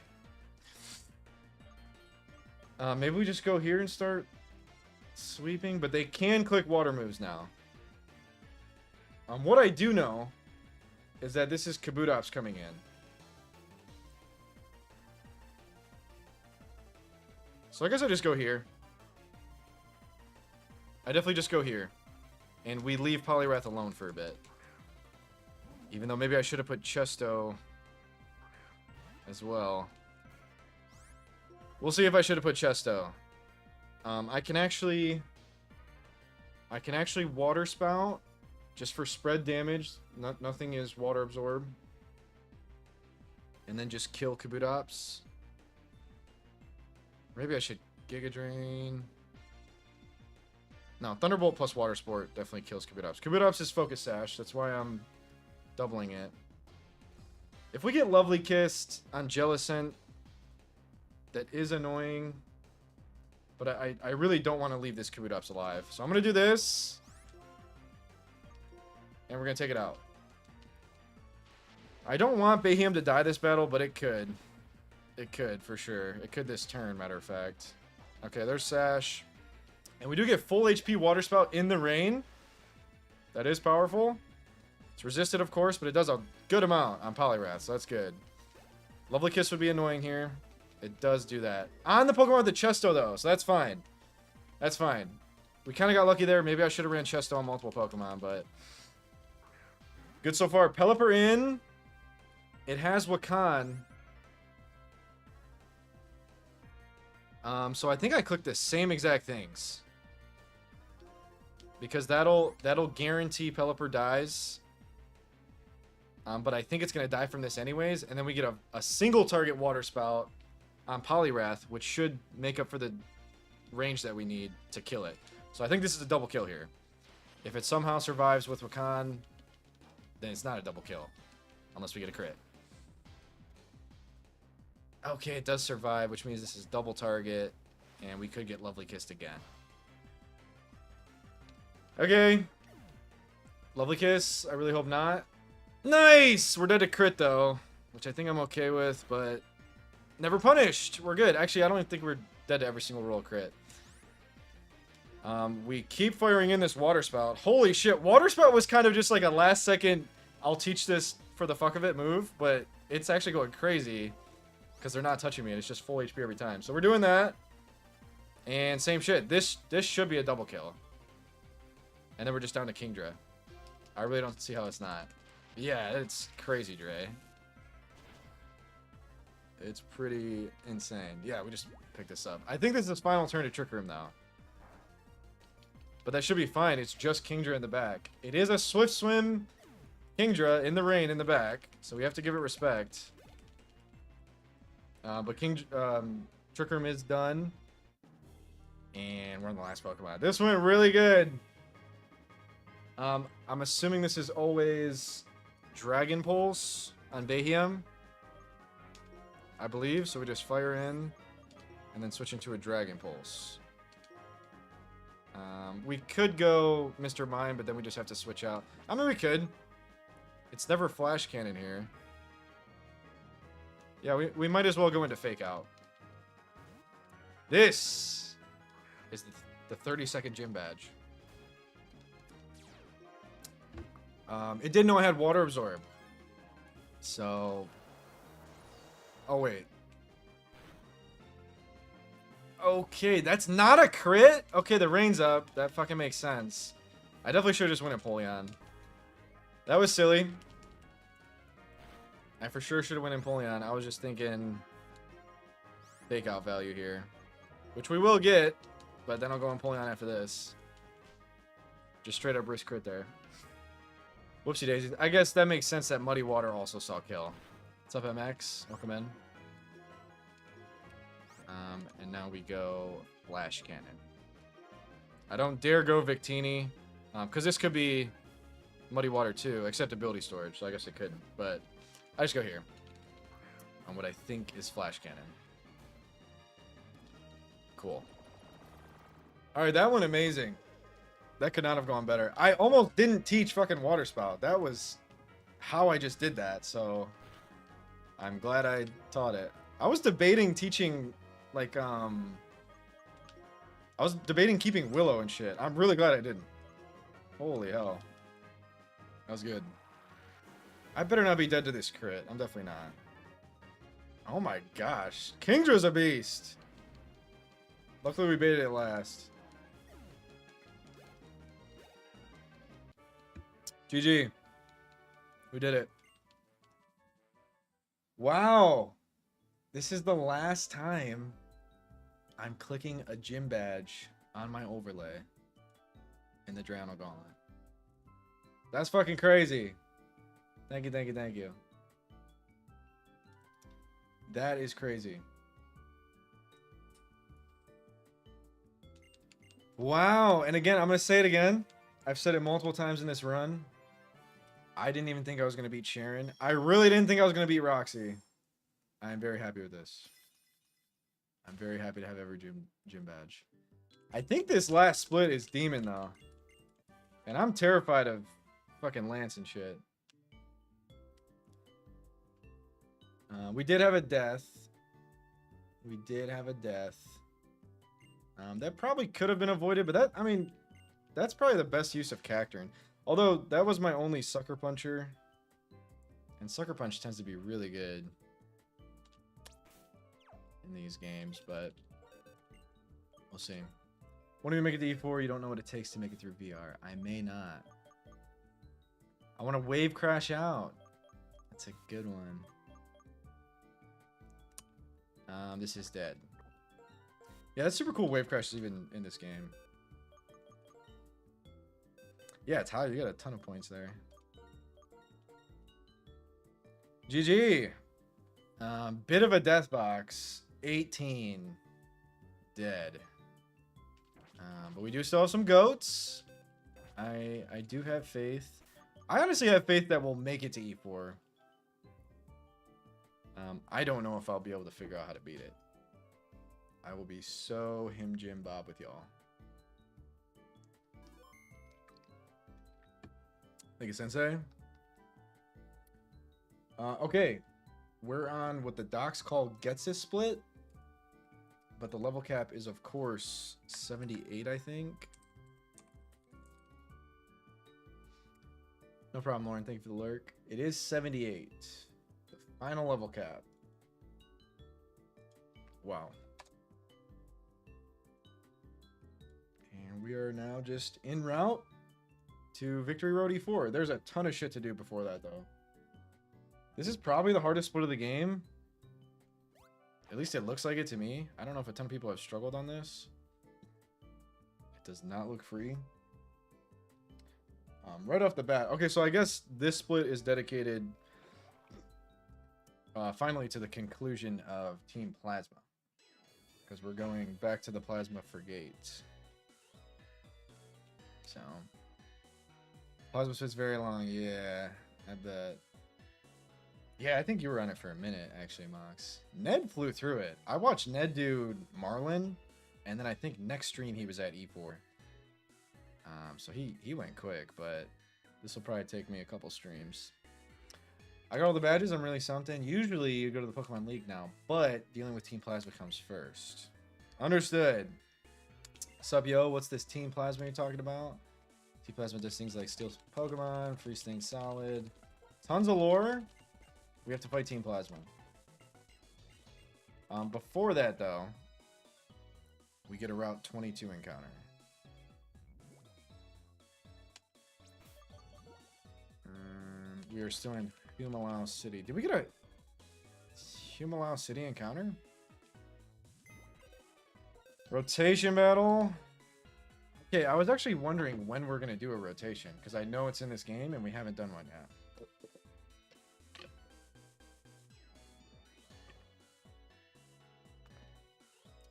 Maybe we just go here and start sweeping. But they can click water moves now. What I do know is that this is Kabutops coming in. So I guess I just go here. I definitely just go here. And we leave Poliwrath alone for a bit. Even though maybe I should have put Chesto as well. We'll see if I should have put Chesto. I can actually Water Spout just for spread damage. Nothing is Water Absorb. And then just kill Kabutops. Maybe I should Giga Drain. No, Thunderbolt plus Water Sport definitely kills Kabutops. Kabutops is Focus Sash. That's why I'm doubling it. If we get Lovely Kissed on Jellicent, that is annoying. But I really don't want to leave this Kabutops alive. So I'm going to do this. And we're going to take it out. I don't want Bayhem to die this battle, but it could. It could, for sure. It could this turn, matter of fact. Okay, there's Sash. And we do get full HP Water Spout in the rain. That is powerful. It's resisted, of course, but it does a good amount on Poliwrath, so that's good. Lovely Kiss would be annoying here. It does do that. On the Pokemon with the Chesto, though, so that's fine. That's fine. We kind of got lucky there. Maybe I should have ran Chesto on multiple Pokemon, but... Good so far. Pelipper in. It has Wakan. So I think I clicked the same exact things. Because that'll guarantee Pelipper dies. But I think it's going to die from this anyways. And then we get a single target Water Spout on Poliwrath, which should make up for the range that we need to kill it. So I think this is a double kill here. If it somehow survives with Wakan, then it's not a double kill. Unless we get a crit. Okay, it does survive, which means this is double target. And we could get Lovely Kissed again. Okay. Lovely Kiss. I really hope not. Nice! We're dead to crit, though. Which I think I'm okay with, but... Never punished! We're good. Actually, I don't even think we're dead to every single roll crit. We keep firing in this Water Spout. Holy shit, Water Spout was kind of just like a last second, I'll teach this for the fuck of it move, but it's actually going crazy. Because they're not touching me, and it's just full HP every time. So we're doing that. And same shit. This should be a double kill. And then we're just down to Kingdra. I really don't see how it's not. Yeah, it's crazy, Dre. It's pretty insane. Yeah, we just picked this up. I think this is his final turn to Trick Room now. But that should be fine. It's just Kingdra in the back. It is a Swift Swim Kingdra in the rain in the back. So we have to give it respect. But Trick Room is done. And we're on the last Pokemon. This went really good. I'm assuming this is always Dragon Pulse on Bayhem. I believe. So we just fire in. And then switch into a Dragon Pulse. We could go Mr. Mime, but then we just have to switch out. I mean, we could. It's never Flash Cannon here. Yeah, we might as well go into Fake Out. This is the 30-second gym badge. It didn't know I had Water Absorb. So... Oh, wait. Okay, that's not a crit? Okay, the rain's up. That fucking makes sense. I definitely should have just went Empoleon. That was silly. I for sure should have went Empoleon. I was just thinking fake out value here. Which we will get, but then I'll go Empoleon after this. Just straight up risk crit there. Whoopsie daisies. I guess that makes sense that Muddy Water also saw kill. What's up, MX? Welcome in. And now we go Flash Cannon. I don't dare go Victini, because this could be Muddy Water too, except ability storage, so I guess it couldn't. But I just go here on what I think is Flash Cannon. Cool. Alright, that one amazing. That could not have gone better. I almost didn't teach fucking Water Spout. That was how I just did that, so I'm glad I taught it. I was debating teaching, like, I was debating keeping Willow and shit. I'm really glad I didn't. Holy hell. That was good. I better not be dead to this crit. I'm definitely not. Oh my gosh. Kingdra's a beast. Luckily we baited it last. GG. We did it. Wow. This is the last time I'm clicking a gym badge on my overlay in the Drayano Gauntlet. That's fucking crazy. Thank you, thank you, thank you. That is crazy. Wow. And again, I'm going to say it again. I've said it multiple times in this run. I didn't even think I was going to beat Sharon. I really didn't think I was going to beat Roxy. I am very happy with this. I'm very happy to have every gym badge. I think this last split is Demon, though. And I'm terrified of fucking Lance and shit. We did have a death. We did have a death. That probably could have been avoided, but that, I mean, that's probably the best use of Cacturne. Although, that was my only Sucker Puncher. And Sucker Punch tends to be really good in these games, but we'll see. When do you make it to E4? You don't know what it takes to make it through VR. I may not. I want to wave crash out. That's a good one. This is dead. Yeah, that's super cool. Wave crashes even in this game. Yeah, it's high. You got a ton of points there. GG. Bit of a death box. 18. Dead. But we do still have some goats. I do have faith. I honestly have faith that we'll make it to E4. I don't know if I'll be able to figure out how to beat it. I will be so him Jim Bob with y'all. Thank you, Sensei. Okay. We're on what the docs call Gets It Split. But the level cap is, of course, 78, I think. No problem, Lauren. Thank you for the lurk. It is 78. The final level cap. Wow. And we are now just en route to Victory Road E4. There's a ton of shit to do before that, though. This is probably the hardest split of the game. At least it looks like it to me. I don't know if a ton of people have struggled on this. It does not look free. Right off the bat. Okay, so I guess this split is dedicated finally to the conclusion of Team Plasma. Because we're going back to the Plasma Frigate. So. Plasma split's very long. Yeah, I bet. Yeah, I think you were on it for a minute, actually, Mox. Ned flew through it. I watched Ned do Marlin, and then I think next stream he was at E4. So he went quick, but this will probably take me a couple streams. I got all the badges. I'm really something. Usually you go to the Pokemon League now, but dealing with Team Plasma comes first. Understood. Sup, yo? What's this Team Plasma you're talking about? Team Plasma does things like steal Pokemon, freeze things solid. Tons of lore. We have to fight Team Plasma. Before that, though, we get a Route 22 encounter. We are still in Humalao City. Did we get a Humalao City encounter? Rotation battle. Okay, I was actually wondering when we're gonna do a rotation because I know it's in this game and we haven't done one yet.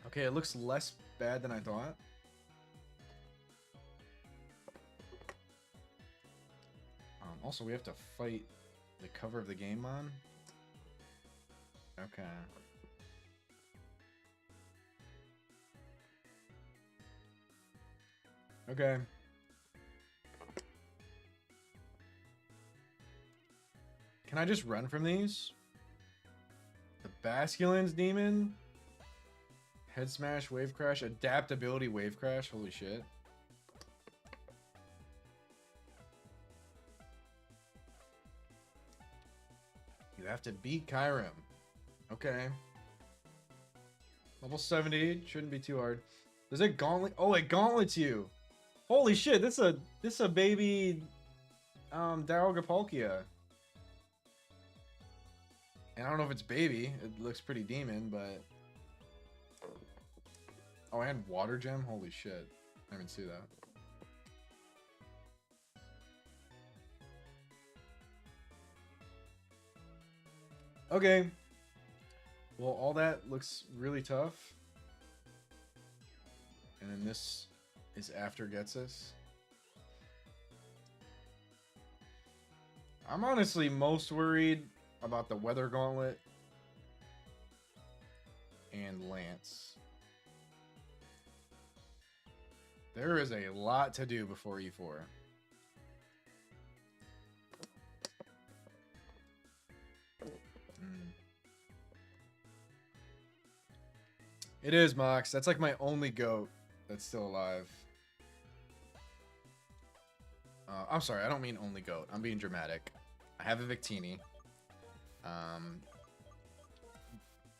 Okay, it looks less bad than I thought. Also, we have to fight the cover of the game on. Okay. Okay. Can I just run from these? The Basculin's Demon? Head Smash, Wave Crash, Adaptability, Wave Crash. Holy shit. You have to beat Kyurem. Okay. Level 70. Shouldn't be too hard. Does it gauntlet? Oh, it gauntlets you. Holy shit, this a baby Dialga. And I don't know if it's baby. It looks pretty demon, but... Oh, and Water Gem? Holy shit. I didn't see that. Okay. Well, all that looks really tough. And then this is after gets us. I'm honestly most worried about the Weather Gauntlet and Lance. There is a lot to do before E4. It is, Mox. That's like my only goat that's still alive. I'm sorry, I don't mean only goat. I'm being dramatic. I have a Victini.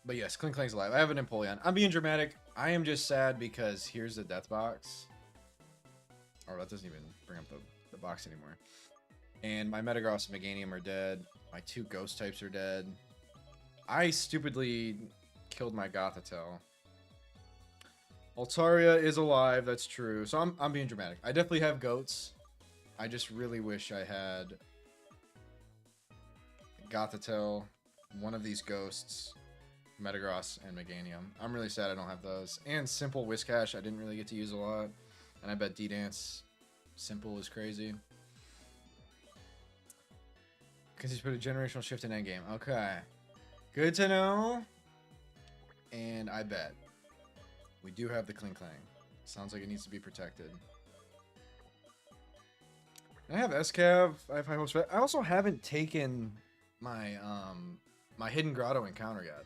But yes, Clink Clank's alive. I have an Empoleon. I'm being dramatic. I am just sad because here's the death box. Oh, that doesn't even bring up the box anymore. And my Metagross and Meganium are dead. My 2 ghost types are dead. I stupidly killed my Gothitelle. Altaria is alive, that's true. So I'm being dramatic. I definitely have goats. I just really wish I had Gothitelle, one of these ghosts, Metagross, and Meganium. I'm really sad I don't have those. And Simple Whiscash I didn't really get to use a lot. And I bet D-Dance Simple is crazy. Because he's put a generational shift in endgame. Okay. Good to know. And I bet we do have the Clink Clang. Sounds like it needs to be protected. And I have SCAV. I have High Hopes. I also haven't taken my my Hidden Grotto encounter yet.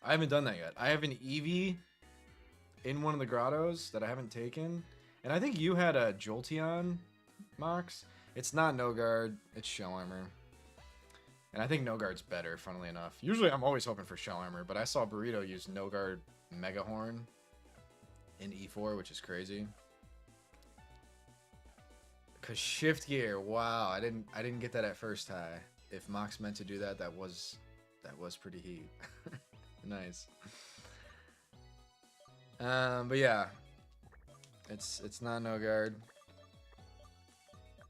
I haven't done that yet. I have an Eevee in one of the grottos that I haven't taken. And I think you had a Jolteon, Mox. It's not No Guard. It's Shell Armor. And I think No Guard's better, funnily enough. Usually I'm always hoping for Shell Armor, but I saw Burrito use No Guard Mega Horn in E4, which is crazy. Cause Shift Gear, wow, I didn't get that at first high. If Mox meant to do that, that was pretty heat. Nice. But yeah, it's not No Guard.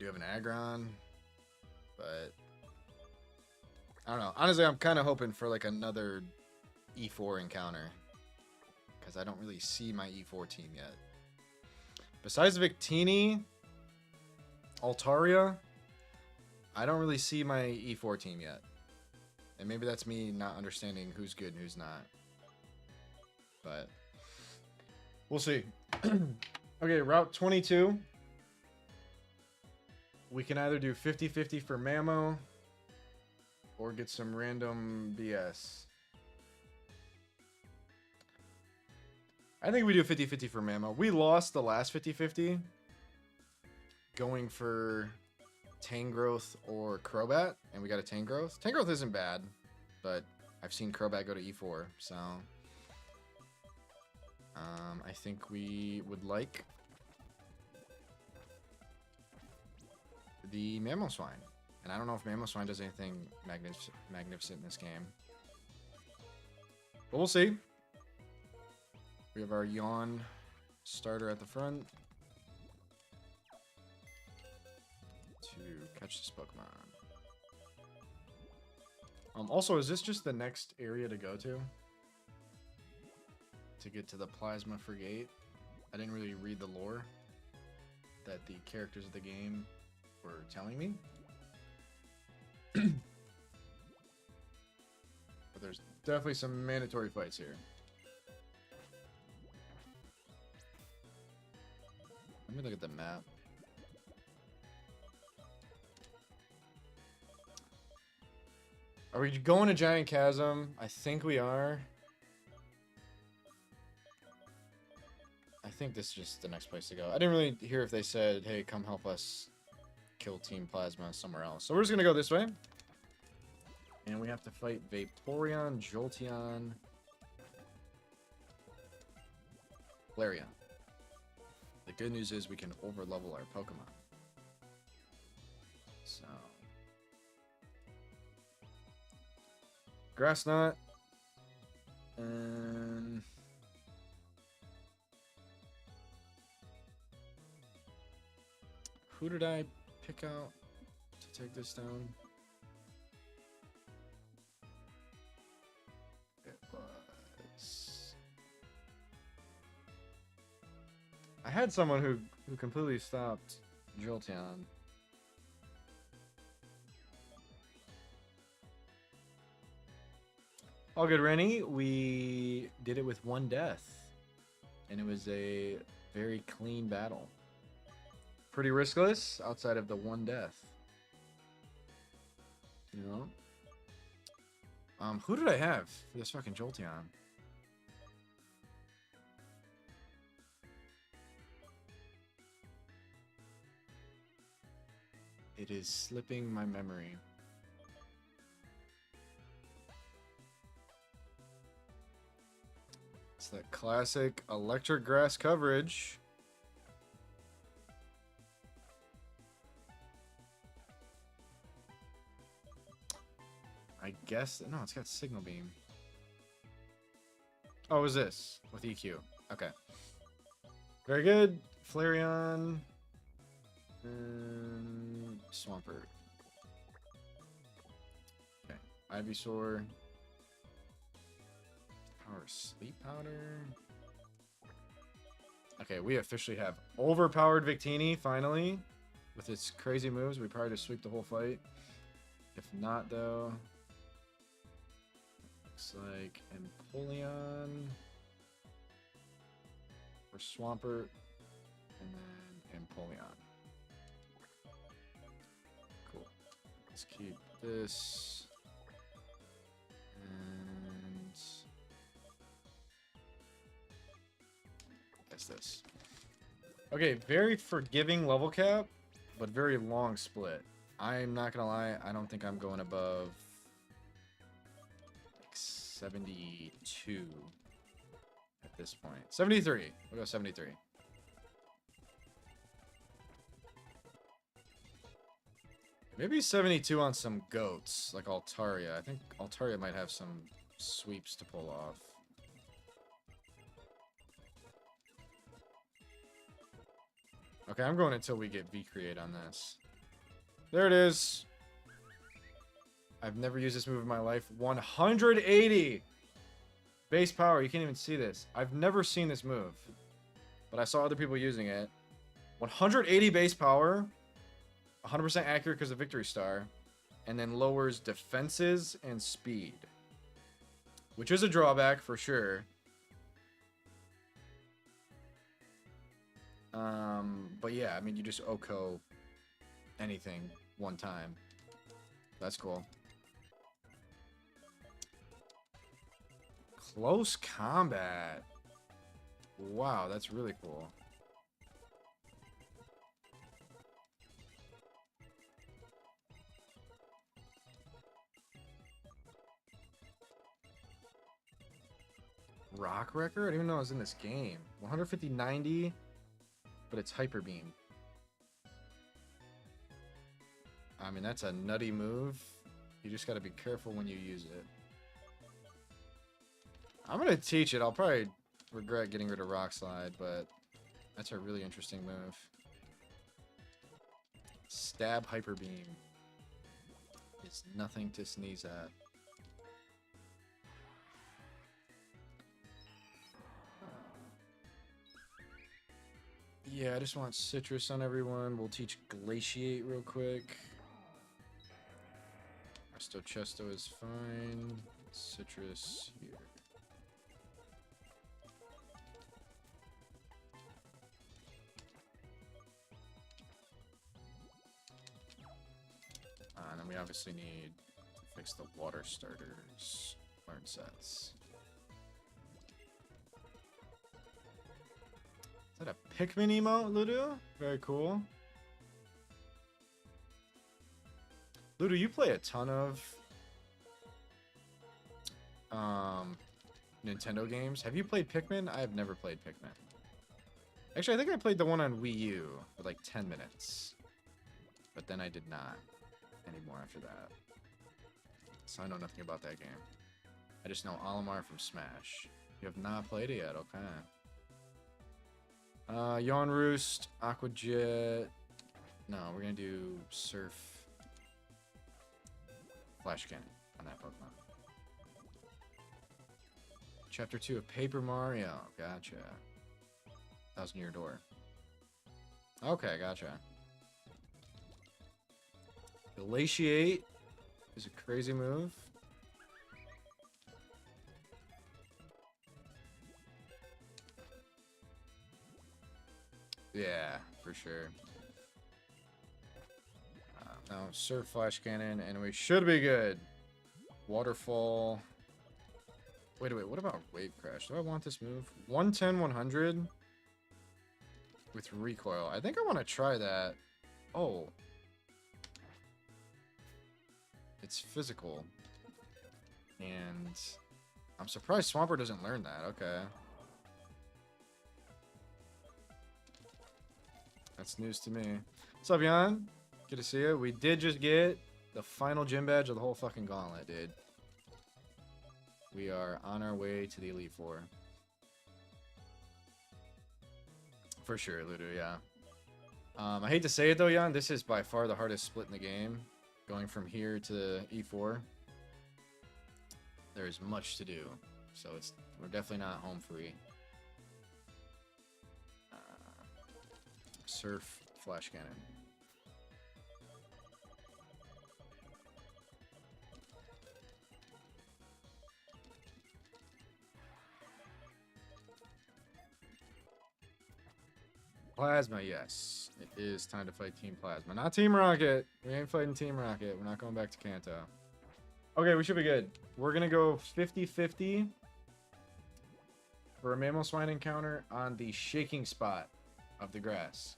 You have an Aggron, but I don't know. Honestly, I'm kind of hoping for like another E4 encounter because I don't really see my E4 team yet. Besides Victini, Altaria, I don't really see my E4 team yet. And maybe that's me not understanding who's good and who's not. But we'll see. Okay, Route 22. We can either do 50-50 for Mamo or get some random BS. I think we do 50-50 for Mamo. We lost the last 50-50 going for Tangrowth or Crobat, and we got a Tangrowth. Tangrowth isn't bad, but I've seen Crobat go to E4, so I think we would like the Mamoswine. And I don't know if Mamoswine does anything magnificent in this game. But we'll see. We have our Yawn starter at the front to catch this Pokemon. Also, is this just the next area to go to get to the Plasma Frigate? I didn't really read the lore that the characters of the game were telling me. But there's definitely some mandatory fights here. Let me look at the map. Are we going to Giant Chasm? I think we are. I think this is just the next place to go. I didn't really hear if they said, hey, come help us kill Team Plasma somewhere else. So we're just going to go this way. And we have to fight Vaporeon, Jolteon, Flareon. The good news is we can overlevel our Pokemon. So... Grass Knot. And... who did I pick out to take this down? It was... I had someone who completely stopped Jolteon. All good, Rennie. We did it with one death. And it was a very clean battle. Pretty riskless outside of the one death. You know? Who did I have for this fucking Jolteon? It is slipping my memory. It's that classic electric grass coverage. I guess... no, it's got Signal Beam. Oh, is this? With EQ. Okay. Very good. Flareon. And... Swampert. Okay. Ivysaur. Power Sleep Powder. Okay, we officially have overpowered Victini, finally. With its crazy moves, we probably just sweep the whole fight. If not, though... looks like Empoleon. Or Swampert. And then Empoleon. Cool. Let's keep this. And... that's this. Okay, very forgiving level cap, but very long split. I'm not gonna lie, I don't think I'm going above 72 at this point. 73. We'll go 73. Maybe 72 on some goats, like Altaria. I think Altaria might have some sweeps to pull off. Okay, I'm going until we get V-Create on this. There it is. I've never used this move in my life. 180 base power. You can't even see this. I've never seen this move, but I saw other people using it. 180 base power, 100% accurate because of Victory Star, and then lowers defenses and speed, which is a drawback for sure. But yeah, I mean, you just OHKO anything one time. That's cool. Close combat. Wow, that's really cool. Rock Wrecker? I didn't even know it was in this game. 150, 90, but it's Hyper Beam. I mean, that's a nutty move. You just got to be careful when you use it. I'm going to teach it. I'll probably regret getting rid of Rock Slide, but that's a really interesting move. Stab Hyper Beam is nothing to sneeze at. Yeah, I just want Citrus on everyone. We'll teach Glaciate real quick. Resto Chesto is fine. Citrus here. And then we obviously need to fix the water starters. Learn sets. Is that a Pikmin emote, Ludo? Very cool. Ludo, you play a ton of Nintendo games. Have you played Pikmin? I have never played Pikmin. Actually, I think I played the one on Wii U for like 10 minutes. But then I did not anymore after that. So I know nothing about that game. I just know Olimar from Smash. You have not played it yet, okay. Yawn Roost, Aqua Jet. No, we're gonna do Surf Flash Cannon on that Pokemon. Chapter 2 of Paper Mario. Gotcha. That was near your door. Okay, gotcha. Glaciate is a crazy move. Yeah, for sure. Now, Surf Flash Cannon, and we should be good. Waterfall. Wait, what about Wave Crash? Do I want this move? 110, 100 with recoil. I think I want to try that. Oh. It's physical. And I'm surprised Swampert doesn't learn that. Okay. That's news to me. What's up, Jan? Good to see you. We did just get the final gym badge of the whole fucking gauntlet, dude. We are on our way to the Elite Four. For sure, Ludo, yeah. I hate to say it though, Jan. This is by far the hardest split in the game. Going from here to E4. There's much to do. So we're definitely not home free. Surf Flash Cannon. Plasma, yes. It is time to fight Team Plasma. Not Team Rocket. We ain't fighting Team Rocket. We're not going back to Kanto. Okay, we should be good. We're going to go 50-50 for a Mamoswine encounter on the shaking spot of the grass.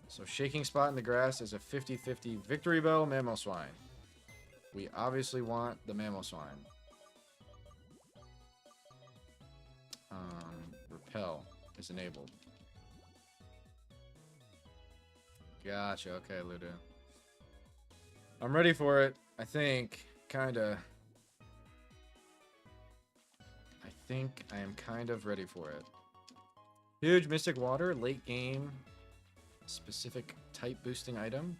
So shaking spot in the grass is a 50-50 Victory Bell Mamoswine. We obviously want the Mamoswine. Repel is enabled. Gotcha. Okay, Ludo. I'm ready for it. I think. Kinda. I think I am kind of ready for it. Huge Mystic Water, late game, specific type boosting item.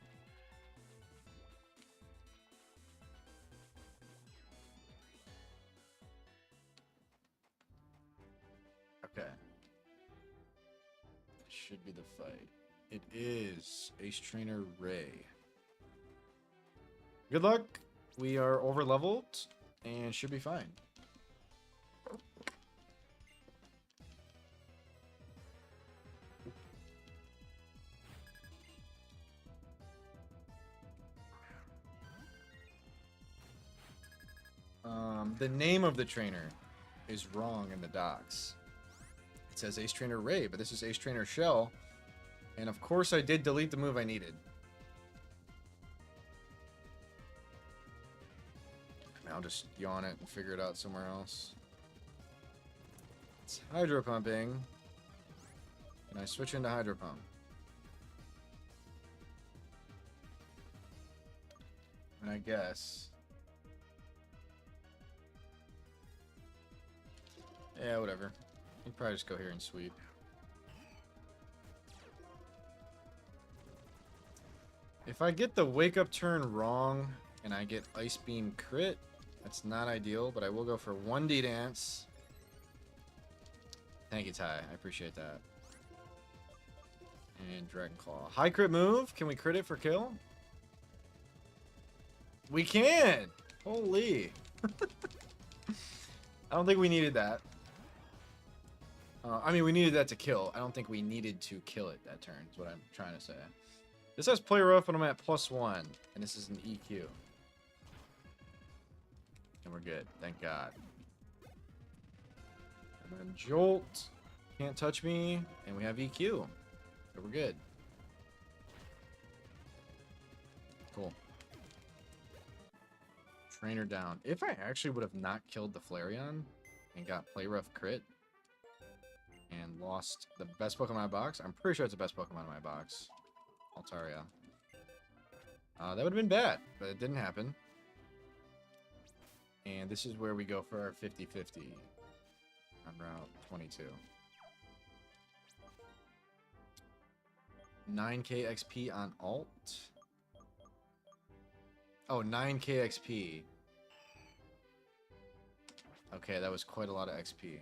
Okay. Should be the fight. It is Ace Trainer Ray. Good luck. We are over leveled and should be fine. The name of the trainer is wrong in the docs. It says Ace Trainer Ray, but this is Ace Trainer Shell. And of course I did delete the move I needed. I mean, I'll just yawn it and figure it out somewhere else. It's hydro pumping. Can I switch into hydro pump? And I guess. Yeah, whatever. You can probably just go here and sweep. If I get the wake up turn wrong and I get Ice Beam crit, that's not ideal, but I will go for 1D dance. Thank you, Ty. I appreciate that. And Dragon Claw. High crit move. Can we crit it for kill? We can! Holy. I don't think we needed that. I mean, we needed that to kill. I don't think we needed to kill it that turn, is what I'm trying to say. This has play rough when I'm at +1, and this is an EQ. And we're good, thank God. And then Jolt, can't touch me, and we have EQ. So we're good. Cool. Trainer down. If I actually would have not killed the Flareon and got play rough crit and lost the best Pokemon in my box, I'm pretty sure it's the best Pokemon in my box. Altaria. That would have been bad, but it didn't happen. And this is where we go for our 50-50 on Route 22. 9k XP on alt. Oh, 9k XP. Okay, that was quite a lot of XP.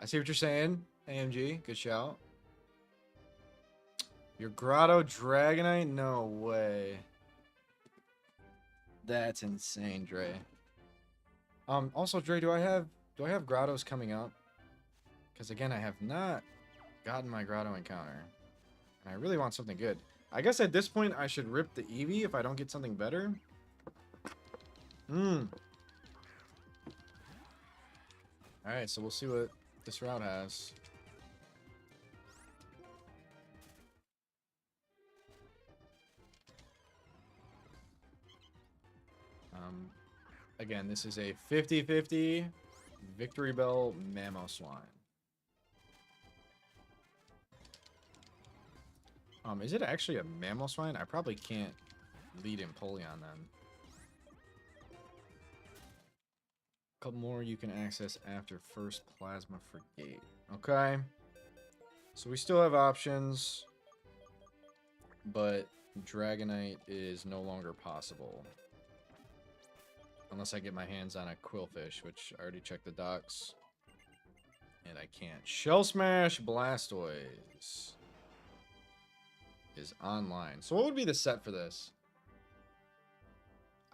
I see what you're saying, AMG. Good shout. Your Grotto Dragonite? No way. That's insane, Dre. Also, Dre, do I have Grottos coming up? Because again, I have not gotten my Grotto encounter. And I really want something good. I guess at this point, I should rip the Eevee if I don't get something better. Alright, so we'll see what this route has. Again, this is a 50-50 Victory Bell Mamoswine. Is it actually a Mamoswine? I probably can't lead Empoleon then. A couple more you can access after first Plasma Frigate. Okay. So we still have options, but Dragonite is no longer possible. Unless I get my hands on a Quillfish, which I already checked the docs. And I can't. Shell Smash Blastoise is online. So what would be the set for this?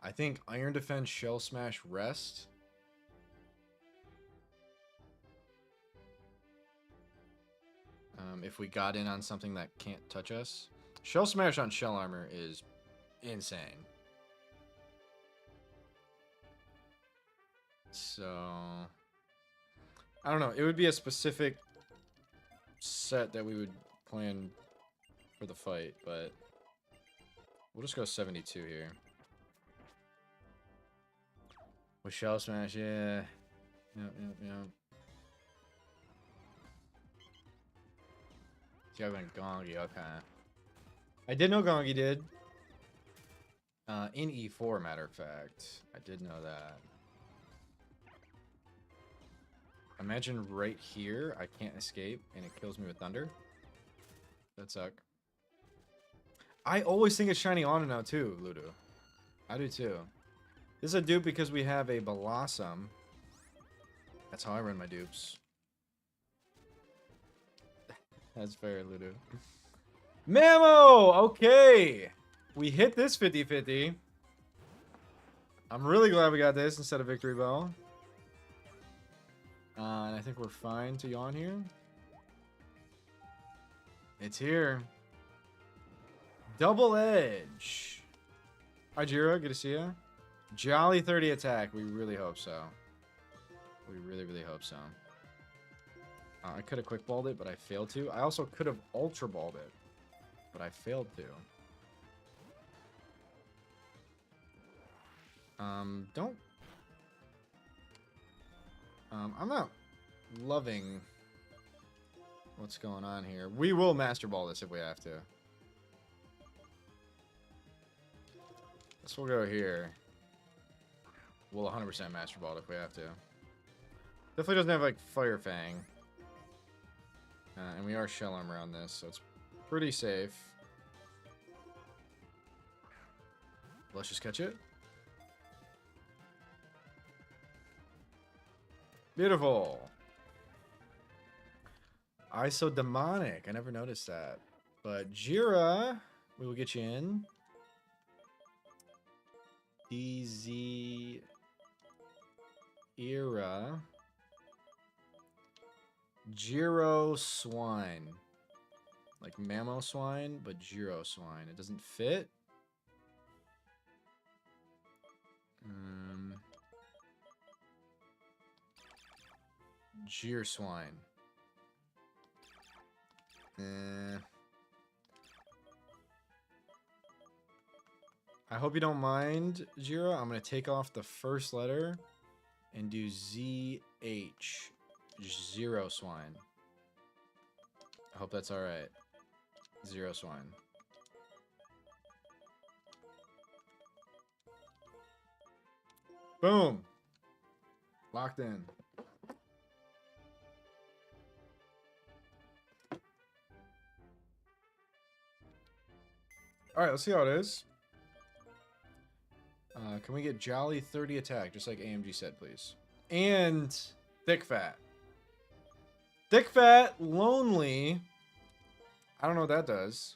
I think Iron Defense, Shell Smash, Rest. If we got in on something that can't touch us. Shell Smash on Shell Armor is insane. So, I don't know. It would be a specific set that we would plan for the fight, but we'll just go 72 here. With Shell Smash, yeah. Yep. See, I went Gongi, okay. I did know Gongi did. In E4, matter of fact. I did know that. Imagine right here, I can't escape, and it kills me with Thunder. That suck. I always think it's shiny on now too, Ludo. I do too. This is a dupe because we have a Blossom. That's how I run my dupes. That's fair, Ludo. Mamo! Okay! We hit this 50-50. I'm really glad we got this instead of Victory Bell. And I think we're fine to yawn here. It's here. Double Edge. Hi, Jira. Good to see you. Jolly 30 attack. We really hope so. We really hope so. I could have quick balled it, but I failed to. I also could have ultra balled it, but I failed to. I'm loving what's going on here. We will Master Ball this if we have to. This will go here. We'll 100% Master Ball it if we have to. Definitely doesn't have, like, Fire Fang. And we are Shell Arm around this, so it's pretty safe. Let's just catch it. Beautiful. Isodemonic. I never noticed that. But Jira, we will get you in. DZ Era. Giro Swine. Like Mammo Swine, but Giro Swine. It doesn't fit. Gear Swine. I hope you don't mind, Jiro. I'm going to take off the first letter and do ZH. Zero Swine. I hope that's alright. Zero Swine. Boom. Locked in. Alright, let's see how it is. Can we get Jolly 30 attack, just like AMG said, please? And Thick Fat. Thick Fat, Lonely. I don't know what that does.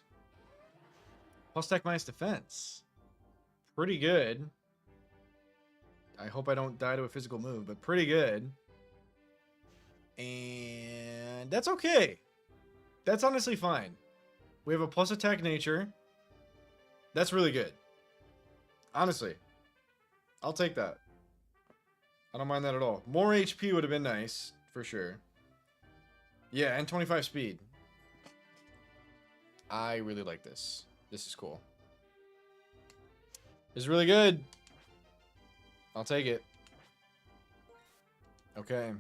Plus Tech minus Defense. Pretty good. I hope I don't die to a physical move, but pretty good. And that's okay. That's honestly fine. We have a plus attack nature. That's really good. Honestly. I'll take that. I don't mind that at all. More HP would have been nice, for sure. Yeah, and 25 speed. I really like this. This is cool. It's really good. I'll take it. Okay.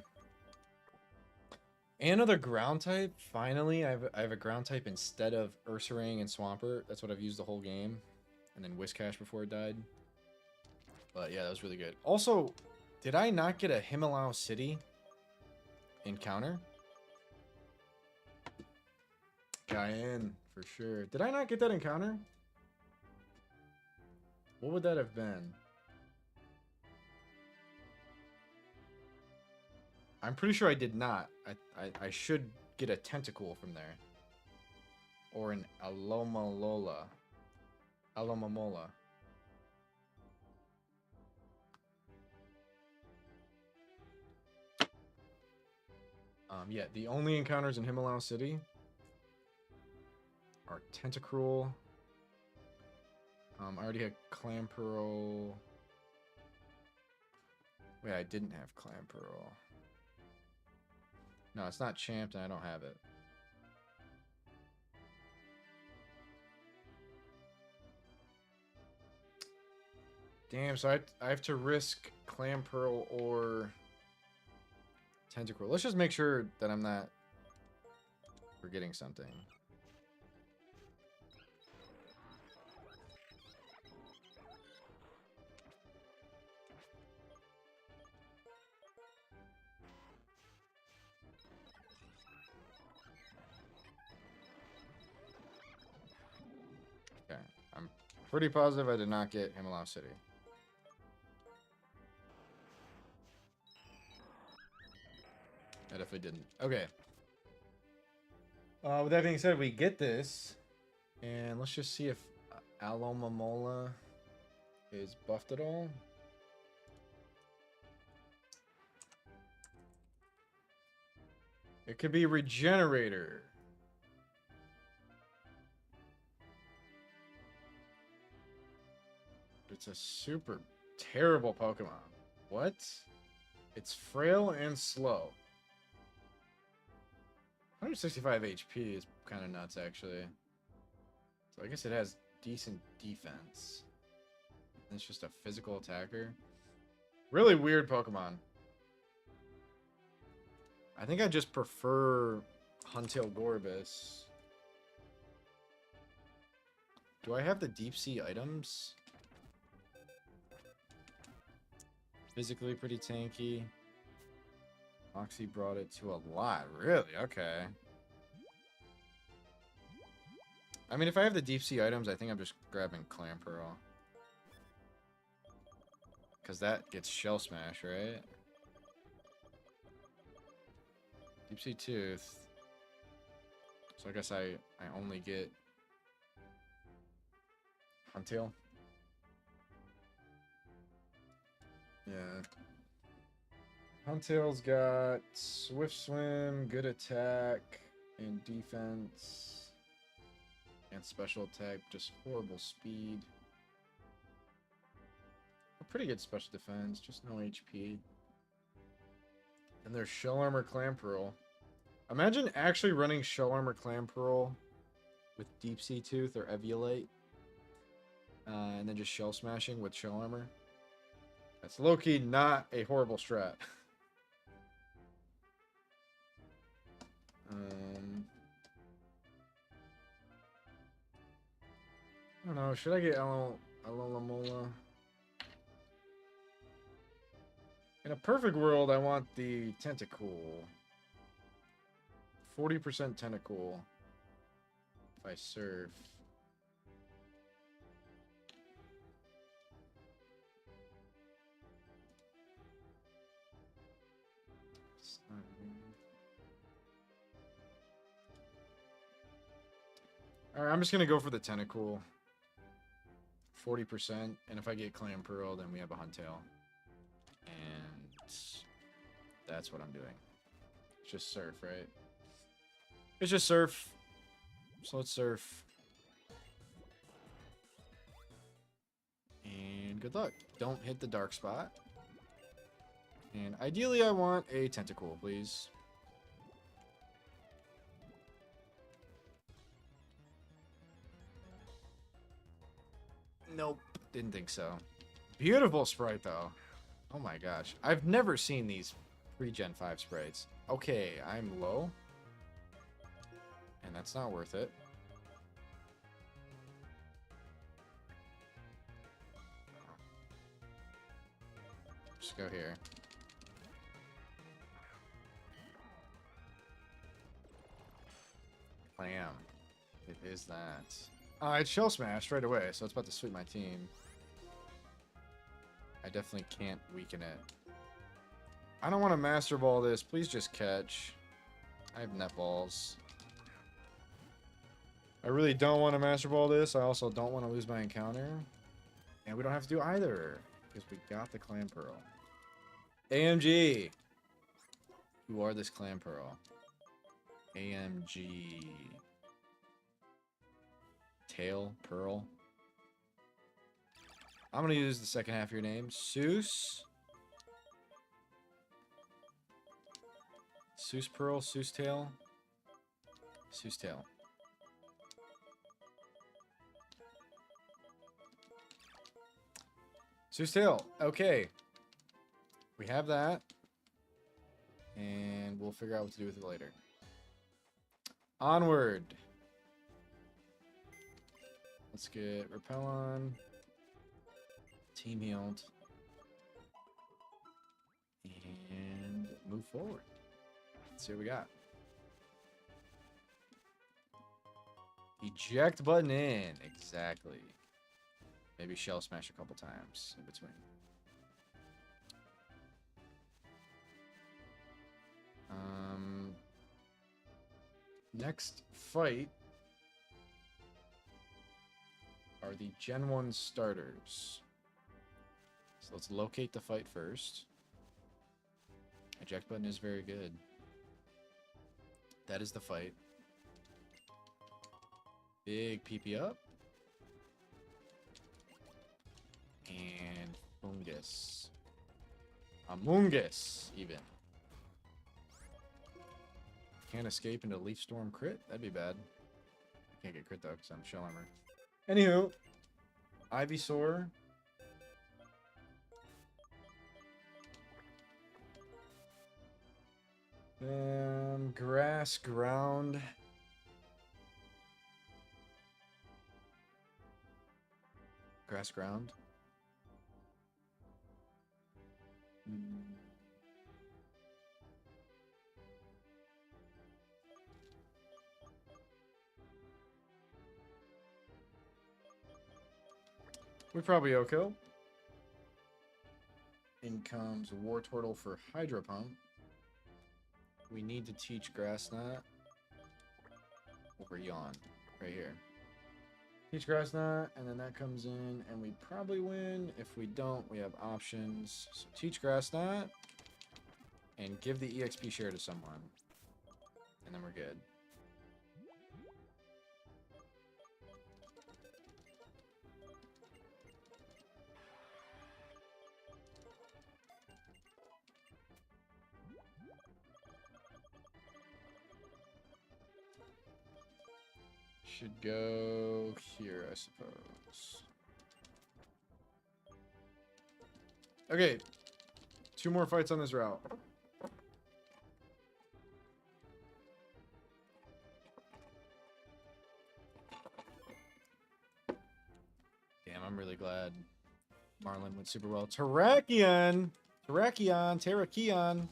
And another ground type. Finally, I have a ground type instead of Ursaring and Swampert. That's what I've used the whole game. And then Whiscash before it died. But yeah, that was really good. Also, did I not get a Himalaya City encounter? Cayenne, for sure. Did I not get that encounter? What would that have been? I'm pretty sure I did not. I should get a Tentacool from there. Or an Alomalola. Alomamola. Yeah, the only encounters in Himalaya City are Tentacruel. I already had Clamperl. Wait, I didn't have Clamperl. No, it's not champed and I don't have it. Damn, so I have to risk Clamperl or Tentacruel. Let's just make sure that I'm not forgetting something. Okay, I'm pretty positive I did not get Himalaya City. I definitely didn't. Okay. With that being said, we get this. And let's just see if Alomamola is buffed at all. It could be Regenerator. It's a super terrible Pokemon. What? It's frail and slow. 165 HP is kind of nuts, actually. So I guess it has decent defense. It's just a physical attacker. Really weird Pokemon. I think I just prefer Huntail Gorbis. Do I have the deep sea items? Physically pretty tanky. Moxie brought it to a lot. Really? Okay. I mean, if I have the deep sea items, I think I'm just grabbing Clam Pearl. Because that gets Shell Smash, right? Deep Sea Tooth. So I guess I only get Huntail. Yeah. Huntail's got Swift Swim, good attack, and defense. And special attack, just horrible speed. A pretty good special defense, just no HP. And there's Shell Armor Clamperl. Imagine actually running Shell Armor Clamperl with Deep Sea Tooth or Eviolite. And then just Shell Smashing with Shell Armor. That's low-key not a horrible strat. I don't know. Should I get Alola? In a perfect world, I want the Tentacool. 40% Tentacool. If I serve. Alright, I'm just gonna go for the Tentacool. 40%, and if I get Clam Pearl, then we have a Huntail. And that's what I'm doing. It's just Surf, right? It's just Surf. So let's Surf. And good luck. Don't hit the dark spot. And ideally I want a Tentacool, please. Nope, didn't think so. Beautiful sprite, though. Oh my gosh. I've never seen these pre-Gen 5 sprites. Okay, I'm low. And that's not worth it. Just go here. Clam. It is that. It's Shell Smash right away, so it's about to sweep my team. I definitely can't weaken it. I don't want to Master Ball this. Please just catch. I have Net Balls. I really don't want to Master Ball this. I also don't want to lose my encounter. And we don't have to do either, because we got the Clam Pearl. AMG! You are this Clam Pearl. AMG... Tail, Pearl. I'm gonna use the second half of your name. Seuss. Seuss Pearl, Seuss Tail. Seuss Tail. Seuss Tail. Okay. We have that. And we'll figure out what to do with it later. Onward. Let's get Repel on. Team healed. And move forward. Let's see what we got. Eject button in. Exactly. Maybe Shell Smash a couple times in between. Next fight are the Gen 1 starters. So let's locate the fight first. Eject button is very good. That is the fight. Big PP up. And Fungus. Amoongus, even. Can't escape into Leaf Storm crit? That'd be bad. Can't get crit though, because I'm Shell Armor. Anywho, Ivysaur. Grass ground. Grass ground. We probably Oko. In comes War Turtle for Hydro Pump. We need to teach Grass Knot over Yawn, right here. Teach Grass Knot, and then that comes in, and we probably win. If we don't, we have options. So teach Grass Knot, and give the EXP share to someone. And then we're good. Should go here, I suppose. Okay. 2 more fights on this route. Damn, I'm really glad Marlin went super well. Terrakion! Terrakion!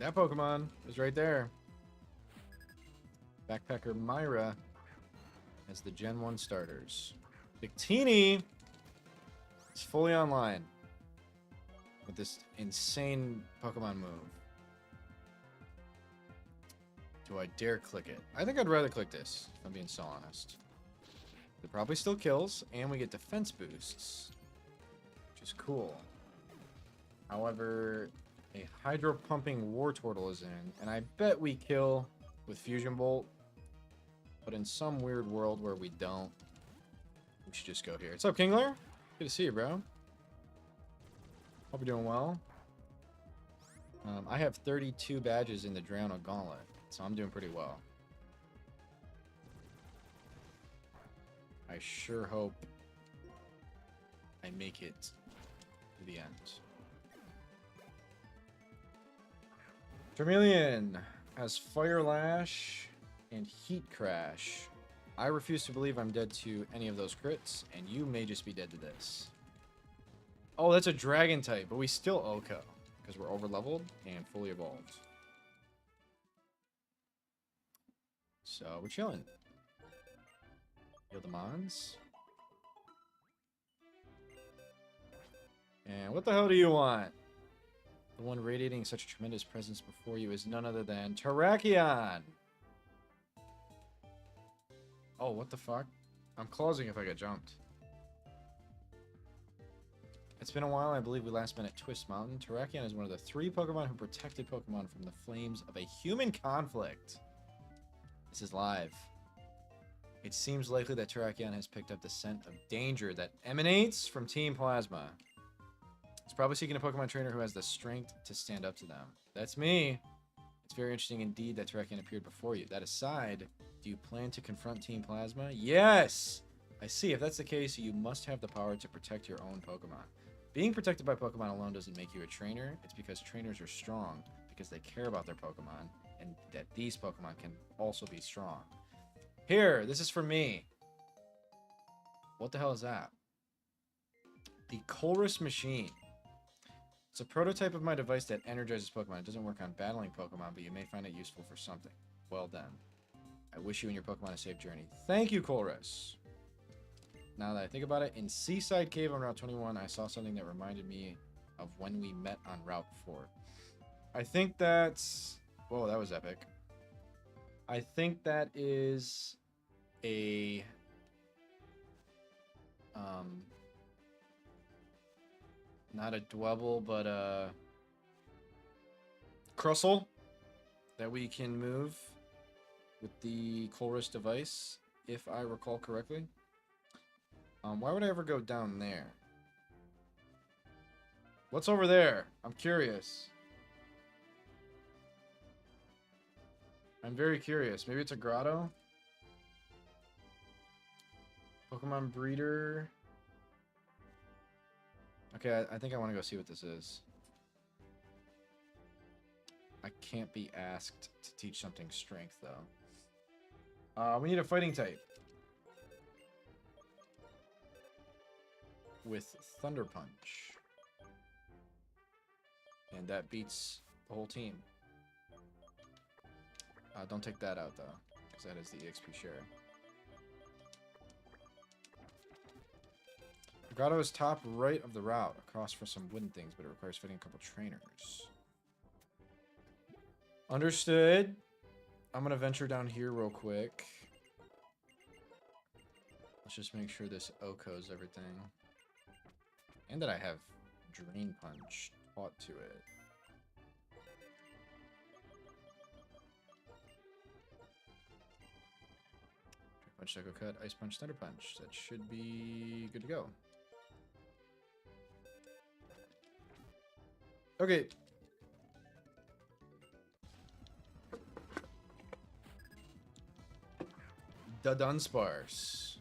That Pokemon is right there. Backpacker Myra as the Gen 1 starters. Victini is fully online with this insane Pokemon move. Do I dare click it? I think I'd rather click this, if I'm being so honest. It probably still kills, and we get defense boosts, which is cool. However, a Hydro Pumping War Turtle is in, and I bet we kill with Fusion Bolt. But in some weird world where we don't, we should just go here. What's up, Kingler? Good to see you, bro. Hope you're doing well. I have 32 badges in the Drayano Gauntlet, so I'm doing pretty well. I sure hope I make it to the end. Charmeleon has Fire Lash and Heat Crash. I refuse to believe I'm dead to any of those crits, and you may just be dead to this. Oh, that's a Dragon type, but we still Oko, because we're over-leveled and fully evolved. So, we're chilling. Heal the Mons. And what the hell do you want? The one radiating such a tremendous presence before you is none other than Terrakion! Oh, what the fuck? I'm closing if I get jumped. It's been a while. I believe we last met at Twist Mountain. Terrakion is one of the 3 Pokemon who protected Pokemon from the flames of a human conflict. This is live. It seems likely that Terrakion has picked up the scent of danger that emanates from Team Plasma. It's probably seeking a Pokemon trainer who has the strength to stand up to them. That's me. It's very interesting indeed that Terrakion appeared before you. That aside, do you plan to confront Team Plasma? Yes! I see. If that's the case, you must have the power to protect your own Pokemon. Being protected by Pokemon alone doesn't make you a trainer. It's because trainers are strong, because they care about their Pokemon, and that these Pokemon can also be strong. Here, this is for me. What the hell is that? The Colress Machine. It's a prototype of my device that energizes Pokemon. It doesn't work on battling Pokemon, but you may find it useful for something. Well done. I wish you and your Pokemon a safe journey. Thank you, Colress. Now that I think about it, in Seaside Cave on Route 21, I saw something that reminded me of when we met on Route 4. I think that's... Whoa, that was epic. I think that is a... not a Dwebble, but a... Crustle that we can move with the Colress device, if I recall correctly. Why would I ever go down there? What's over there? I'm curious. I'm very curious. Maybe it's a grotto? Pokemon Breeder. Okay, I think I want to go see what this is. I can't be asked to teach something strength, though. We need a fighting type. With Thunder Punch. And that beats the whole team. Don't take that out, though, because that is the EXP share. Grotto is top right of the route, across for some wooden things, but it requires fighting a couple trainers. Understood. I'm going to venture down here real quick. Let's just make sure this OHKO's everything. And that I have Drain Punch taught to it. Punch, Psycho Cut, Ice Punch, Thunder Punch. That should be good to go. Okay. The Dunsparce.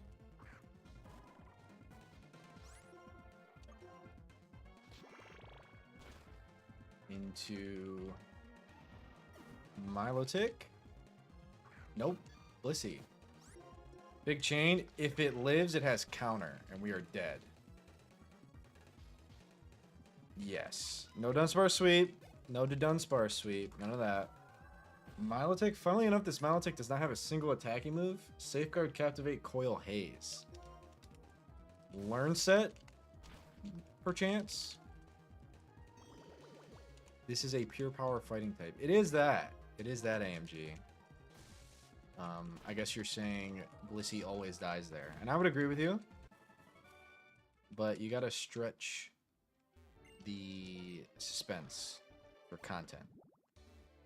Into Milotic. Nope. Blissey. Big chain. If it lives, it has counter, and we are dead. Yes. No Dunsparce sweep. No Dunsparce sweep. None of that. Milotic. Funnily enough, this Milotic does not have a single attacking move. Safeguard, Captivate, Coil, Haze. Learn set, perchance. This is a pure power fighting type. It is that. It is that AMG. I guess you're saying Blissey always dies there. And I would agree with you. But you gotta stretch the suspense for content.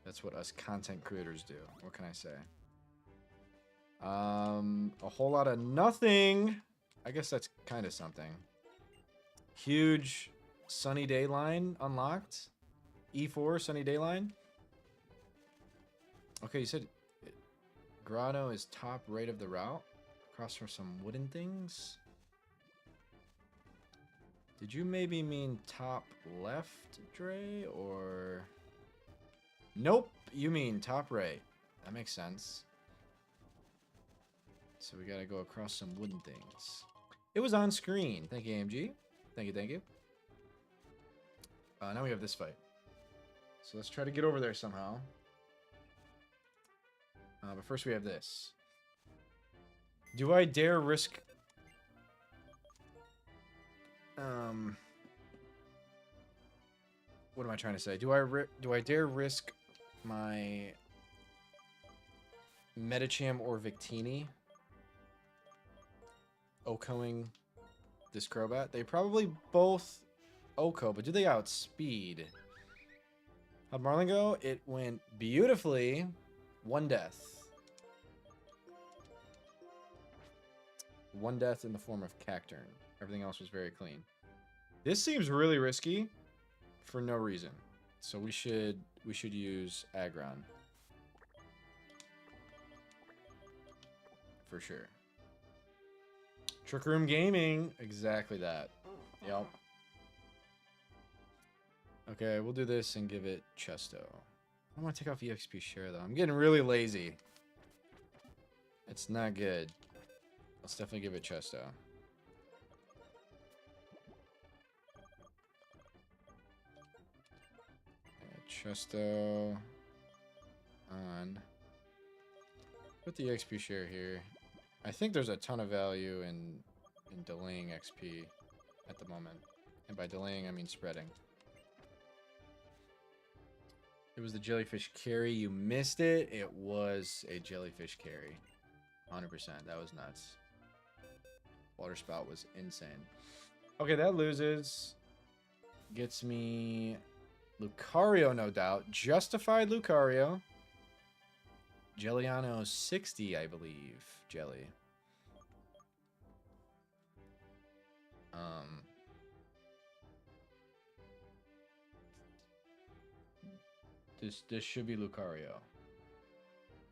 That's what us content creators do. What can I say? A whole lot of nothing. I guess that's kind of something. Huge Sunny Day line unlocked. E4 Sunny Day line. Okay, you said Grotto is top right of the route. Across from some wooden things. Did you maybe mean top left, Dre? Or... Nope, you mean top right. That makes sense. So we gotta go across some wooden things. It was on screen. Thank you, AMG. Thank you, thank you. Now we have this fight. So let's try to get over there somehow. But first we have this. Do I dare risk... What am I trying to say? Do I dare risk my Medicham or Victini OHKOing this Crobat? They probably both OHKO, but do they outspeed? How'd Marlin go? It went beautifully. One death. One death in the form of Cacturn. Everything else was very clean. This seems really risky for no reason. So we should use Aggron. For sure. Trick Room Gaming. Exactly that. Yep. Okay, we'll do this and give it Chesto. I want to take off EXP share though. I'm getting really lazy. It's not good. Let's definitely give it Chesto. Chesto on. Put the XP share here. I think there's a ton of value in delaying XP at the moment. And by delaying, I mean spreading. It was the jellyfish carry. You missed it. It was a jellyfish carry. 100%. That was nuts. Water spout was insane. Okay, that loses. Gets me Lucario, no doubt. Justified Lucario. Jelliano 60, I believe. Jelly. This should be Lucario.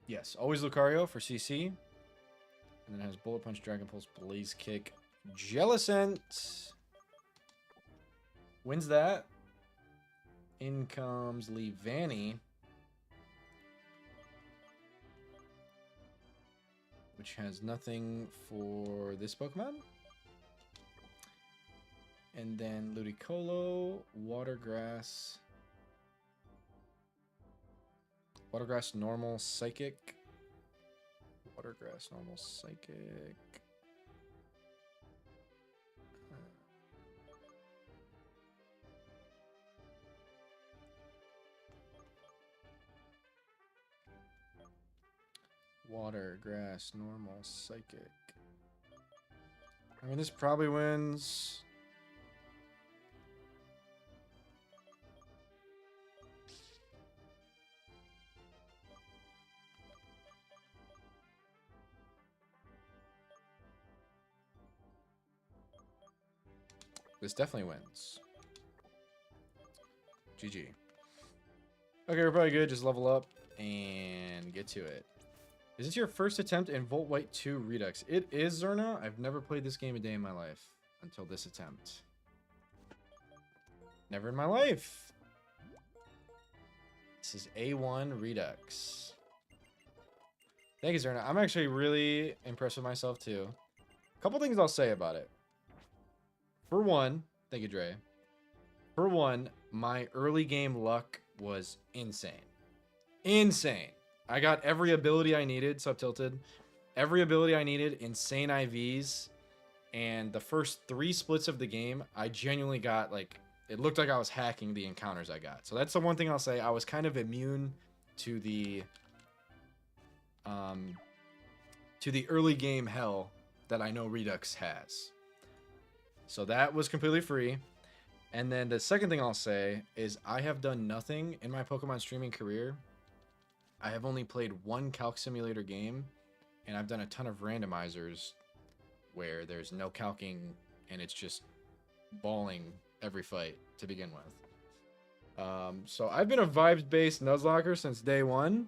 Yes, always Lucario for CC. And then it has Bullet Punch, Dragon Pulse, Blaze Kick, Jellicent. Wins that. In comes Leavanny. which has nothing for this Pokemon. And then Ludicolo, Watergrass. Watergrass, normal, psychic. Watergrass, normal, psychic. Water, grass, normal, psychic. I mean, this probably wins. This definitely wins. GG. Okay, we're probably good. Just level up and get to it. Is this your first attempt in Volt White 2 Redux? It is, Zerna. I've never played this game a day in my life until this attempt. Never in my life. This is A1 Redux. Thank you, Zerna. I'm actually really impressed with myself, too. A couple things I'll say about it. For one, thank you, Dre. For one, my early game luck was insane. Insane. I got every ability I needed, Subtilted. Every ability I needed, insane IVs. And the first 3 splits of the game, I genuinely got, like, it looked like I was hacking the encounters I got. So that's the one thing I'll say. I was kind of immune to the early game hell that I know Redux has. So that was completely free. And then the second thing I'll say is I have done nothing in my Pokemon streaming career. I have only played 1 Calc Simulator game, and I've done a ton of randomizers where there's no calcing and it's just balling every fight to begin with. So I've been a vibes-based Nuzlocker since day 1,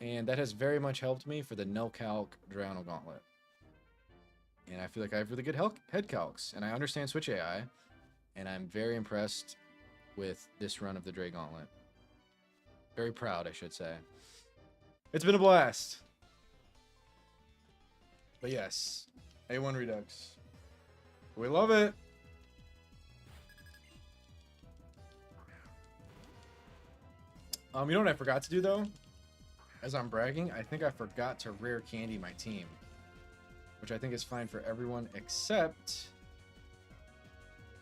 and that has very much helped me for the no-calc Drayano Gauntlet. And I feel like I have really good head calcs, and I understand Switch AI, and I'm very impressed with this run of the Dray Gauntlet. Very proud, I should say. It's been a blast. But yes, A1 Redux. We love it. You know what I forgot to do, though? As I'm bragging, I think I forgot to rare candy my team. Which I think is fine for everyone except...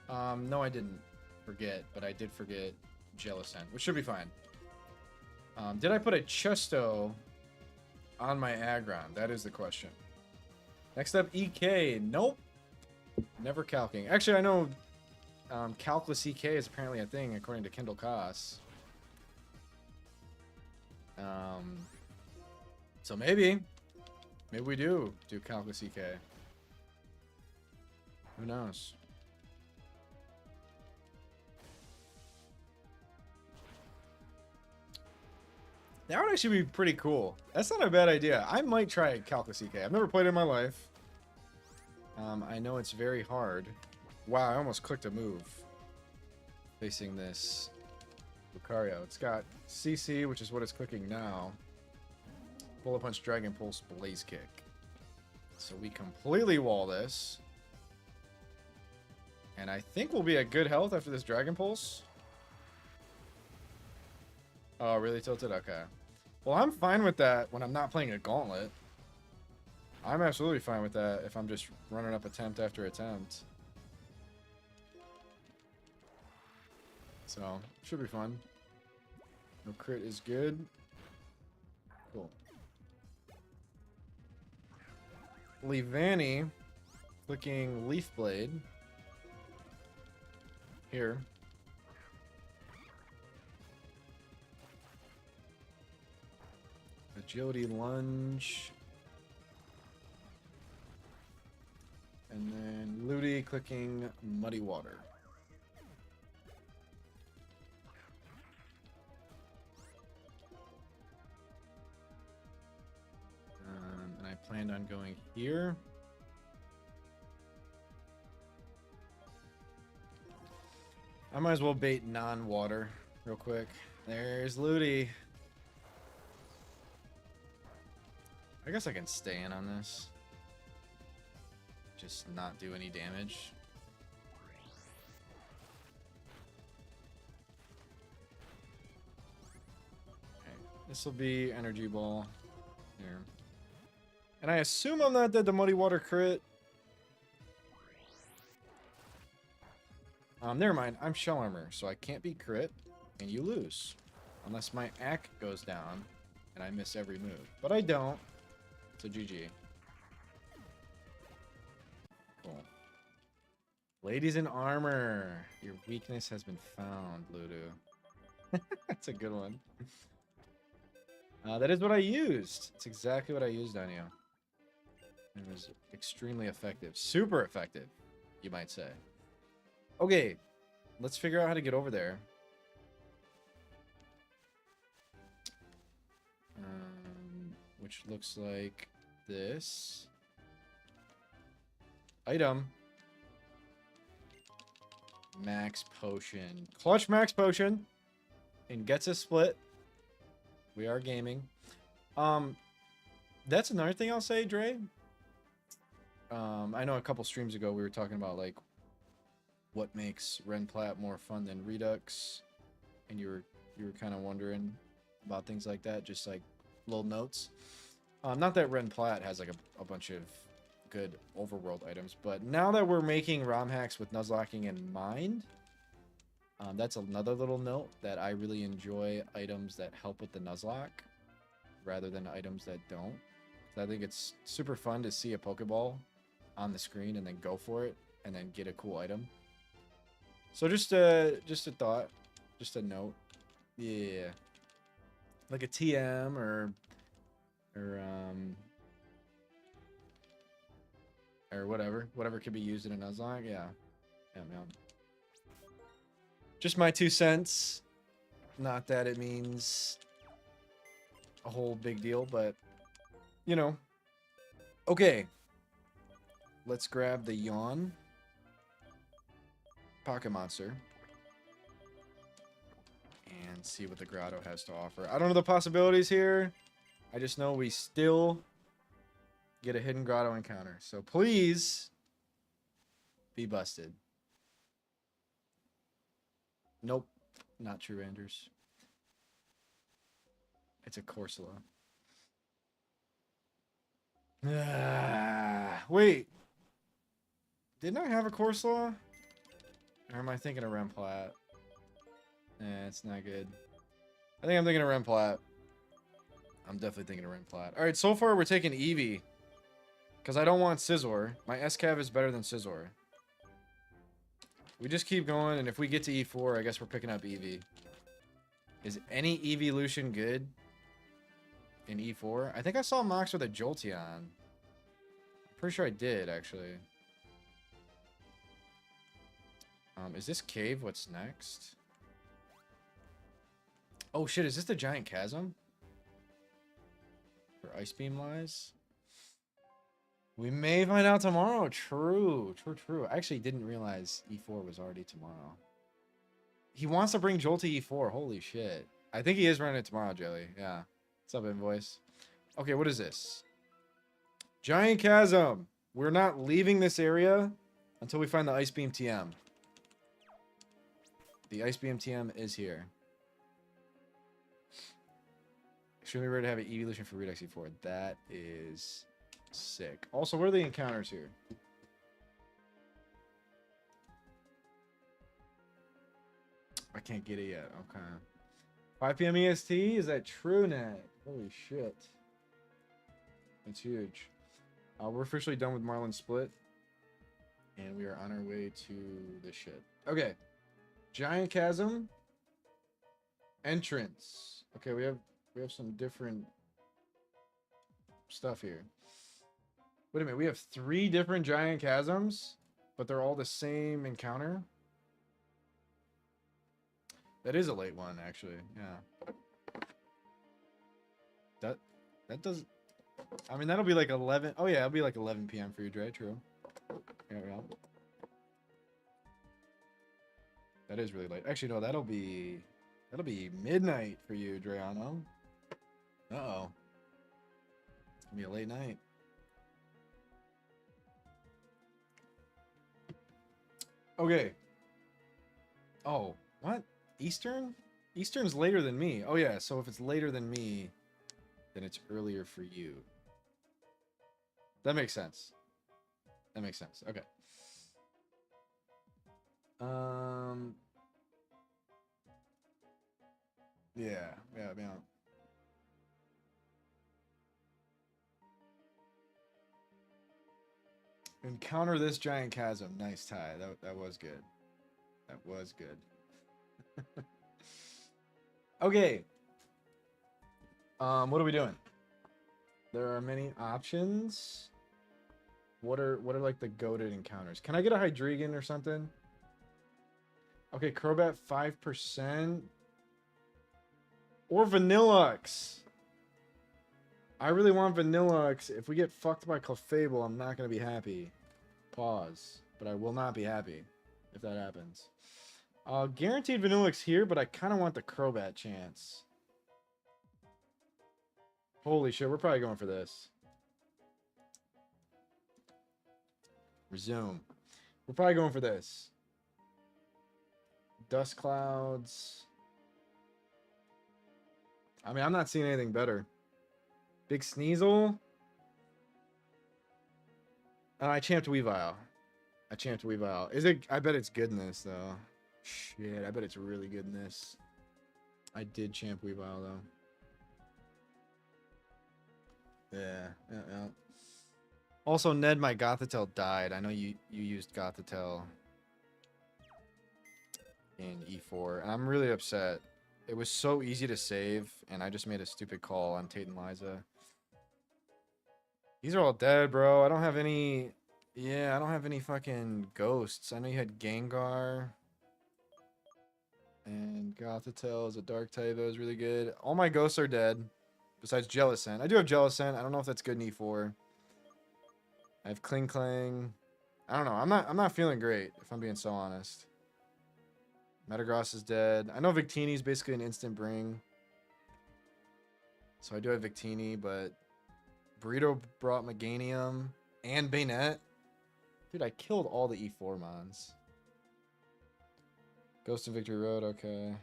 no, I didn't forget, but I did forget Jellicent, which should be fine. Did I put a Chesto on my Aggron? That is the question. Next up, EK. Nope. Never calcing. Actually, I know calculus EK is apparently a thing, according to Kindle Koss. So maybe we do calculus EK. Who knows? That would actually be pretty cool. That's not a bad idea. I might try calculus EK. I've never played it in my life. I know it's very hard. Wow, I almost clicked a move. Facing this Lucario. It's got CC, which is what it's clicking now. Bullet Punch, Dragon Pulse, Blaze Kick. So we completely wall this. And I think we'll be at good health after this Dragon Pulse. Oh, really tilted? Okay. Well, I'm fine with that when I'm not playing a Gauntlet. I'm absolutely fine with that if I'm just running up attempt after attempt. So, should be fun. No crit is good. Cool. Leavanny clicking Leaf Blade. Here. Agility Lunge. And then Ludi clicking Muddy Water. And I planned on going here. I might as well bait non-water real quick. There's Ludi. I guess I can stay in on this. Just not do any damage. Okay, this will be energy ball. Here. And I assume I'm not dead to Muddy Water crit. Never mind. I'm Shell Armor, so I can't be crit, and you lose. Unless my AC goes down, and I miss every move. But I don't. So GG. Cool. Ladies in armor. Your weakness has been found, Ludo. That's a good one. That is what I used. It's exactly what I used on you. It was extremely effective. Super effective, you might say. Okay, let's figure out how to get over there. Which looks like this. Item. Max potion. Clutch max potion. And gets a split. We are gaming. That's another thing I'll say, Dre. I know a couple streams ago we were talking about like what makes Ren Plat more fun than Redux, and you were kind of wondering about things like that, just like little notes. Not that Ren Plat has like a bunch of good overworld items, but now that we're making Romhacks with Nuzlocking in mind, that's another little note that I really enjoy items that help with the Nuzlocke rather than items that don't. I think it's super fun to see a Pokeball on the screen and then go for it and then get a cool item. So just a thought, just a note. Yeah. Like a TM or whatever could be used in a Nuzlocke. Yeah. Yeah. Just my 2 cents. Not that it means a whole big deal, but you know. Okay. Let's grab the Yawn Pocket Monster and see what the Grotto has to offer. I don't know the possibilities here. I just know we still get a hidden Grotto encounter. So please be busted. Nope. Not true, Anders. It's a Corsola. Wait. Didn't I have a Corsola? Or am I thinking of Remplat? It's not good. I think I'm thinking of Remplat. I'm definitely thinking of Remplat. Alright, so far we're taking Eevee. Because I don't want Scizor. My SCAV is better than Scizor. We just keep going, and if we get to E4, I guess we're picking up Eevee. Is any Eeveelution good in E4? I think I saw Mox with a Jolteon. I'm pretty sure I did, actually. Is this cave what's next? Oh shit, is this the giant chasm? Where Ice Beam lies? We may find out tomorrow. True. I actually didn't realize E4 was already tomorrow. He wants to bring Jolt to E4. Holy shit. I think he is running it tomorrow, Jelly. Yeah. What's up, Invoice? Okay, what is this? Giant chasm. We're not leaving this area until we find the Ice Beam TM. The Ice Beam TM is here. Extremely rare to have an evolution for Redux E4. That is sick. Also, what are the encounters here? I can't get it yet. Okay. 5 p.m. EST? Is that true, Nat? Holy shit. That's huge. We're officially done with Marlin Split. And we are on our way to this shit. Okay. Giant Chasm. Entrance. Okay, we have some different stuff here. Wait a minute, we have 3 different Giant Chasms, but they're all the same encounter? That is a late one, actually. Yeah. That does... I mean, that'll be like 11... Oh, yeah, it'll be like 11 p.m. for you, Dre. True. Yeah, yeah. That is really late. Actually, no, that'll be midnight for you, Drayano. Uh-oh. gonna be a late night. Okay. Oh, what? Eastern? Eastern's later than me. Oh yeah, so if it's later than me, then it's earlier for you. That makes sense. That makes sense. Okay. Yeah. Encounter this giant chasm. Nice tie. That was good. That was good. Okay. What are we doing? There are many options. What are like the goated encounters? Can I get a Hydreigon or something? Okay, Crobat 5%. Or Vanillux. I really want Vanillux. If we get fucked by Clefable, I'm not going to be happy. Pause. But I will not be happy if that happens. Guaranteed Vanillux here, but I kind of want the Crobat chance. Holy shit, we're probably going for this. Resume. We're probably going for this. Dust Clouds. I mean, I'm not seeing anything better. Big Sneasel. I champed Weavile. Is it? I bet it's good in this, though. Shit, I bet it's really good in this. I did champ Weavile, though. Yeah. Also, Ned, my Gothitelle died. I know you used Gothitelle in E4, and I'm really upset. It was so easy to save, and I just made a stupid call on Tate and Liza. These are all dead, bro. I don't have any... Yeah, I don't have any fucking ghosts. I know you had Gengar. And Gothitelle is a dark type. That was really good. All my ghosts are dead. Besides Jellicent. I do have Jellicent. I don't know if that's good in E4. I have Kling Klang. I don't know. I'm not feeling great, if I'm being so honest. Metagross is dead. I know Victini is basically an instant bring. So I do have Victini, but Burrito brought Meganium and Bayonet. Dude, I killed all the E4 mons. Ghost of Victory Road, okay.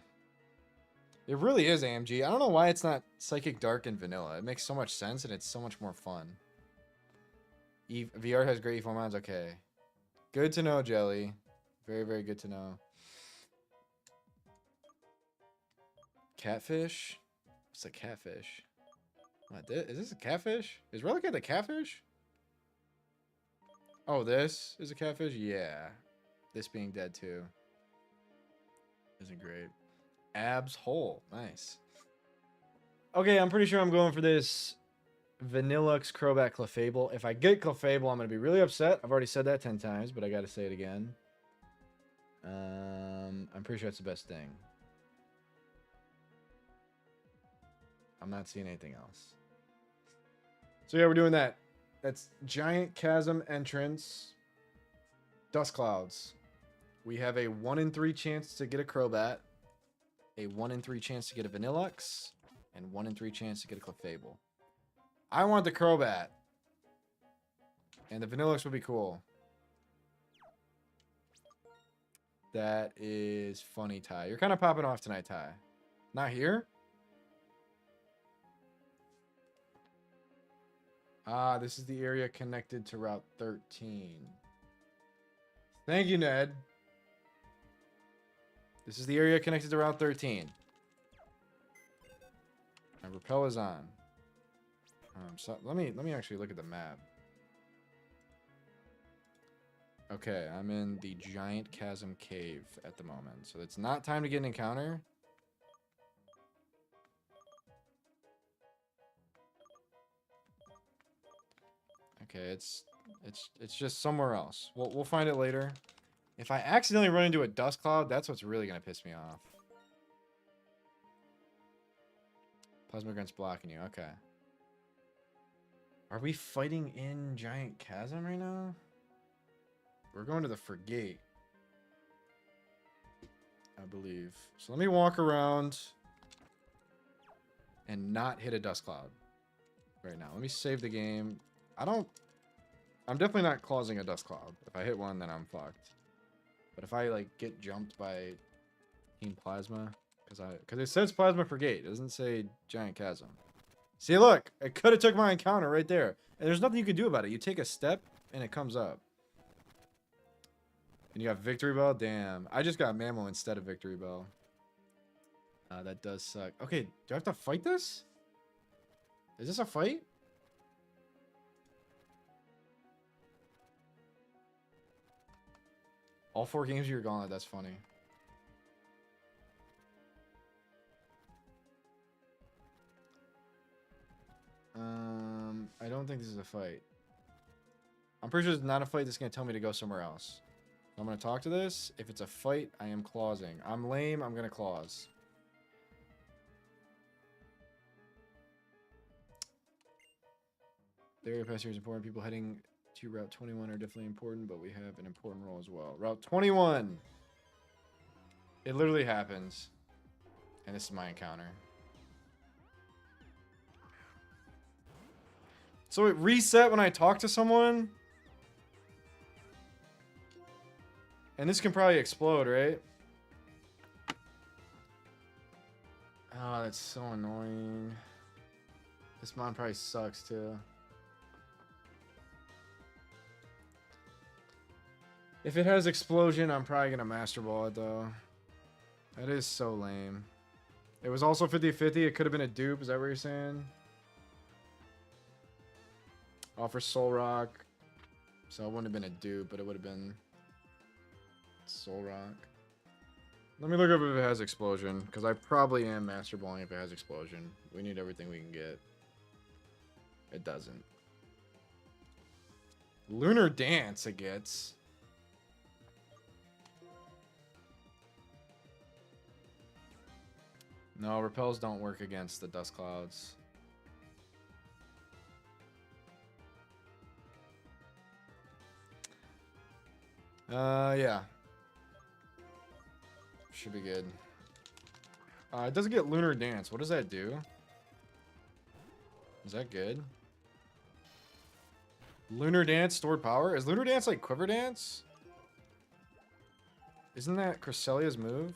It really is AMG. I don't know why it's not Psychic Dark and Vanilla. It makes so much sense and it's so much more fun. VR has great E4 mons, okay. Good to know, Jelly. Very, very good to know. Catfish? What's a catfish? What, is this a catfish? Is Relicate the catfish? Oh, this is a catfish? Yeah. This being dead too. Isn't great. Abs Hole. Nice. Okay, I'm pretty sure I'm going for this Vanillux Crobat Clefable. If I get Clefable, I'm going to be really upset. I've already said that 10 times, but I got to say it again. I'm pretty sure it's the best thing. I'm not seeing anything else. So yeah, we're doing that. That's Giant Chasm Entrance. Dust Clouds. We have a 1 in 3 chance to get a Crobat, a 1 in 3 chance to get a Vanillux, and 1 in 3 chance to get a Clefable. I want the Crobat. And the Vanillux would be cool. That is funny, Ty. You're kind of popping off tonight, Ty. Not here? Ah, this is the area connected to Route 13. Thank you, Ned. This is the area connected to Route 13. My Repel is on. So let me actually look at the map. Okay, I'm in the Giant Chasm Cave at the moment. So it's not time to get an encounter. Okay, it's just somewhere else. We'll find it later. If I accidentally run into a Dust Cloud, that's what's really gonna piss me off. Plasma Grunt's blocking you. Okay. Are we fighting in Giant Chasm right now? We're going to the Frigate, I believe. So let me walk around and not hit a Dust Cloud. right now. Let me save the game. I'm definitely not causing a dust cloud. If I hit one, then I'm fucked. But if I like get jumped by Team Plasma, because it says Plasma Frigate, it doesn't say Giant Chasm. See, look, it could have took my encounter right there, and there's nothing you can do about it. You take a step, and it comes up. And you got Victory Bell. Damn, I just got Mammo instead of Victory Bell. That does suck. Okay, do I have to fight this? Is this a fight? All 4 games of your Gauntlet, that's funny. I don't think this is a fight. I'm pretty sure it's not a fight that's going to tell me to go somewhere else. I'm going to talk to this. If it's a fight, I am clausing. I'm lame, I'm going to clause. The area pass here is important. People heading to Route 21 are definitely important, but we have an important role as well. Route 21! It literally happens. And this is my encounter. So it reset when I talk to someone? And this can probably explode, right? Oh, that's so annoying. This mod probably sucks, too. If it has explosion, I'm probably going to Master Ball it, though. That is so lame. It was also 50-50. It could have been a dupe. Is that what you're saying? Offer Soul Rock. So it wouldn't have been a dupe, but it would have been Soul Rock. Let me look up if it has explosion, because I probably am Master Balling if it has explosion. We need everything we can get. It doesn't. Lunar Dance it gets. No, repels don't work against the dust clouds. Yeah. Should be good. It doesn't get Lunar Dance. What does that do? Is that good? Lunar Dance, stored power? Is Lunar Dance like Quiver Dance? Isn't that Cresselia's move?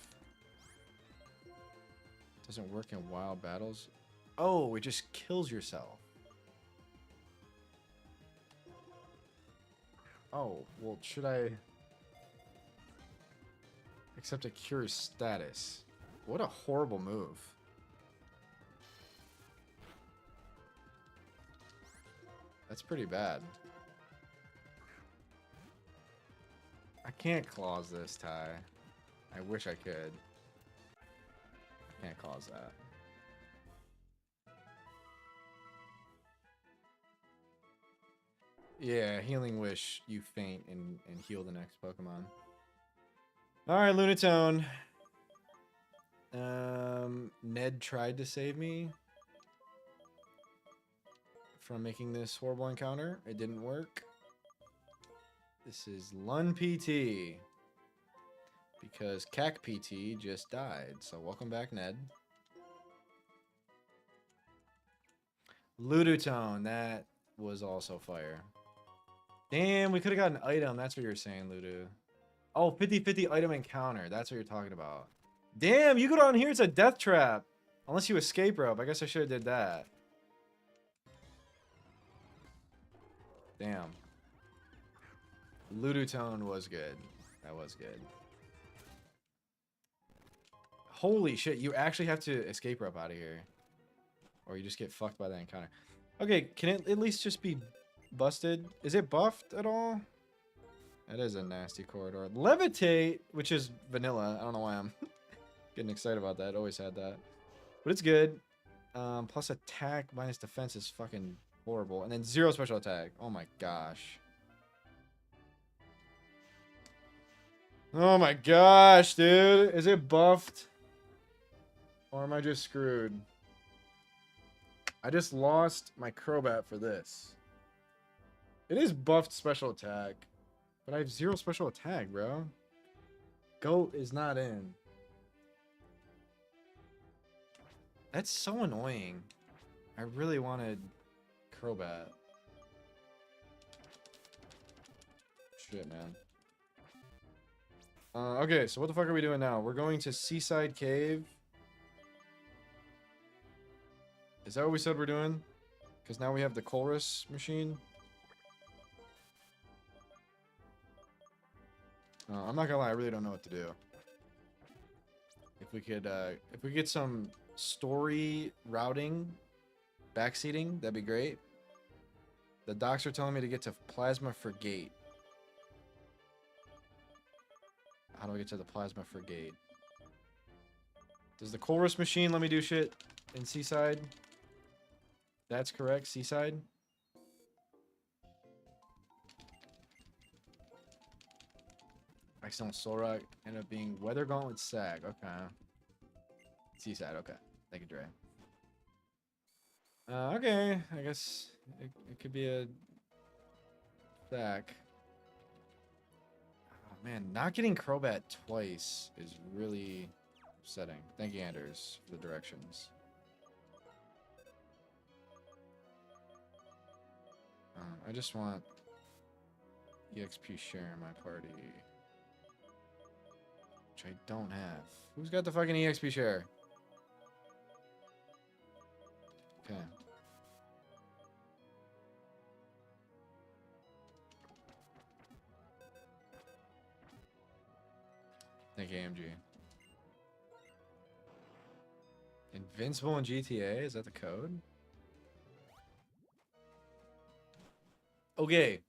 Doesn't work in wild battles. Oh, it just kills yourself. Oh, well, should I accept a cure status? What a horrible move. That's pretty bad. I can't clause this, Ty. I wish I could. I can't clause that. Yeah, Healing Wish. You faint and heal the next Pokemon. Alright, Lunatone. Ned tried to save me from making this horrible encounter. It didn't work. This is Lun PT. Because CAC PT just died. So welcome back, Ned. Ludutone. That was also fire. Damn, we could have got an item. That's what you're saying, Ludu. Oh, 50-50 item encounter. That's what you're talking about. Damn, you go down here, it's a death trap. Unless you escape rope. I guess I should have did that. Damn. Ludutone was good. That was good. Holy shit, you actually have to escape rope out of here. Or you just get fucked by that encounter. Okay, can it at least just be busted? Is it buffed at all? That is a nasty corridor. Levitate, which is vanilla. I don't know why I'm getting excited about that. Always had that. But it's good. Plus attack minus defense is fucking horrible. And then 0 special attack. Oh my gosh. Oh my gosh, dude. Is it buffed? Or am I just screwed? I just lost my Crobat for this. It is buffed special attack. But I have 0 special attack, bro. Goat is not in. That's so annoying. I really wanted Crobat. Shit, man. Okay, so what the fuck are we doing now? We're going to Seaside Cave. Is that what we said we're doing? Because now we have the Chorus machine. I'm not gonna lie, I really don't know what to do. If we could get some story routing, backseating, that'd be great. The docs are telling me to get to Plasma Frigate. How do I get to the Plasma Frigate? Does the Chorus machine let me do shit in Seaside? That's correct, Seaside. Accidental Soul Rock ended up being Weather Gauntlet Sag. Okay. Seaside, okay. Thank you, Dre. Okay, I guess it could be a Sack. Oh, man, not getting Crobat twice is really upsetting. Thank you, Anders, for the directions. I just want EXP share in my party. Which I don't have. Who's got the fucking EXP share? Okay. Thank you, AMG. Invincible in GTA? Is that the code? Okay.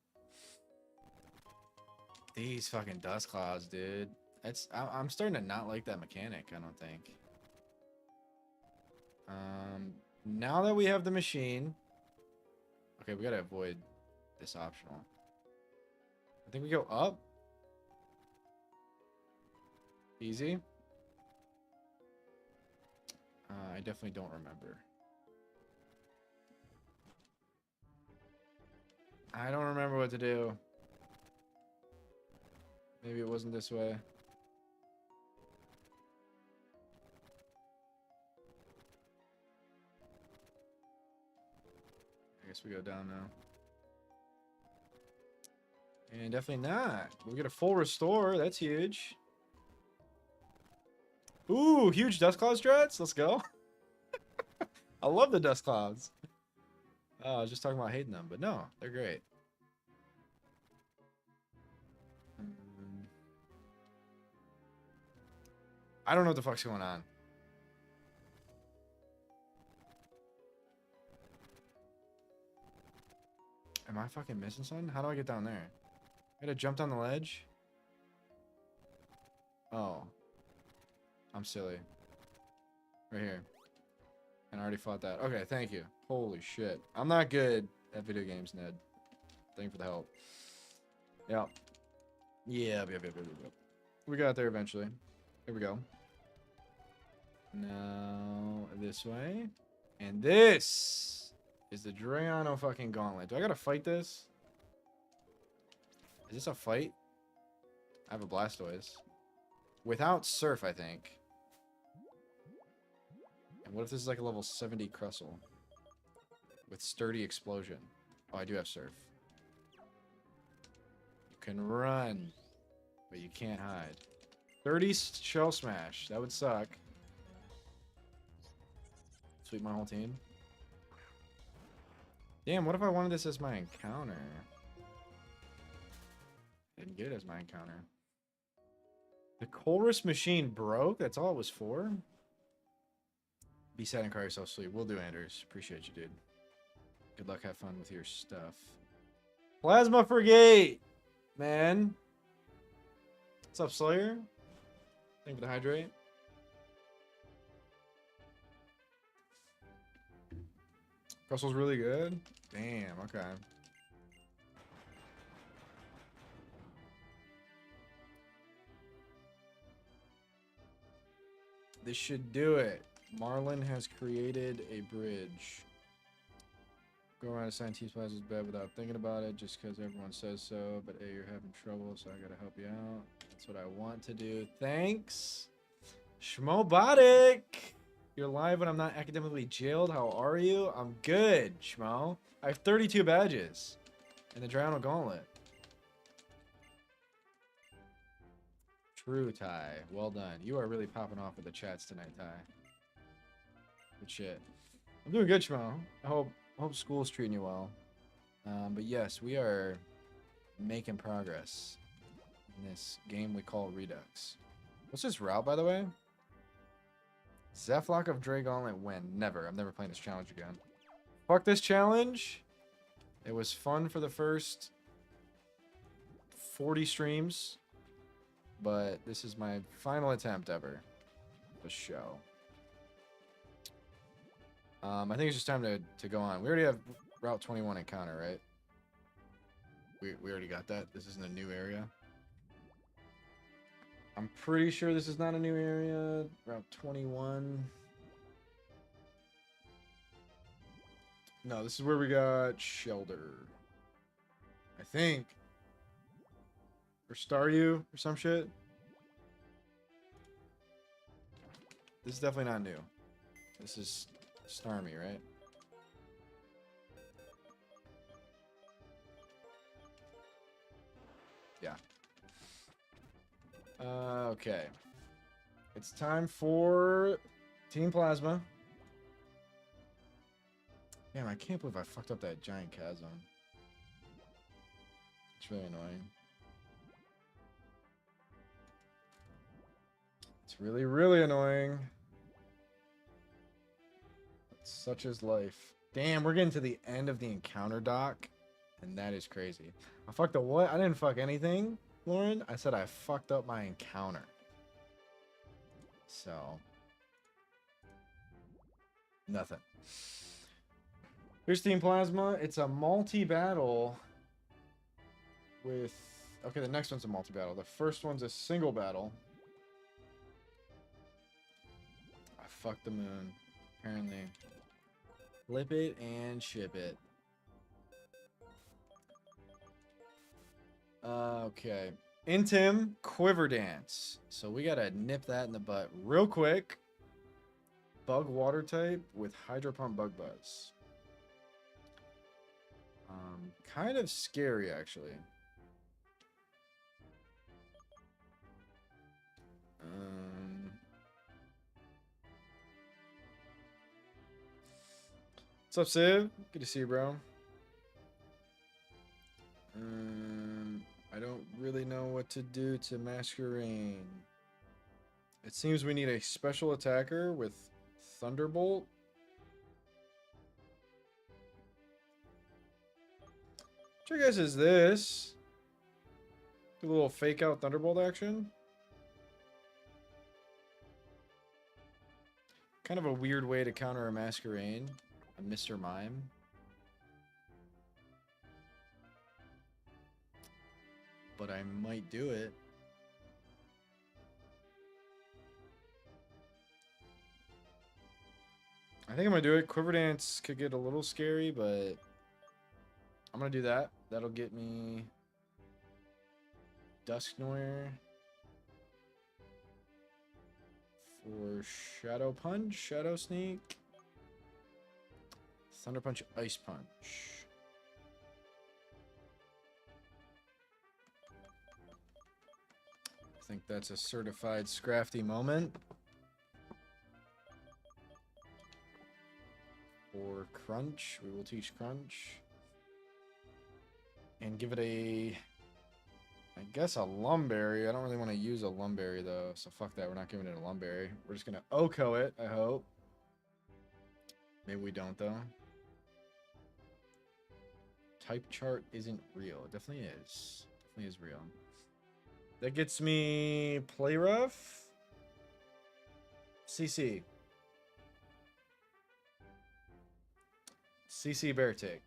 These fucking dust clouds, dude. I'm starting to not like that mechanic, I don't think. Now that we have the machine. Okay, we gotta avoid this optional. I think we go up. Easy. I definitely don't remember. I don't remember what to do. Maybe it wasn't this way. I guess we go down now. And definitely not. We get a full restore. That's huge. Ooh, huge dust cloud strats. Let's go. I love the dust clouds. Oh, I was just talking about hating them, but no, they're great. I don't know what the fuck's going on. Am I fucking missing something? How do I get down there? I gotta jump down the ledge? Oh. I'm silly. Right here. And I already fought that. Okay, thank you. Holy shit. I'm not good at video games, Ned. Thank you for the help. Yeah. Yeah. We got there eventually. Here we go. Now, this way. And this is the Drayano fucking Gauntlet. Do I gotta fight this? Is this a fight? I have a Blastoise. Without Surf, I think. And what if this is like a level 70 Crustle? With Sturdy Explosion. Oh, I do have Surf. You can run, but you can't hide. 30 Shell Smash. That would suck. Sweep my whole team. Damn, what if I wanted this as my encounter? Didn't get it as my encounter. The Chorus machine broke? That's all it was for? Be sad and cry yourself sleep. Will do, Anders. Appreciate you, dude. Good luck. Have fun with your stuff. Plasma Frigate! Man. What's up, Slayer? Thank you for the hydrate. Russell's really good? Damn, okay. This should do it. Marlin has created a bridge. Go around and sign T-Splash's bed without thinking about it just because everyone says so. But hey, you're having trouble, so I gotta help you out. That's what I want to do. Thanks. Schmobotic. You're live when I'm not academically jailed. How are you? I'm good, Schmo. I have 32 badges in the Drayano Gauntlet. True, Ty. Well done. You are really popping off with the chats tonight, Ty. Good shit. I'm doing good, Schmo. I hope school's treating you well. But yes, we are making progress in this game we call Redux. What's this route, by the way? Zephlock of Dray Gauntlet win. Never. I'm never playing this challenge again. Fuck this challenge. It was fun for the first 40 streams. But this is my final attempt ever. The show. I think it's just time to go on. We already have Route 21 encounter, right? We already got that. This isn't a new area. I'm pretty sure this is not a new area. Route 21. No, this is where we got Shelter. I think. Or Staryu or some shit. This is definitely not new. This is Starmie, right? Yeah. Okay. It's time for Team Plasma. Damn, I can't believe I fucked up that giant chasm. It's really annoying. It's really, really annoying. But such is life. Damn, we're getting to the end of the encounter dock. And that is crazy. I fucked up what? I didn't fuck anything, Lauren. I said I fucked up my encounter. So. Nothing. Here's Team Plasma. It's a multi-battle with... Okay, the next one's a multi-battle. The first one's a single battle. I fucked the moon, apparently. Flip it and ship it. Okay. Intim Quiver Dance. So we gotta nip that in the butt real quick. Bug Water type with Hydro Pump Bug Buzz. Kind of scary, actually. What's up, Civ? Good to see you, bro. I don't really know what to do to Masquerain. It seems we need a special attacker with Thunderbolt. Which I guess is this. Do a little fake out Thunderbolt action. Kind of a weird way to counter a Masquerain. A Mr. Mime. But I might do it. I think I'm gonna do it. Quiver Dance could get a little scary, but I'm gonna do that. That'll get me Dusknoir for Shadow Punch, Shadow Sneak, Thunder Punch, Ice Punch. I think that's a certified Scrafty moment. For Crunch, we will teach Crunch. And give it a, I guess, a Lumberry. I don't really want to use a Lumberry, though, so fuck that. We're not giving it a Lumberry. We're just going to Oko it, I hope. Maybe we don't, though. Type chart isn't real. It definitely is. Definitely is real. That gets me Play Rough. CC. CC Beartick.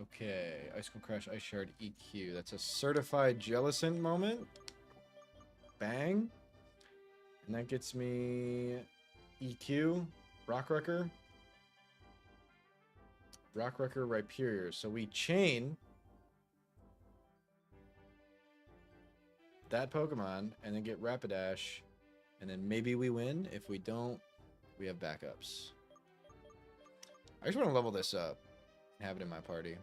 Okay. Icicle Crash, Ice Shard, EQ. That's a certified Jellicent moment. Bang. And that gets me EQ. Rockwrecker. Rockwrecker, Rhyperior. So we chain that Pokemon and then get Rapidash And then maybe we win. If we don't, we have backups. I just want to level this up and have it in my party.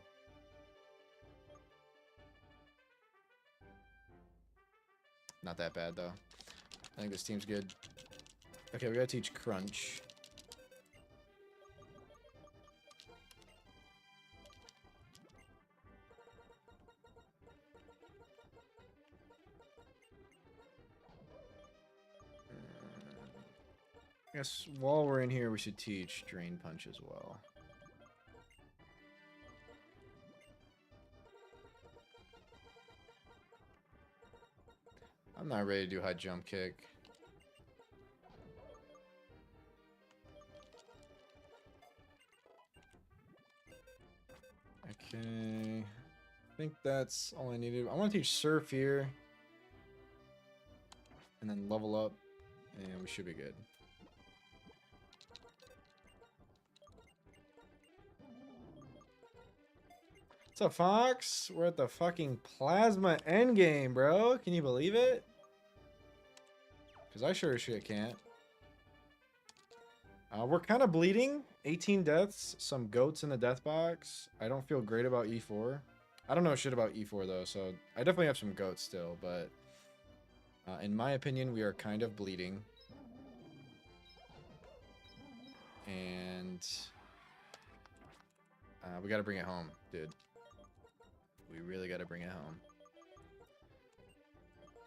Not that bad, though. I think this team's good. Okay, we gotta teach Crunch. I guess while we're in here, we should teach Drain Punch as well. I'm not ready to do high jump kick. Okay. I think that's all I needed. I want to teach Surf here. And then level up. And we should be good. What's up, Fox? We're at the fucking Plasma endgame, bro. Can you believe it? Because I sure as shit can't. We're kind of bleeding. 18 deaths. Some goats in the death box. I don't feel great about E4. I don't know shit about E4, though, so I definitely have some goats still, but in my opinion, we are kind of bleeding. And we got to bring it home, dude. We really got to bring it home.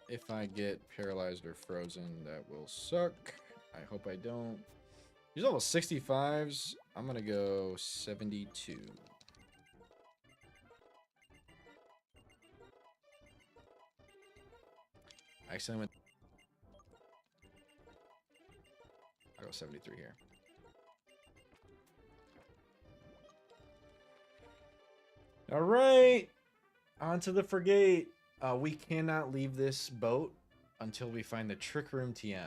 If I get paralyzed or frozen, that will suck. I hope I don't. These level 65s. I'm going to go 72. I accidentally went. I'll go 73 here. All right. On to the frigate. We cannot leave this boat until we find the Trick Room TM.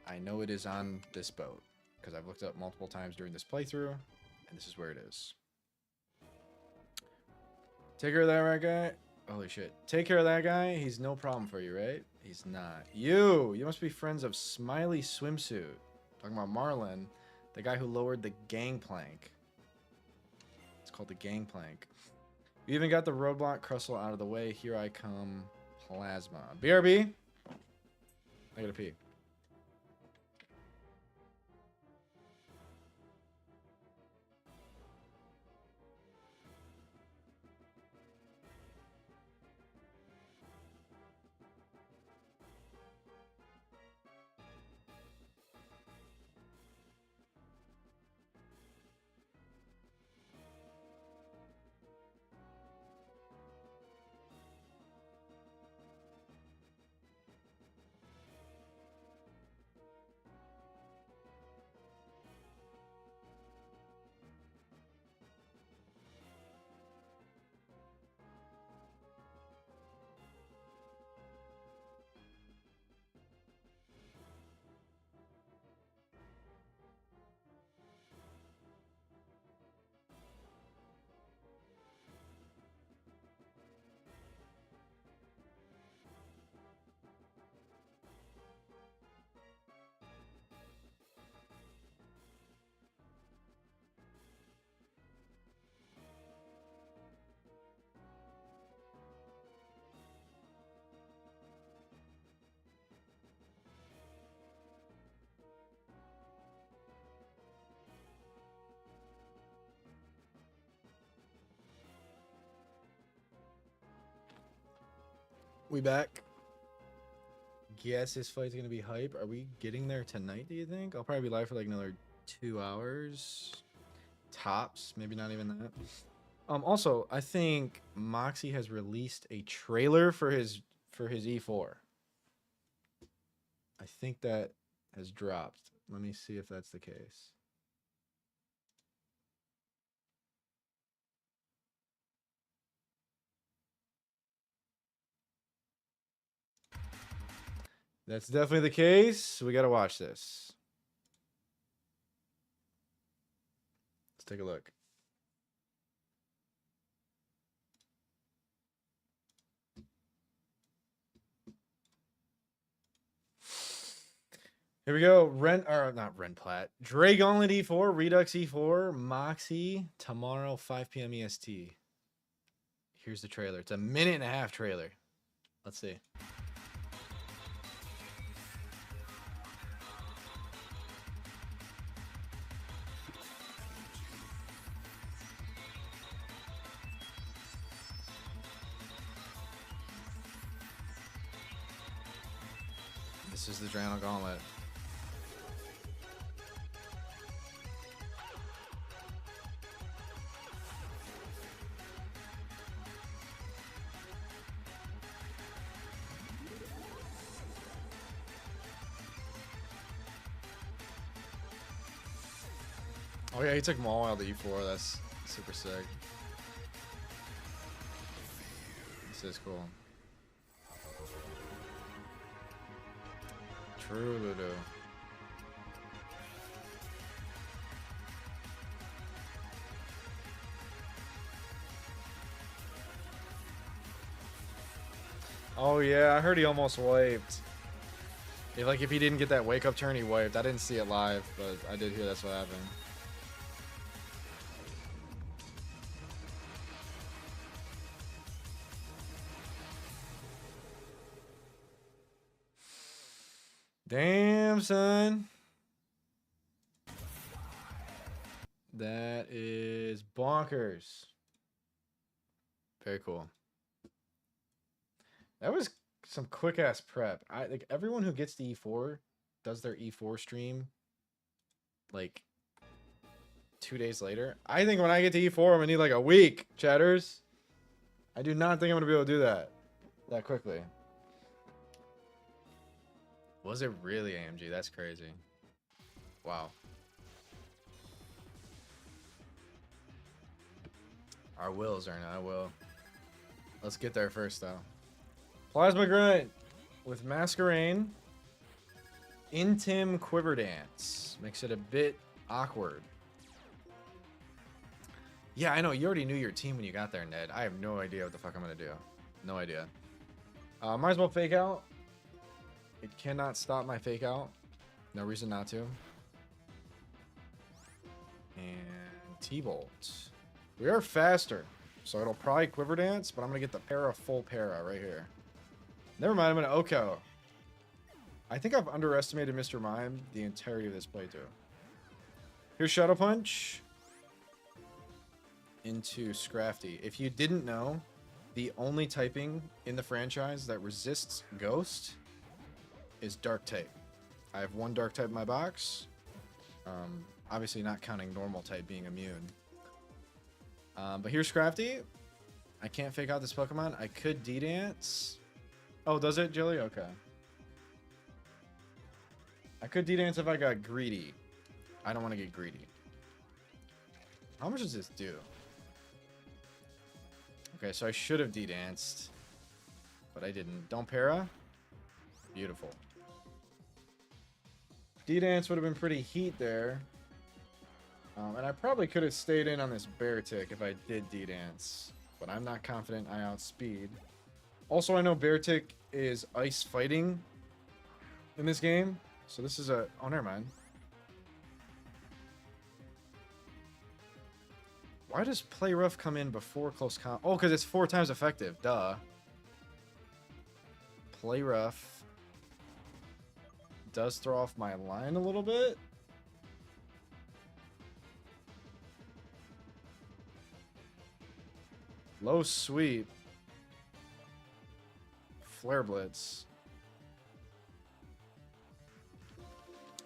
I know it is on this boat because I've looked up multiple times during this playthrough, and this is where it is. Take care of that right guy. Holy shit. Take care of that guy. He's no problem for you, right? He's not. You must be friends of Smiley Swimsuit. Talking about Marlin, the guy who lowered the gangplank. It's called the gangplank. You even got the roadblock crustle out of the way. Here I come. Plasma. BRB. I gotta pee. We back. Guess this fight's gonna be hype. Are we getting there tonight, do you think? I'll probably be live for like another 2 hours. Tops, maybe not even that. Also, I think Moxie has released a trailer for his E4. I think that has dropped. Let me see if that's the case. That's definitely the case. We got to watch this. Let's take a look. Here we go. Not Ren Plat. Dre Gauntlet E4, Redux E4, Moxie tomorrow 5 p.m. EST. Here's the trailer. It's a 1.5-minute trailer. Let's see. This is the Drayano Gauntlet. Oh yeah, he took Maul to E4. That's super sick. This is cool. True, Ludo. Oh yeah, I heard he almost wiped. If he didn't get that wake up turn, he wiped. I didn't see it live, but I did hear that's what happened. Damn, son. That is bonkers. Very cool. That was some quick ass prep. Like everyone who gets to E4 does their E4 stream like 2 days later. I think when I get to E4, I'm gonna need like a week, chatters. I do not think I'm gonna be able to do that quickly. Was it really AMG? That's crazy. Wow. Our wills are not. I will. Let's get there first, though. Plasma Grunt with Masquerain. Intim Quiver Dance. Makes it a bit awkward. Yeah, I know. You already knew your team when you got there, Ned. I have no idea what the fuck I'm going to do. No idea. Might as well fake out. It cannot stop my fake out. No reason not to. And T-Bolt. We are faster, so it'll probably Quiver Dance, but I'm going to get the para full para right here. Never mind, I'm going to Oko. I think I've underestimated Mr. Mime the entirety of this playthrough. Here's Shadow Punch. Into Scrafty. If you didn't know, the only typing in the franchise that resists Ghost is Dark type. I have one Dark type in my box. Obviously not counting normal type being immune. But here's Scrafty. I can't fake out this Pokemon. I could D-Dance. Oh, does it, Jilly? Okay. I could D-Dance if I got greedy. I don't want to get greedy. How much does this do? Okay, so I should have D-Danced, but I didn't. Don't para? Beautiful. D-Dance would have been pretty heat there. And I probably could have stayed in on this Bear Tick if I did D-Dance, but I'm not confident I outspeed. Also, I know Bear Tick is ice fighting in this game, so this is a... Oh, never mind. Why does Play Rough come in before Close Combat? Oh, because it's 4 times effective. Duh. Play Rough does throw off my line a little bit. Low Sweep. Flare Blitz.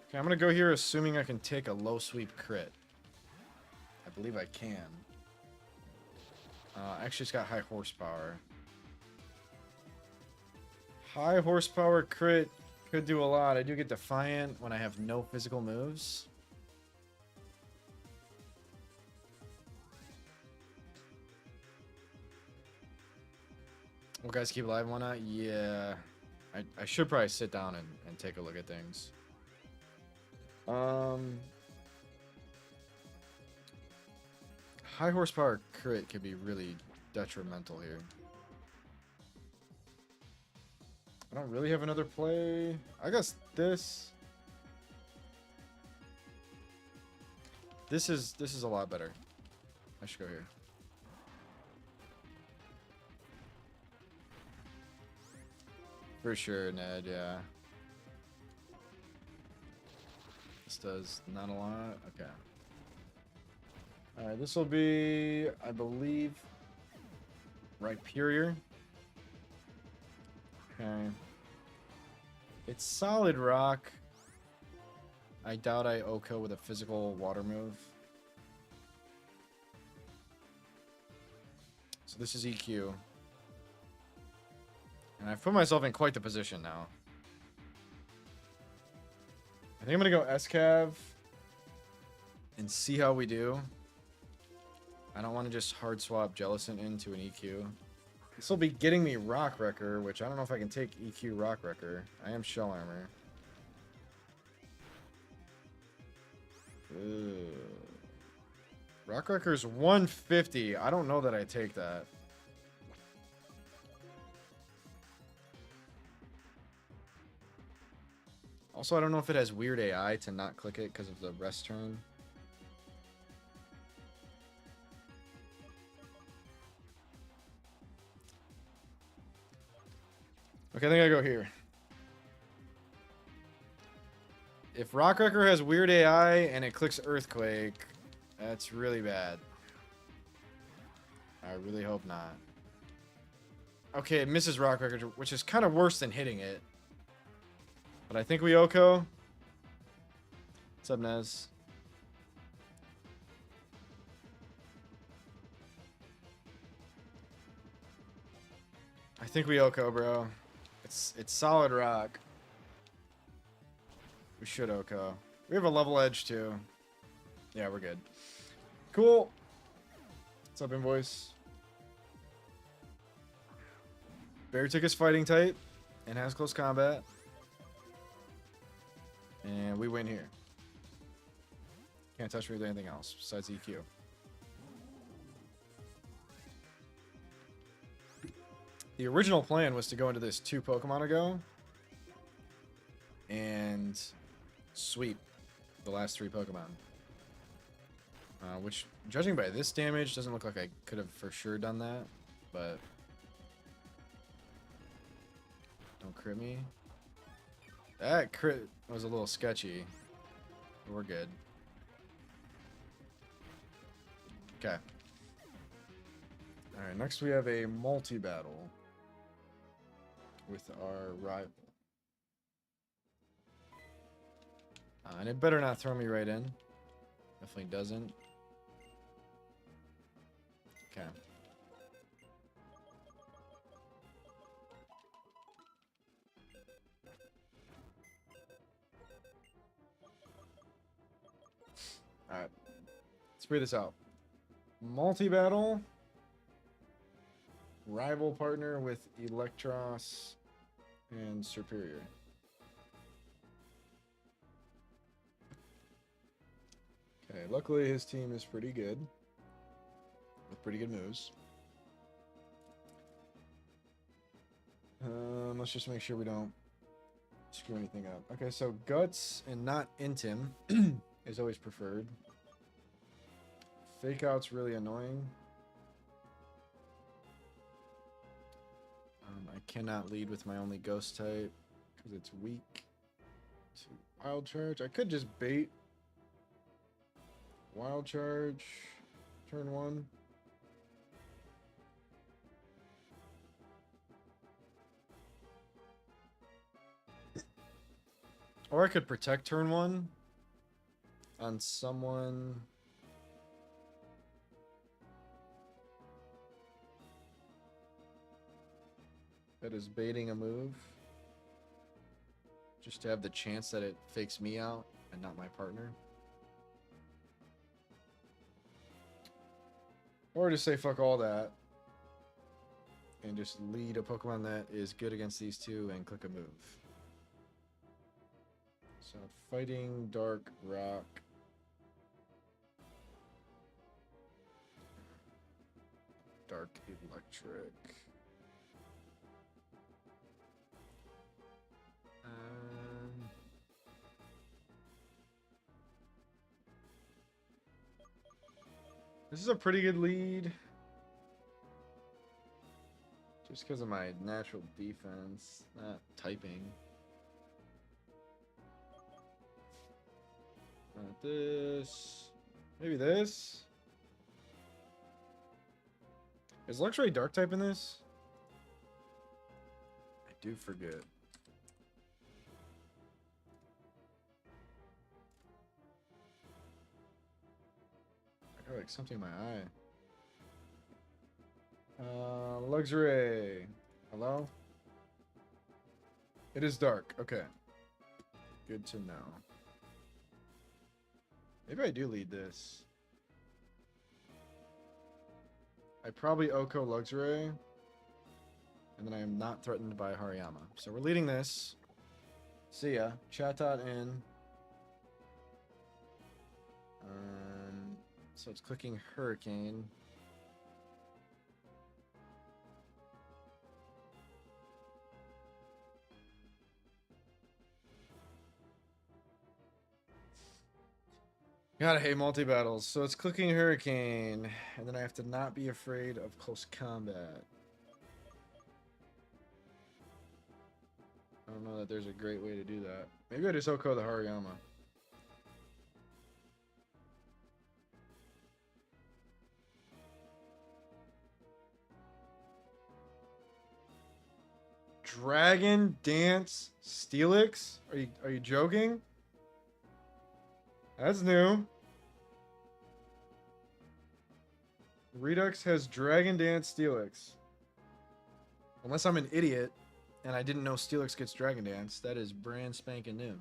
Okay, I'm going to go here assuming I can take a Low Sweep crit. I believe I can. Actually, it's got high horsepower. High horsepower crit could do a lot. I do get Defiant when I have no physical moves. Well, guys, keep alive and whatnot. Yeah. I should probably sit down and take a look at things. High horsepower crit could be really detrimental here. I don't really have another play. I guess this. This is a lot better. I should go here. For sure, Ned, yeah. This does not a lot. Okay. Alright, this will be, I believe, Rhyperior. Okay. It's solid rock. I doubt I Oko with a physical water move. So this is EQ. And I've put myself in quite the position now. I think I'm going to go S-Cav and see how we do. I don't want to just hard swap Jellicent into an EQ. This will be getting me Rock Wrecker, which I don't know if I can take EQ Rock Wrecker. I am Shell Armor. Ugh. Rock Wrecker's 150. I don't know that I take that. Also, I don't know if it has weird AI to not click it because of the rest turn. Okay, I think I go here. If Rock Wrecker has weird AI and it clicks Earthquake, that's really bad. I really hope not. Okay, it misses Rock Wrecker, which is kind of worse than hitting it. But I think we Oko. What's up, Nez? I think we Oko, bro. It's solid rock. We should Oko. We have a level edge too. Yeah, we're good. Cool. What's up, Invoice? Beartic is fighting tight and has close combat. And we win here. Can't touch me with anything else besides EQ. The original plan was to go into this 2 Pokemon ago and sweep the last 3 Pokemon. Which, judging by this damage, doesn't look like I could have for sure done that, but don't crit me. That crit was a little sketchy. We're good. Okay. Alright, next we have a multi-battle with our rival. And it better not throw me right in. Definitely doesn't. Okay. Alright. Let's figure this out. Multi-battle. Rival partner with Electros and Superior. Okay, luckily his team is pretty good. With pretty good moves. Let's just make sure we don't screw anything up. Okay, so Guts and not Intim is always preferred. Fake Out's really annoying. I cannot lead with my only Ghost type because it's weak to Wild Charge. I could just bait Wild Charge turn 1. Or I could protect turn 1 on someone. That is baiting a move. Just to have the chance that it fakes me out and not my partner. Or just say fuck all that. And just lead a Pokemon that is good against these two and click a move. So fighting, dark, rock. Dark, electric. This is a pretty good lead. Just because of my natural defense, not typing. Not this. Maybe this. Is Luxury Dark type in this? I do forget. I got like something in my eye. Luxury. Hello? It is dark. Okay. Good to know. Maybe I do lead this. I probably Oko Luxury. And then I am not threatened by Hariyama. So we're leading this. See ya. Chatot in. So it's clicking Hurricane. Gotta hate multi-battles. So it's clicking Hurricane. And then I have to not be afraid of close combat. I don't know that there's a great way to do that. Maybe I just Oko the Hariyama. Dragon Dance Steelix? Are you joking? That's new. Redux has Dragon Dance Steelix. Unless I'm an idiot and I didn't know Steelix gets Dragon Dance, that is brand spanking new.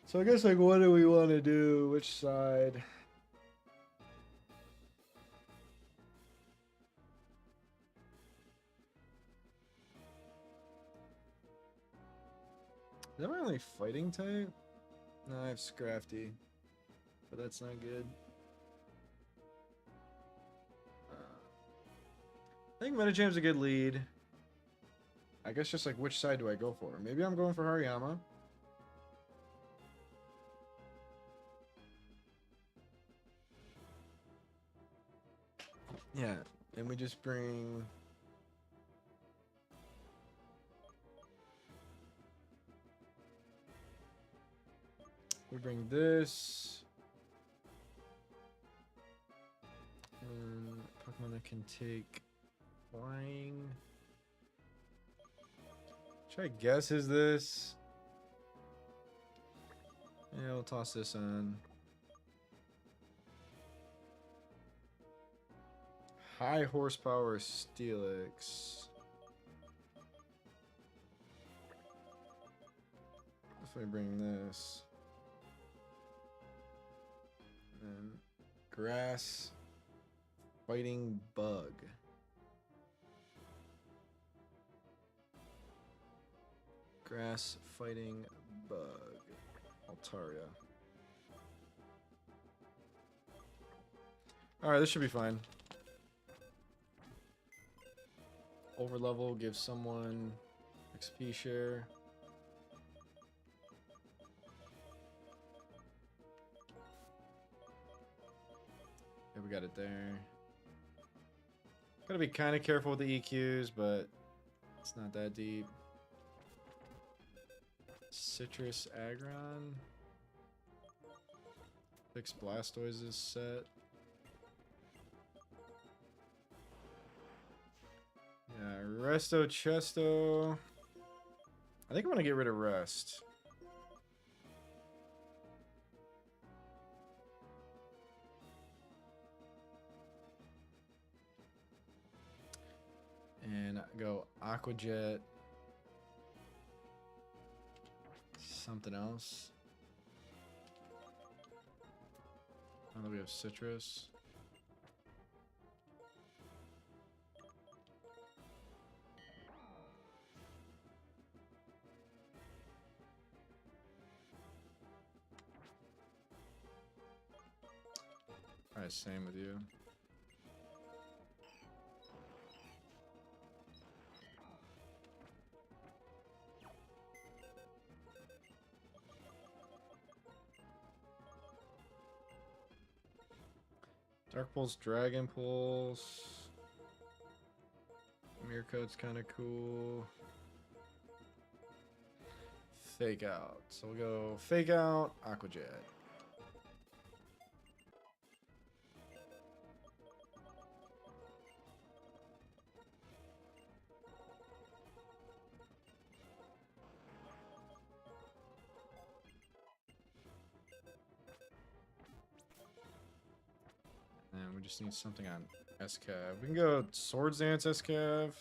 So I guess, like, what do we want to do? Which side? Is that my only fighting type? No, I have Scrafty. But that's not good. I think Metacham's a good lead. I guess just like which side do I go for? Maybe I'm going for Hariyama. Yeah, and we just bring... We bring this. Pokemon that can take flying. Should I guess is this? Yeah, we'll toss this on. High horsepower Steelix. If I bring this. And then grass fighting bug. Grass fighting bug. Altaria. Alright, this should be fine. Overlevel, give someone XP share. Yeah, we got it there. Gotta be kind of careful with the EQs, but it's not that deep. Citrus Aggron. Fix Blastoise's set. Yeah, Resto Chesto. I think I'm gonna get rid of Rest. And go Aqua Jet. Something else. Now that we have Citrus. Alright, same with you. Dark Pulse, Dragon Pulse. Mirror Coat's kind of cool. Fake Out. So we'll go Fake Out, Aqua Jet. And we just need something on SCAV. We can go Swords Dance SCAV.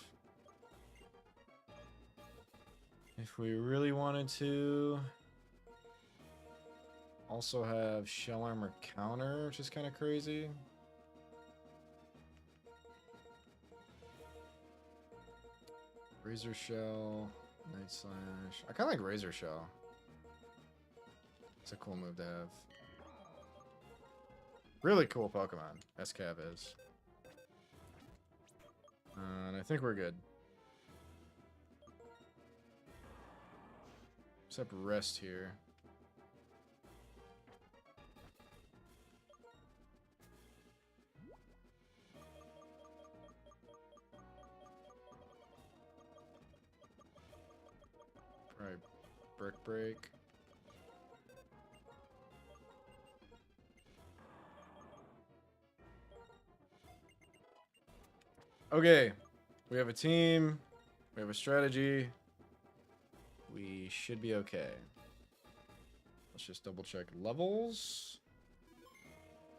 If we really wanted to. Also have Shell Armor Counter, which is kind of crazy. Razor Shell, Night Slash. I kind of like Razor Shell. It's a cool move to have. Really cool Pokemon, SCAV is. And I think we're good. Except rest here. Probably Brick Break. Okay, we have a team, we have a strategy, we should be okay. Let's just double check levels,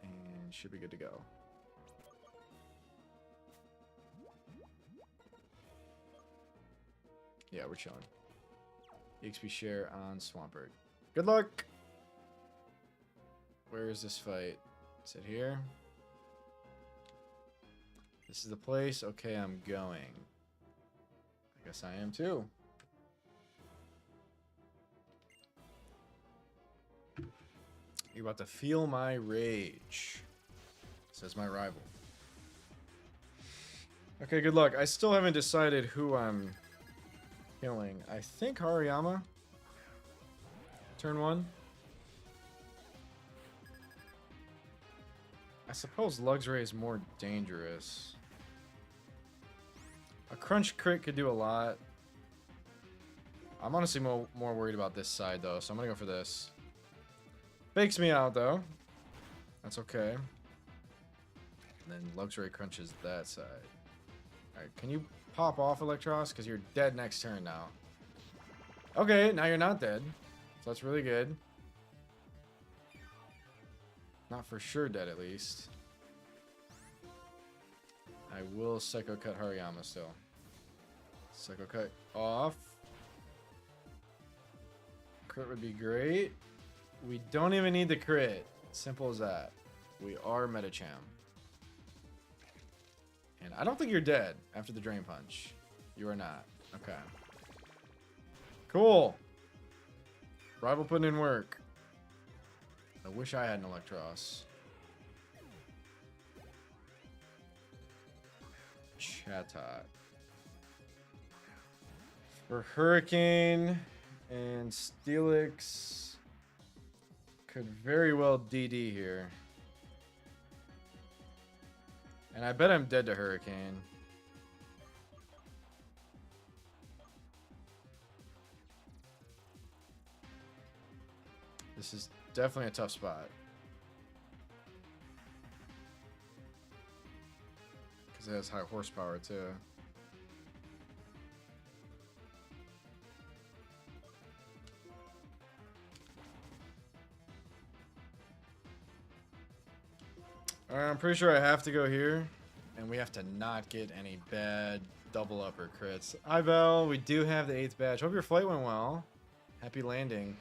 and should be good to go. Yeah, we're chilling. EXP share on Swampert. Good luck! Where is this fight? Is it here? This is the place? Okay, I'm going. I guess I am too. You're about to feel my rage, says my rival. Okay, good luck. I still haven't decided who I'm killing. I think Hariyama. Turn 1. I suppose Luxray is more dangerous. A Crunch crit could do a lot. I'm honestly more worried about this side, though, so I'm going to go for this. Fakes me out, though. That's okay. And then Luxray crunches that side. Alright, can you pop off Electros? Because you're dead next turn now. Okay, now you're not dead. So that's really good. Not for sure dead, at least. I will Psycho Cut Hariyama still. Psycho Cut off. Crit would be great. We don't even need the crit. Simple as that. We are Metacham. And I don't think you're dead after the Drain Punch. You are not. Okay. Cool. Rival putting in work. I wish I had an Electros. Chatot. For Hurricane and Steelix could very well DD here. And I bet I'm dead to Hurricane. This is definitely a tough spot. Because it has high horsepower too. Alright, I'm pretty sure I have to go here. And we have to not get any bad double upper crits. Hi Val, we do have the 8th badge. Hope your flight went well. Happy landing.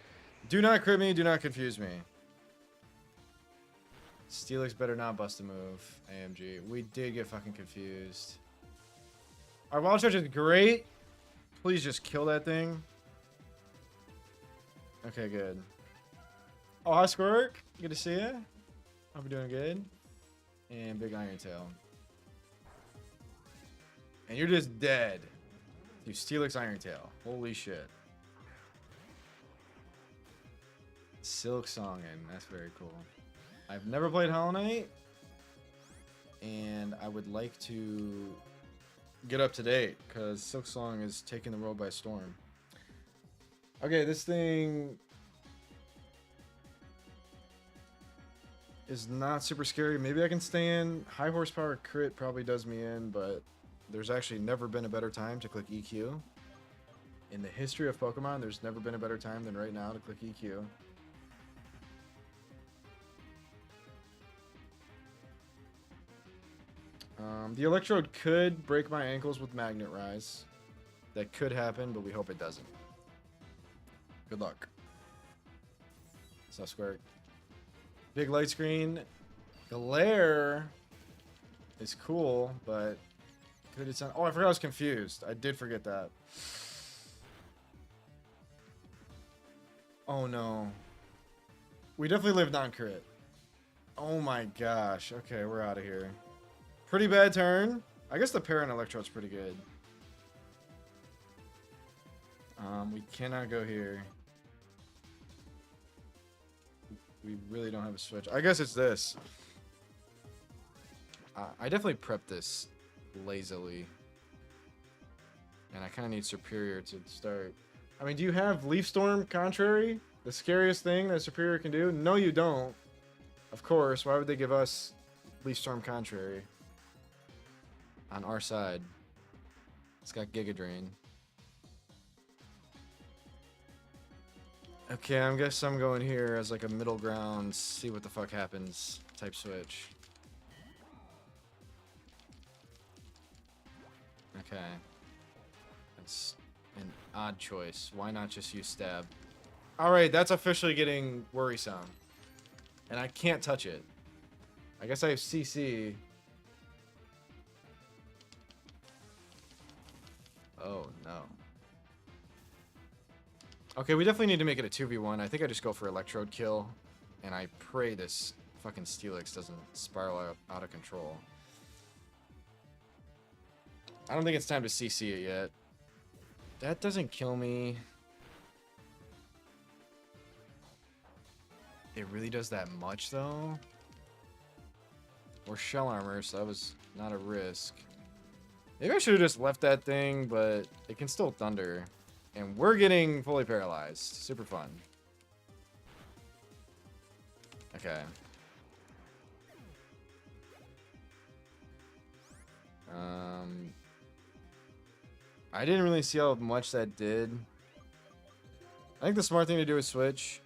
Do not crit me, do not confuse me. Steelix better not bust a move. AMG. We did get fucking confused. Our wild charge is great. Please just kill that thing. Okay, good. Oh, hi Squirk. Good to see you. Hope you're doing good. And Big Iron Tail. And you're just dead. You Steelix Iron Tail. Holy shit. Silk Songin'. That's very cool. I've never played Hollow Knight. and I would like to get up to date because Silksong is taking the world by storm. Okay, this thing is not super scary. Maybe I can stay in. High horsepower crit probably does me in, but there's actually never been a better time to click EQ. In the history of Pokemon, there's never been a better time than right now to click EQ. The Electrode could break my ankles with Magnet Rise. That could happen, but we hope it doesn't. Good luck. South Square. Big light screen. Glare is cool, but could it sound... Oh, I forgot I was confused. I did forget that. Oh, no. We definitely live non-crit. Oh, my gosh. Okay, we're out of here. Pretty bad turn. I guess the Parent Electrode's pretty good. We cannot go here. We really don't have a switch. I guess it's this. I definitely prepped this lazily. And I kind of need Superior to start. I mean, do you have Leaf Storm Contrary? The scariest thing that Superior can do? No, you don't. Of course. Why would they give us Leaf Storm Contrary? On our side. It's got Giga Drain. Okay, I guess I'm going here as like a middle ground, see what the fuck happens type switch. Okay. That's an odd choice. Why not just use Stab? Alright, that's officially getting worrisome. And I can't touch it. I guess I have CC. Oh, no. Okay, we definitely need to make it a 2v1. I think I just go for Electrode kill. And I pray this fucking Steelix doesn't spiral out of control. I don't think it's time to CC it yet. That doesn't kill me. It really does that much, though? Or Shell Armor, so that was not a risk. Maybe I should have just left that thing, but it can still Thunder. And we're getting fully paralyzed. Super fun. Okay. I didn't really see how much that did. I think the smart thing to do is switch.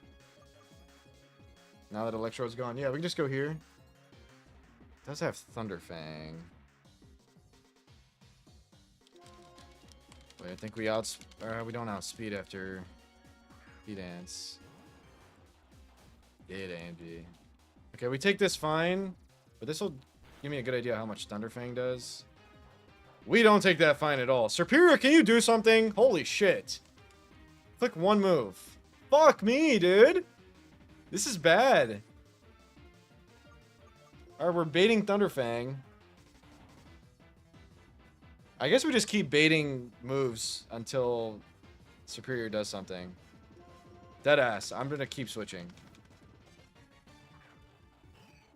Now that Electrode's gone. Yeah, we can just go here. It does have Thunder Fang. Wait, I think we don't outspeed after Dance. Did AMG. Okay, we take this fine, but this will give me a good idea how much Thunder Fang does. We don't take that fine at all. Superior, can you do something? Holy shit. Click one move. Fuck me, dude. This is bad. Alright, we're baiting Thunder Fang. I guess we just keep baiting moves until Superior does something. Deadass. I'm gonna keep switching.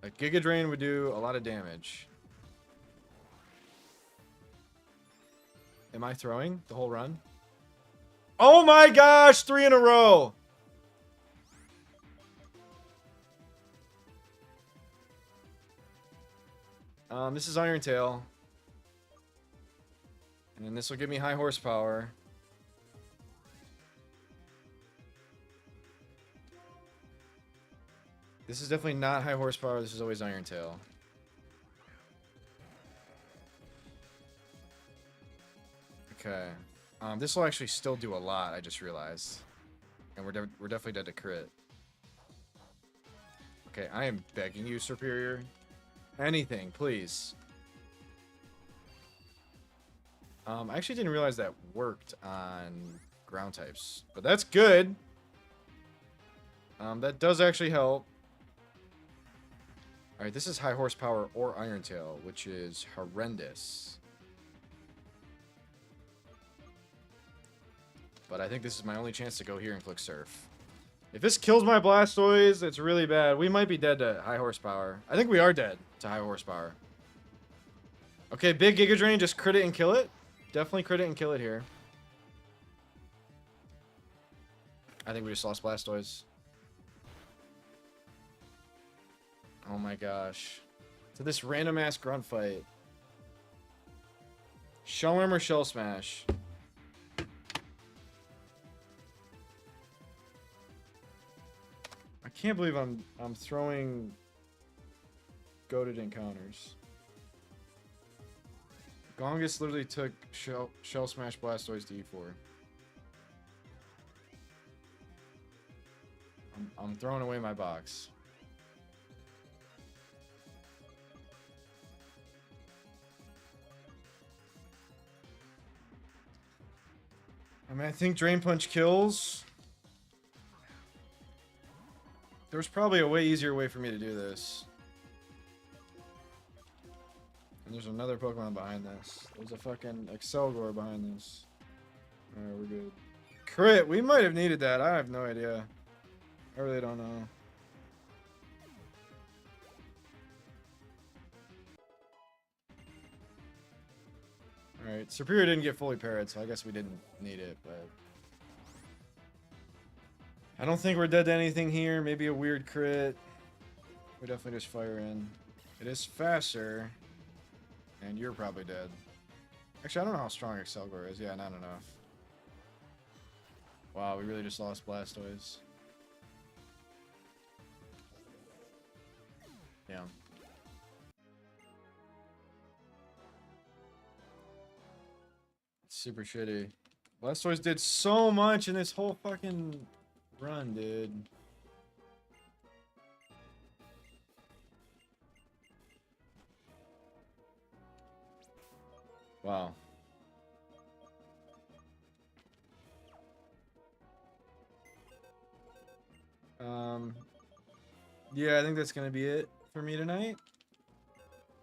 A Giga Drain would do a lot of damage. Am I throwing the whole run? Oh my gosh! 3 in a row! This is Iron Tail. And then this will give me high horsepower. This is definitely not high horsepower. This is always Iron Tail. Okay. This will actually still do a lot, I just realized. And we're definitely dead to crit. Okay, I am begging you, Superior. Anything, please. I actually didn't realize that worked on ground types. But that's good. That does actually help. Alright, this is high horsepower or Iron Tail, which is horrendous. But I think this is my only chance to go here and click Surf. If this kills my Blastoise, it's really bad. We might be dead to high horsepower. I think we are dead to high horsepower. Okay, big Giga Drain, just crit it and kill it. Definitely crit it and kill it here. I think we just lost Blastoise. Oh my gosh. To this random ass grunt fight. Shell Arm or Shell Smash? I can't believe I'm throwing goated encounters. Gongus literally took Shell Smash Blastoise to E4. I'm throwing away my box. I mean, I think Drain Punch kills. There's probably a way easier way for me to do this. And there's another Pokemon behind this. There's a fucking Excelgor behind this. Alright, we're good. Crit! We might have needed that. I have no idea. I really don't know. Alright, Superior didn't get fully parried, so I guess we didn't need it, but... I don't think we're dead to anything here. Maybe a weird crit. We definitely just fire in. It is faster. And you're probably dead. Actually, I don't know how strong Excelgor is. Yeah, not enough. Wow, we really just lost Blastoise. Yeah. Super shitty. Blastoise did so much in this whole fucking run, dude. Wow. Yeah, I think that's gonna be it for me tonight.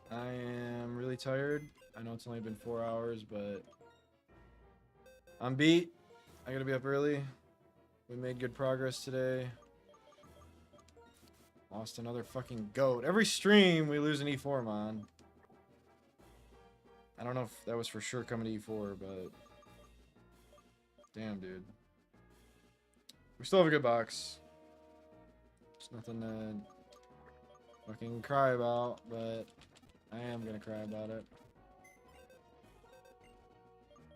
I am really tired. I know it's only been 4 hours, but I'm beat. I gotta be up early. We made good progress today. Lost another fucking goat. Every stream we lose an E4 mon. I don't know if that was for sure coming to E4, but damn, dude. We still have a good box. There's nothing to fucking cry about, but I am gonna cry about it.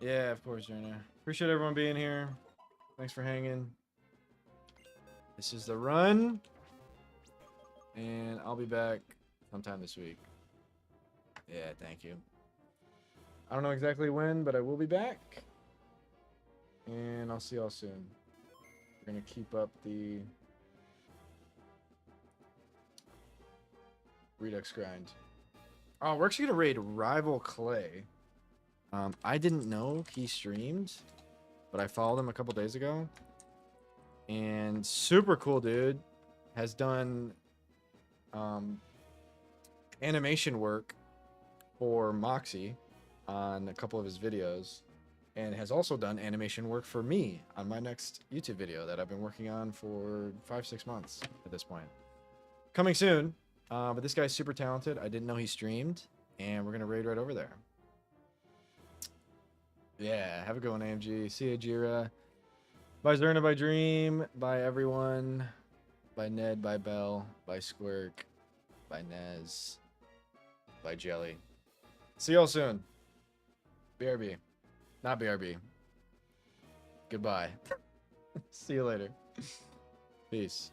Yeah, of course, Drayano. Appreciate everyone being here. Thanks for hanging. This is the run. And I'll be back sometime this week. Yeah, thank you. I don't know exactly when, but I will be back. And I'll see y'all soon. We're gonna keep up the Redux grind. Oh, we're actually gonna raid Rival Clay. I didn't know he streamed, but I followed him a couple days ago. And super cool dude. Has done animation work for Moxie on a couple of his videos, and has also done animation work for me on my next YouTube video that I've been working on for 5-6 months at this point. Coming soon, but this guy's super talented. I didn't know he streamed, and we're gonna raid right over there. Yeah, have a good one, AMG. See ya, Jira. Bye, Zerna, bye, Dream, bye, everyone. Bye, Ned, bye, Bell, bye, Squirk, bye, Nez, bye, Jelly. See y'all soon. BRB. Not BRB. Goodbye. See you later. Peace.